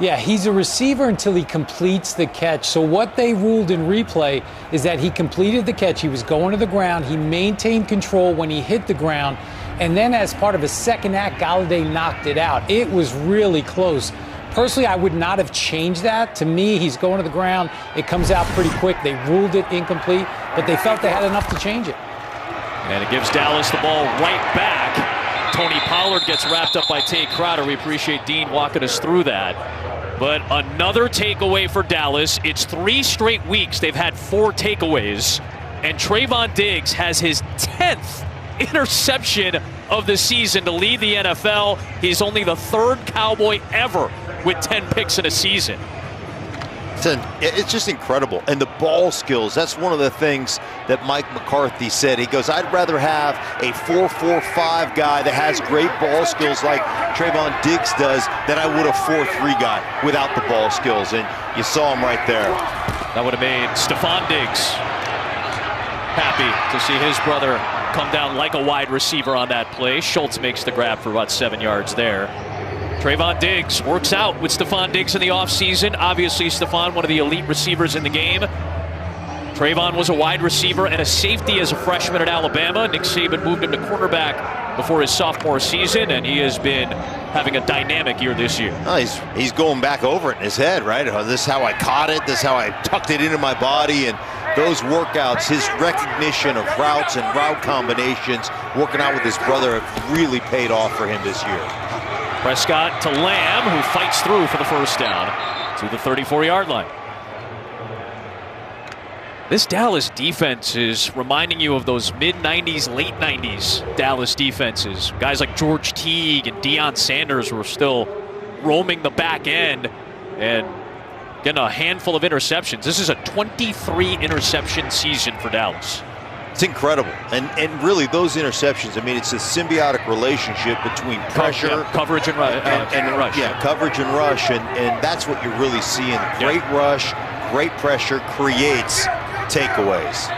Yeah, he's a receiver until he completes the catch. So what they ruled in replay is that he completed the catch. He was going to the ground. He maintained control when he hit the ground. And then as part of a second act, Golladay knocked it out. It was really close. Personally, I would not have changed that. To me, he's going to the ground. It comes out pretty quick. They ruled it incomplete, but they felt they had enough to change it. And it gives Dallas the ball right back. Tony Pollard gets wrapped up by Tate Crowder. We appreciate Dean walking us through that. But another takeaway for Dallas. It's 3 straight weeks they've had 4 takeaways. And Trayvon Diggs has his 10th interception of the season to lead the NFL. He's only the 3rd Cowboy ever with 10 picks in a season. It's just incredible. And the ball skills, that's one of the things that Mike McCarthy said. He goes, I'd rather have a 4.45 guy that has great ball skills like Trayvon Diggs does than I would a 4.3 guy without the ball skills. And you saw him right there. That would have made Stephon Diggs happy to see his brother come down like a wide receiver on that play. Schultz makes the grab for about 7 yards there. Trayvon Diggs works out with Stephon Diggs in the offseason. Obviously, Stephon, one of the elite receivers in the game. Trayvon was a wide receiver and a safety as a freshman at Alabama. Nick Saban moved him to cornerback before his sophomore season, and he has been having a dynamic year this year. Oh, he's going back over it in his head, right? This is how I caught it. This is how I tucked it into my body. And those workouts, his recognition of routes and route combinations, working out with his brother have really paid off for him this year. Prescott to Lamb, who fights through for the first down to the 34-yard line. This Dallas defense is reminding you of those mid-90s, late 90s Dallas defenses. Guys like George Teague and Deion Sanders were still roaming the back end and getting a handful of interceptions. This is a 23 interception season for Dallas. It's incredible. And really, those interceptions, I mean, it's a symbiotic relationship between pressure, coverage and rush. Yeah, coverage and rush. And that's what you're really seeing. Great rush, great pressure creates takeaways.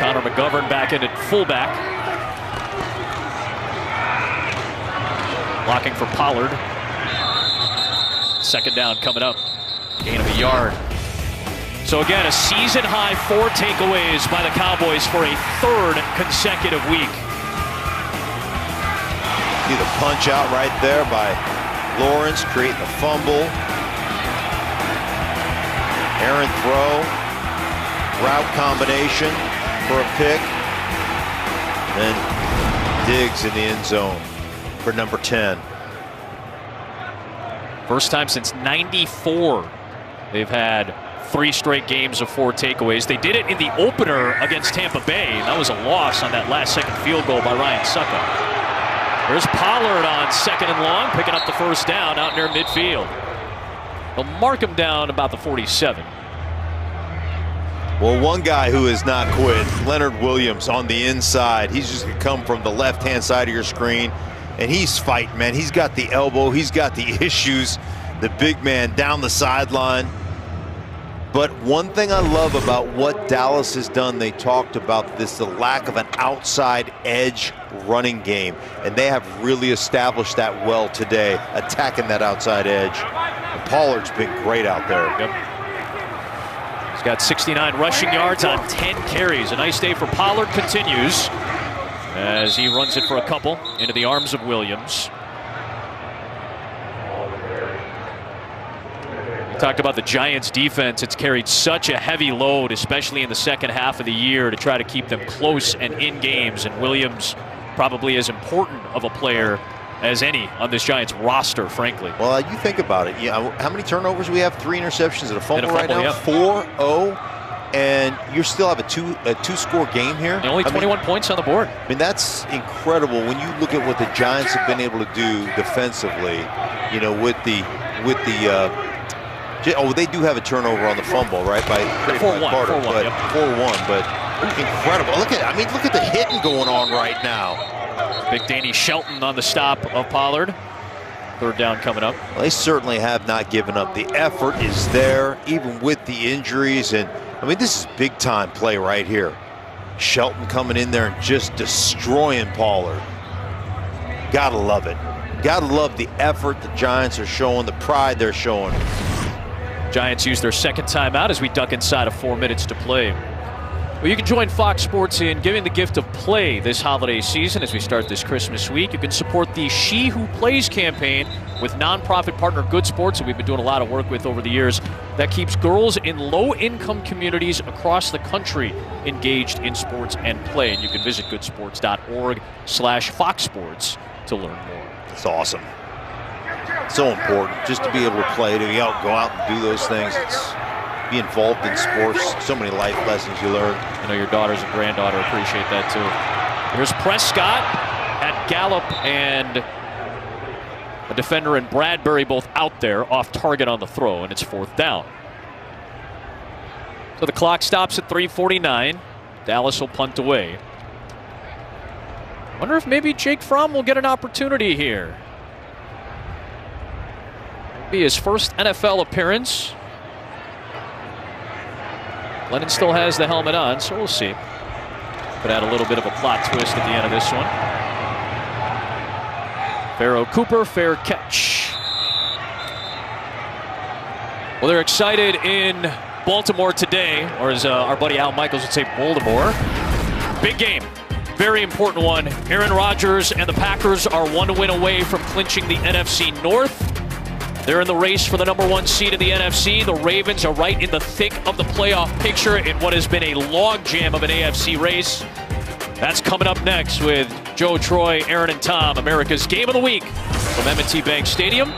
Connor McGovern back in at fullback. Blocking for Pollard. 2nd down coming up. Gain of a yard. So again, a season-high 4 takeaways by the Cowboys for a 3rd consecutive week. See the punch out right there by Lawrence, creating the fumble. Aaron throw, route combination for a pick. Then Diggs in the end zone for number 10. First time since '94 they've had 3 straight games of 4 takeaways. They did it in the opener against Tampa Bay. That was a loss on that last-second field goal by Ryan Suckup. There's Pollard on 2nd and long, picking up the first down out near midfield. They'll mark him down about the 47. Well, one guy who has not quit, Leonard Williams on the inside. He's just going to come from the left-hand side of your screen, and he's fighting, man. He's got the elbow. He's got the issues. The big man down the sideline. But one thing I love about what Dallas has done, they talked about this, the lack of an outside edge running game. And they have really established that well today, attacking that outside edge. And Pollard's been great out there. Yep. He's got 69 rushing yards on 10 carries. A nice day for Pollard continues as he runs it for a couple into the arms of Williams. Talked about the Giants defense. It's carried such a heavy load, especially in the second half of the year, to try to keep them close and in games. And Williams probably as important of a player as any on this Giants roster, frankly. Well, you think about it. Yeah, how many turnovers we have? 3 interceptions and a fumble, right now? Yeah. 4-0. And you still have a two-score game here. And only 21 points on the board. I mean, that's incredible when you look at what the Giants have been able to do defensively. You know, with the oh, they do have a turnover on the fumble, right? By 4-1, but yep. 4-1, but incredible. Look at the hitting going on right now. Big Danny Shelton on the stop of Pollard. 3rd down coming up. Well, they certainly have not given up. The effort is there, even with the injuries. And I mean, this is big time play right here. Shelton coming in there and just destroying Pollard. Gotta love it. Gotta love the effort the Giants are showing, the pride they're showing. Giants use their 2nd timeout as we duck inside of 4 minutes to play. Well, you can join Fox Sports in giving the gift of play this holiday season as we start this Christmas week. You can support the She Who Plays campaign with nonprofit partner Good Sports, that we've been doing a lot of work with over the years, that keeps girls in low-income communities across the country engaged in sports and play. And you can visit goodsports.org/foxsports to learn more. It's awesome. So important just to be able to play, to go out and do those things. Be involved in sports. So many life lessons you learn. I know your daughters and granddaughter appreciate that too. Here's Prescott at Gallup, and a defender in Bradbury both out there, off target on the throw, and it's 4th down. So the clock stops at 3:49. Dallas will punt away. Wonder if maybe Jake Fromm will get an opportunity here. It'll be his first NFL appearance. Lennon still has the helmet on, so we'll see. Could add a little bit of a plot twist at the end of this one. Pharaoh Cooper, fair catch. Well, they're excited in Baltimore today, or as our buddy Al Michaels would say, Baltimore. Big game, very important one. Aaron Rodgers and the Packers are 1 win away from clinching the NFC North. They're in the race for the #1 seed in the NFC. The Ravens are right in the thick of the playoff picture in what has been a logjam of an AFC race. That's coming up next with Joe, Troy, Aaron, and Tom, America's Game of the Week from M&T Bank Stadium.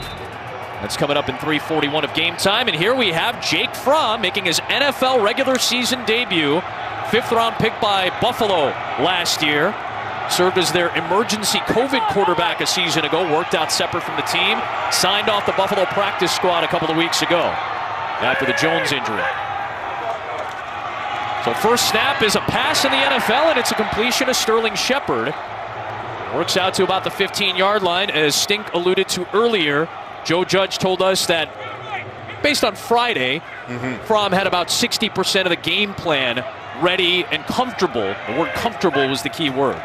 That's coming up in 3:41 of game time. And here we have Jake Fromm making his NFL regular season debut. 5th-round pick by Buffalo last year. Served as their emergency COVID quarterback a season ago, worked out separate from the team, signed off the Buffalo practice squad a couple of weeks ago after the Jones injury. So first snap is a pass in the NFL, and it's a completion of Sterling Shepard. Works out to about the 15-yard line. As Stink alluded to earlier, Joe Judge told us that based on Friday, Fromm had about 60% of the game plan ready and comfortable. The word comfortable was the key word.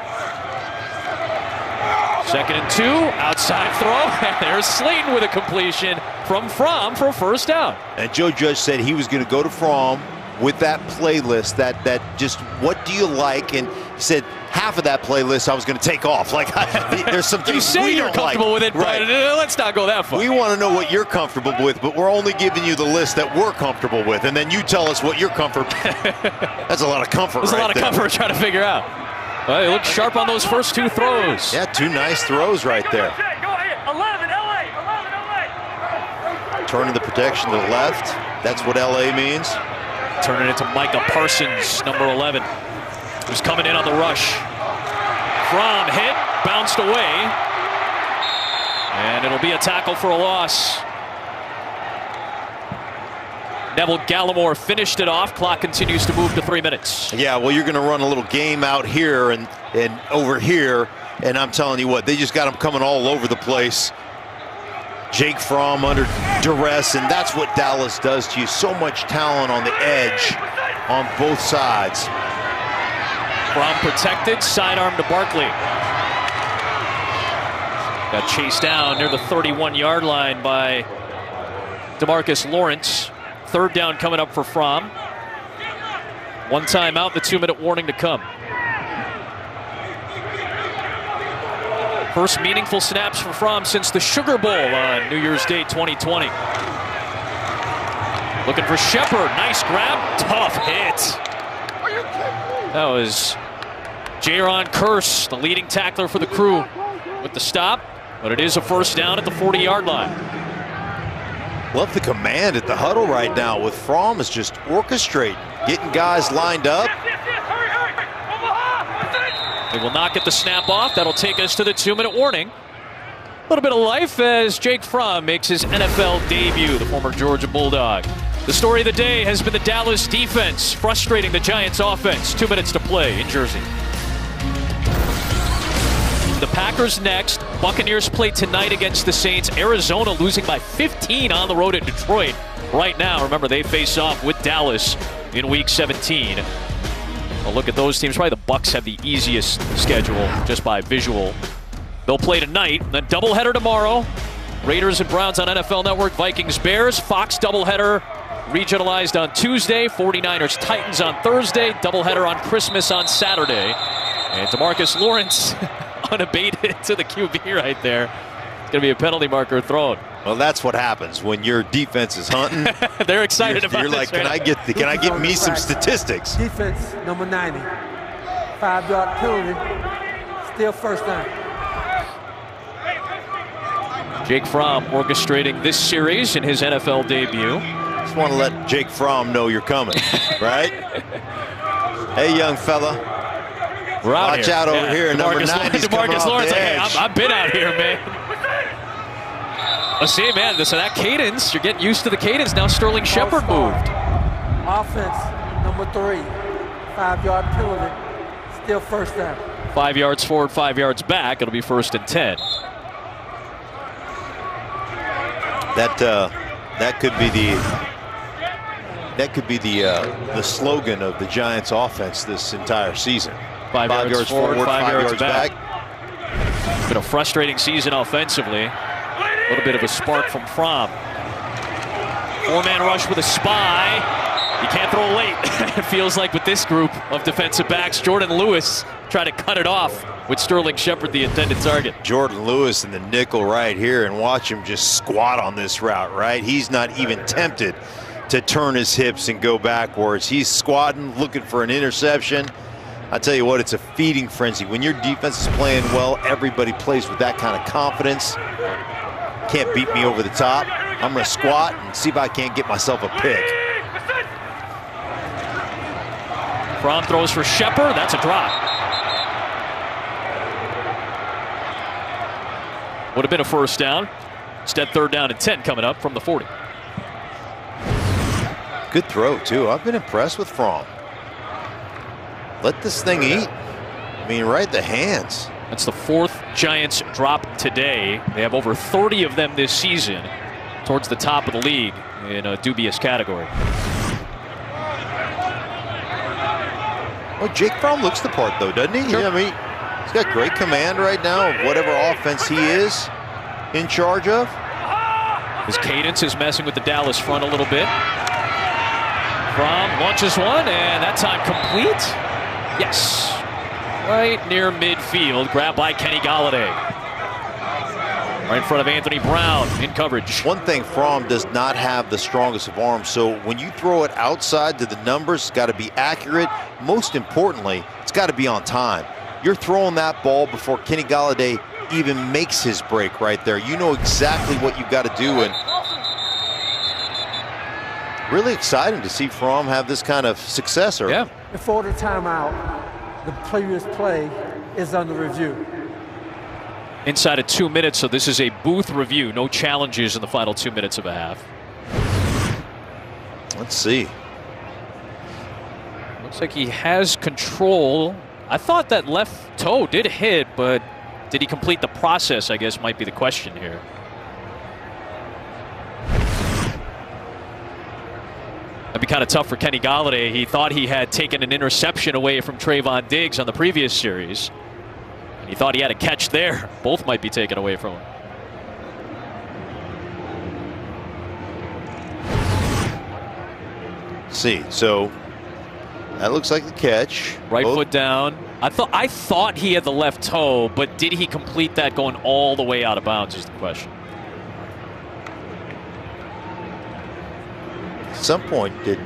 2nd and 2, outside throw. There's Slayton with a completion from Fromm for a 1st down. And Joe Judge said he was going to go to Fromm with that playlist, that just what do you like? And he said half of that playlist I was going to take off. Like there's some things you say we you're don't comfortable like. with it, right. But let's not go that far. We want to know what you're comfortable with, but we're only giving you the list that we're comfortable with, and then you tell us what you're comfortable. That's a lot of comfort. There's right a lot of there. comfort trying to figure out. Well, they look sharp on those first 2 throws. Yeah, 2 nice throws right there. Turning the protection to the left. That's what LA means. Turning it to Micah Parsons, number 11, who's coming in on the rush. Fromm hit, bounced away, and it'll be a tackle for a loss. Neville Gallimore finished it off. Clock continues to move to 3 minutes. Yeah, well, you're going to run a little game out here and over here, and I'm telling you what, they just got him coming all over the place. Jake Fromm under duress, and that's what Dallas does to you. So much talent on the edge on both sides. Fromm protected, sidearm to Barkley. Got chased down near the 31-yard line by DeMarcus Lawrence. 3rd down coming up for Fromm. 1 timeout, the 2-minute warning to come. First meaningful snaps for Fromm since the Sugar Bowl on New Year's Day 2020. Looking for Shepard. Nice grab. Tough hit. That was Jaron Kearse, the leading tackler for the Crew, with the stop. But it is a 1st down at the 40-yard line. Love the command at the huddle right now with Fromm is just orchestrating, getting guys lined up. They will not get the snap off. That'll take us to the 2-minute warning. A little bit of life as Jake Fromm makes his NFL debut, the former Georgia Bulldog. The story of the day has been the Dallas defense frustrating the Giants offense. 2 minutes to play in Jersey. The Packers next. Buccaneers play tonight against the Saints. Arizona losing by 15 on the road at Detroit right now. Remember, they face off with Dallas in Week 17. A look at those teams. Probably the Bucs have the easiest schedule just by visual. They'll play tonight. Then doubleheader tomorrow. Raiders and Browns on NFL Network. Vikings, Bears. Fox doubleheader regionalized on Tuesday. 49ers, Titans on Thursday. Doubleheader on Christmas on Saturday. And DeMarcus Lawrence unabated to the QB right there. It's going to be a penalty marker thrown. Well, that's what happens when your defense is hunting. They're excited about You're like, this. can I get me some statistics? Defense, number 90. 5-yard penalty. Still first down. Jake Fromm orchestrating this series in his NFL debut. Just want to let Jake Fromm know you're coming, right? Hey, young fella. Watch out over here. Number 90's coming off Lawrence, the edge. Like, hey, I've been out here, man. Let's see, man. So that cadence, you're getting used to the cadence. Now Sterling Shepard moved. Offense, number 3. 5-yard penalty. Still first down. 5 yards forward, 5 yards back. It'll be 1st and 10. That could be the slogan of the Giants offense this entire season. 5 yards forward, 5 yards back. back. Been a frustrating season offensively. A little bit of a spark from Fromm. 4-man rush with a spy. You can't throw late. It feels like with this group of defensive backs, Jordan Lewis tried to cut it off with Sterling Shepard, the intended target. Jordan Lewis in the nickel right here, and watch him just squat on this route, right? He's not even tempted to turn his hips and go backwards. He's squatting, looking for an interception. I tell you what, it's a feeding frenzy. When your defense is playing well, everybody plays with that kind of confidence. Can't beat me over the top. I'm going to squat and see if I can't get myself a pick. Fromm throws for Shepard. That's a drop. Would have been a first down. Instead, 3rd down and 10 coming up from the 40. Good throw, too. I've been impressed with Fromm. Let this thing eat. I mean, right the hands. That's the 4th Giants drop today. They have over 30 of them this season, towards the top of the league in a dubious category. Well, Jake Fromm looks the part, though, doesn't he? Sure. I mean, he's got great command right now of whatever offense he is in charge of. His cadence is messing with the Dallas front a little bit. Fromm launches one, and that time complete. Yes. Right near midfield, grabbed by Kenny Golladay. Right in front of Anthony Brown in coverage. One thing, Fromm does not have the strongest of arms, so when you throw it outside to the numbers, it's got to be accurate. Most importantly, it's got to be on time. You're throwing that ball before Kenny Golladay even makes his break right there. You know exactly what you've got to do, and really exciting to see Fromm have this kind of success early. Yeah. Before the timeout, the previous play is under review. Inside of 2 minutes, so this is a booth review. No challenges in the final 2 minutes of a half. Let's see. Looks like he has control. I thought that left toe did hit, but did he complete the process, I guess, might be the question here. That'd be kind of tough for Kenny Golladay. He thought he had taken an interception away from Trayvon Diggs on the previous series. And he thought he had a catch there. Both might be taken away from him. See, so that looks like the catch. Right foot down. I thought he had the left toe, but did he complete that going all the way out of bounds is the question. At some point, did.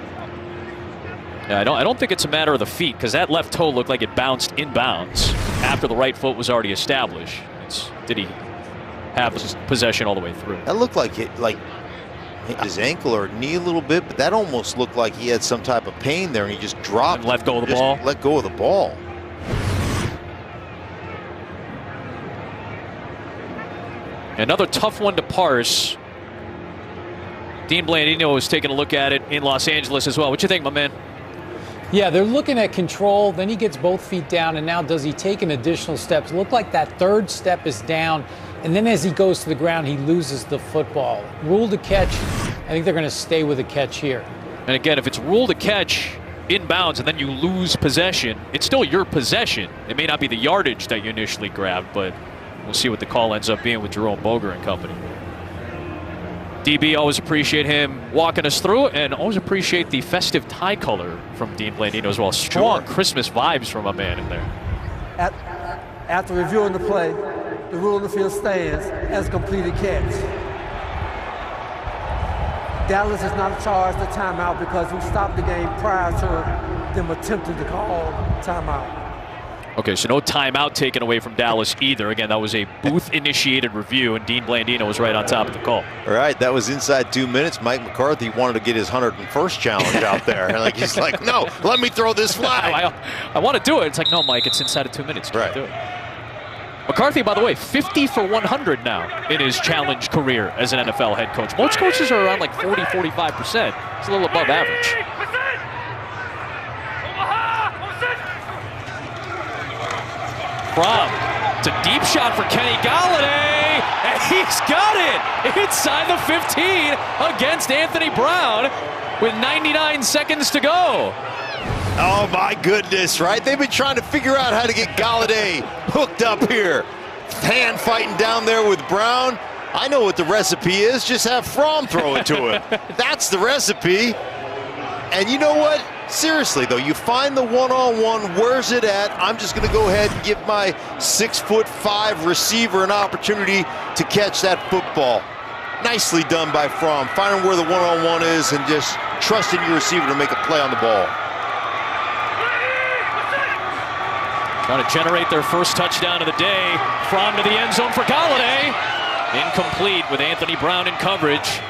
Yeah, I don't think it's a matter of the feet, because that left toe looked like it bounced inbounds after the right foot was already established. Did he have possession all the way through? That looked like it, like his ankle or knee a little bit, but that almost looked like he had some type of pain there, and he just dropped. And let go of the ball. Let go of the ball. Another tough one to parse. Dean Blandino was taking a look at it in Los Angeles as well. What you think, my man? Yeah, they're looking at control. Then he gets both feet down, and now does he take an additional steps? Look like that third step is down, and then as he goes to the ground, he loses the football. Rule to catch. I think they're going to stay with a catch here. And again, if it's rule to catch inbounds and then you lose possession, it's still your possession. It may not be the yardage that you initially grabbed, but we'll see what the call ends up being with Jerome Boger and company. DB, always appreciate him walking us through, and always appreciate the festive tie color from Dean Blandino as well. Strong Christmas vibes from a man in there. After reviewing the play, the rule on the field stands as a completed catch. Dallas is not charged a timeout because we stopped the game prior to them attempting to call timeout. Okay, so no timeout taken away from Dallas either. Again, that was a booth-initiated review, and Dean Blandino was right on top of the call. All right, that was inside 2 minutes. Mike McCarthy wanted to get his 101st challenge out there. He's like, no, let me throw this flag. I want to do it. It's like, no, Mike, it's inside of 2 minutes. You can't do it. McCarthy, by the way, 50 for 100 now in his challenge career as an NFL head coach. Most coaches are around like 40, 45%. It's a little above average. Fromm, it's a deep shot for Kenny Golladay, and he's got it inside the 15 against Anthony Brown with 99 seconds to go. Oh my goodness, right? They've been trying to figure out how to get Golladay hooked up here. Hand fighting down there with Brown. I know what the recipe is. Just have Fromm throw it to him. That's the recipe. And you know what? Seriously, though, you find the one-on-one, where's it at? I'm just going to go ahead and give my 6'5" receiver an opportunity to catch that football. Nicely done by Fromm, finding where the one-on-one is and just trusting your receiver to make a play on the ball. Trying to generate their first touchdown of the day. Fromm to the end zone for Golladay. Incomplete with Anthony Brown in coverage.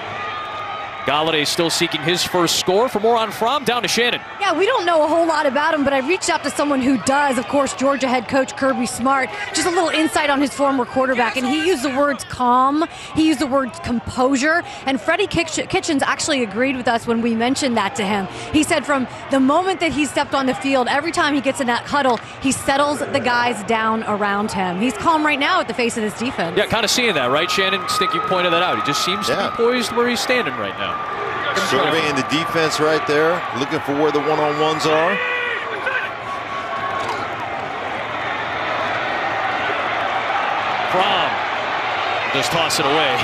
Golladay still seeking his first score. For more on Fromm, down to Shannon. Yeah, we don't know a whole lot about him, but I reached out to someone who does. Of course, Georgia head coach Kirby Smart. Just a little insight on his former quarterback, and he used the words calm. He used the words composure, and Freddie Kitchens actually agreed with us when we mentioned that to him. He said from the moment that he stepped on the field, every time he gets in that huddle, he settles the guys down around him. He's calm right now at the face of this defense. Yeah, kind of seeing that, right, Shannon? I think you pointed that out. He just seems to be poised where he's standing right now. Surveying the defense right there, looking for where the one-on-ones are. Fromm just toss it away.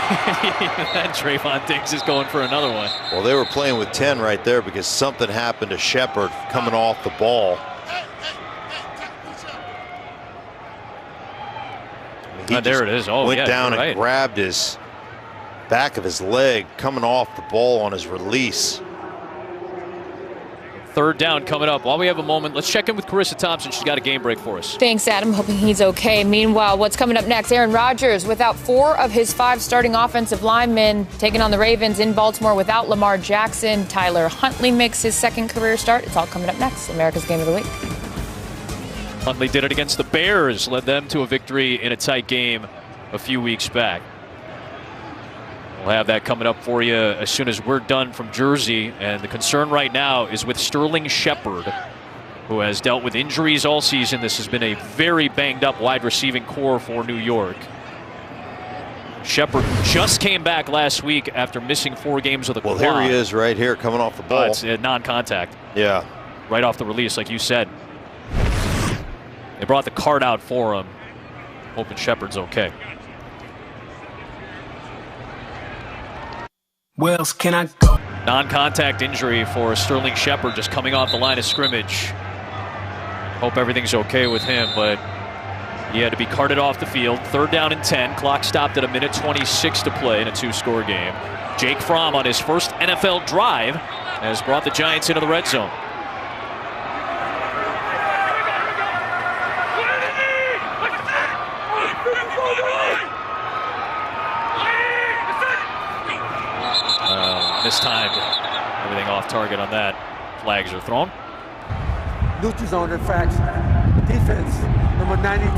And Trayvon Diggs is going for another one. Well, they were playing with 10 right there because something happened to Shepard coming off the ball. There it is. Oh, went yeah, down and right. grabbed his back of his leg coming off the ball on his release. Third down coming up. While we have a moment, let's check in with Carissa Thompson. She's got a game break for us. Thanks, Adam. Hoping he's okay. Meanwhile, what's coming up next? Aaron Rodgers without 4 of his 5 starting offensive linemen, taking on the Ravens in Baltimore without Lamar Jackson. Tyler Huntley makes his second career start. It's all coming up next. America's Game of the Week. Huntley did it against the Bears, led them to a victory in a tight game a few weeks back. We'll have that coming up for you as soon as we're done from Jersey. And the concern right now is with Sterling Shepard, who has dealt with injuries all season. This has been a very banged-up wide receiving core for New York. Shepard just came back last week after missing 4 games with a quad. Well, here he is right here coming off the ball. It's non-contact. Yeah. Right off the release, like you said. They brought the card out for him, hoping Shepard's okay. Where else can I go? Non-contact injury for Sterling Shepard, just coming off the line of scrimmage. Hope everything's okay with him, but he had to be carted off the field. 3rd down and 10. Clock stopped at 1:26 to play in a 2-score game. Jake Fromm on his first NFL drive has brought the Giants into the red zone. Mistimed. Everything off target on that. Flags are thrown. Neutral zone infraction. Defense, number 92.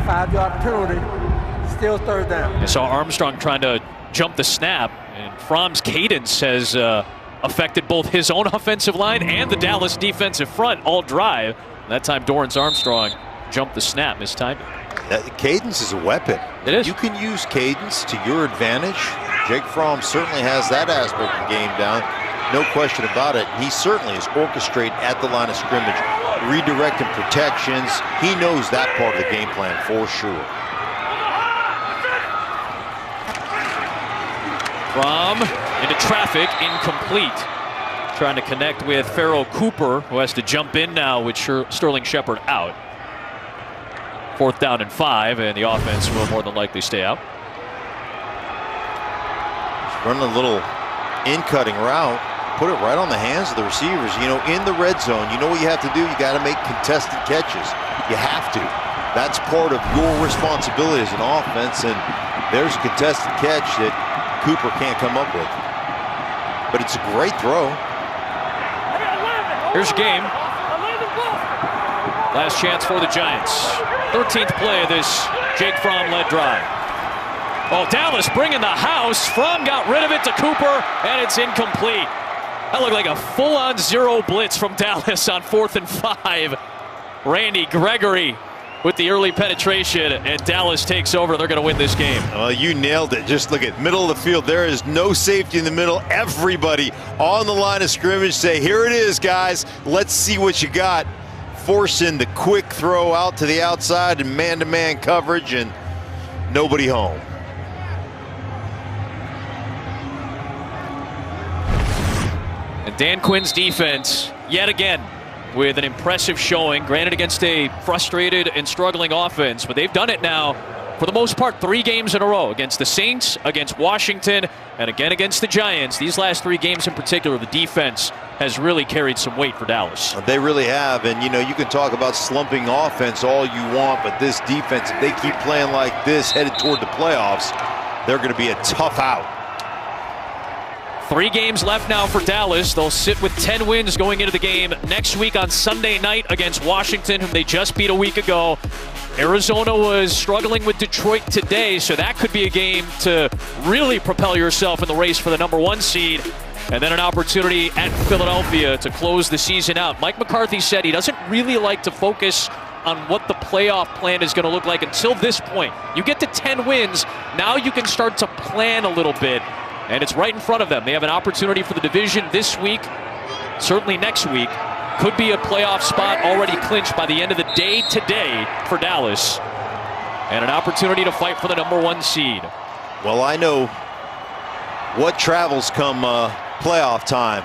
5-yard penalty. Still 3rd down. I saw Armstrong trying to jump the snap, and Fromm's cadence has affected both his own offensive line and the Dallas defensive front all drive. That time Dorrance Armstrong jumped the snap, mistimed it. Cadence is a weapon. It is. You can use cadence to your advantage. Jake Fromm certainly has that aspect of the game down. No question about it. He certainly is orchestrating at the line of scrimmage, redirecting protections. He knows that part of the game plan for sure. Fromm into traffic, incomplete. Trying to connect with Farrell Cooper, who has to jump in now with Sterling Shepard out. 4th down and 5, and the offense will more than likely stay out. Running a little in-cutting route. Put it right on the hands of the receivers. You know, in the red zone, you know what you have to do? You got to make contested catches. You have to. That's part of your responsibility as an offense, and there's a contested catch that Cooper can't come up with. But it's a great throw. Here's your game. Last chance for the Giants. 13th play of this Jake Fromm-led drive. Oh, Dallas bringing the house. Fromm got rid of it to Cooper, and it's incomplete. That looked like a full-on zero blitz from Dallas on 4th and 5. Randy Gregory with the early penetration, and Dallas takes over. They're going to win this game. You nailed it. Just look at middle of the field. There is no safety in the middle. Everybody on the line of scrimmage say, here it is, guys. Let's see what you got. Forcing the quick throw out to the outside and man-to-man coverage, and nobody home. And Dan Quinn's defense, yet again, with an impressive showing, granted against a frustrated and struggling offense, but they've done it now, for the most part, 3 games in a row. Against the Saints, against Washington, and again against the Giants. These last 3 games in particular, the defense has really carried some weight for Dallas. They really have, and you know, you can talk about slumping offense all you want, but this defense, if they keep playing like this, headed toward the playoffs, they're going to be a tough out. 3 games left now for Dallas. They'll sit with 10 wins going into the game next week on Sunday night against Washington, whom they just beat a week ago. Arizona was struggling with Detroit today, so that could be a game to really propel yourself in the race for the #1 seed. And then an opportunity at Philadelphia to close the season out. Mike McCarthy said he doesn't really like to focus on what the playoff plan is going to look like until this point. You get to 10 wins, now you can start to plan a little bit. And it's right in front of them. They have an opportunity for the division this week, certainly next week. Could be a playoff spot already clinched by the end of the day today for Dallas. And an opportunity to fight for the #1 seed. Well, I know what travels come playoff time.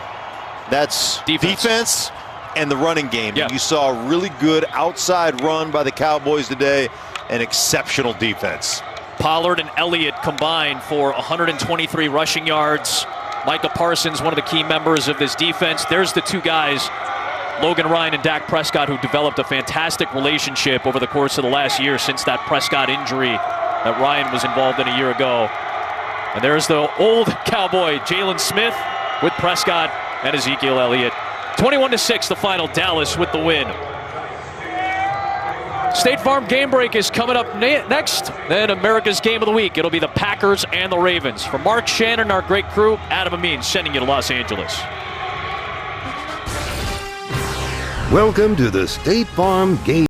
That's defense and the running game. Yeah. And you saw a really good outside run by the Cowboys today, and exceptional defense. Pollard and Elliott combined for 123 rushing yards. Micah Parsons, one of the key members of this defense. There's the 2 guys, Logan Ryan and Dak Prescott, who developed a fantastic relationship over the course of the last year since that Prescott injury that Ryan was involved in a year ago. And there's the old Cowboy, Jalen Smith, with Prescott and Ezekiel Elliott. 21-6, the final. Dallas with the win. State Farm Game Break is coming up next. Then America's Game of the Week. It'll be the Packers and the Ravens. For Mark Shannon, our great crew, Adam Amin sending you to Los Angeles. Welcome to the State Farm Game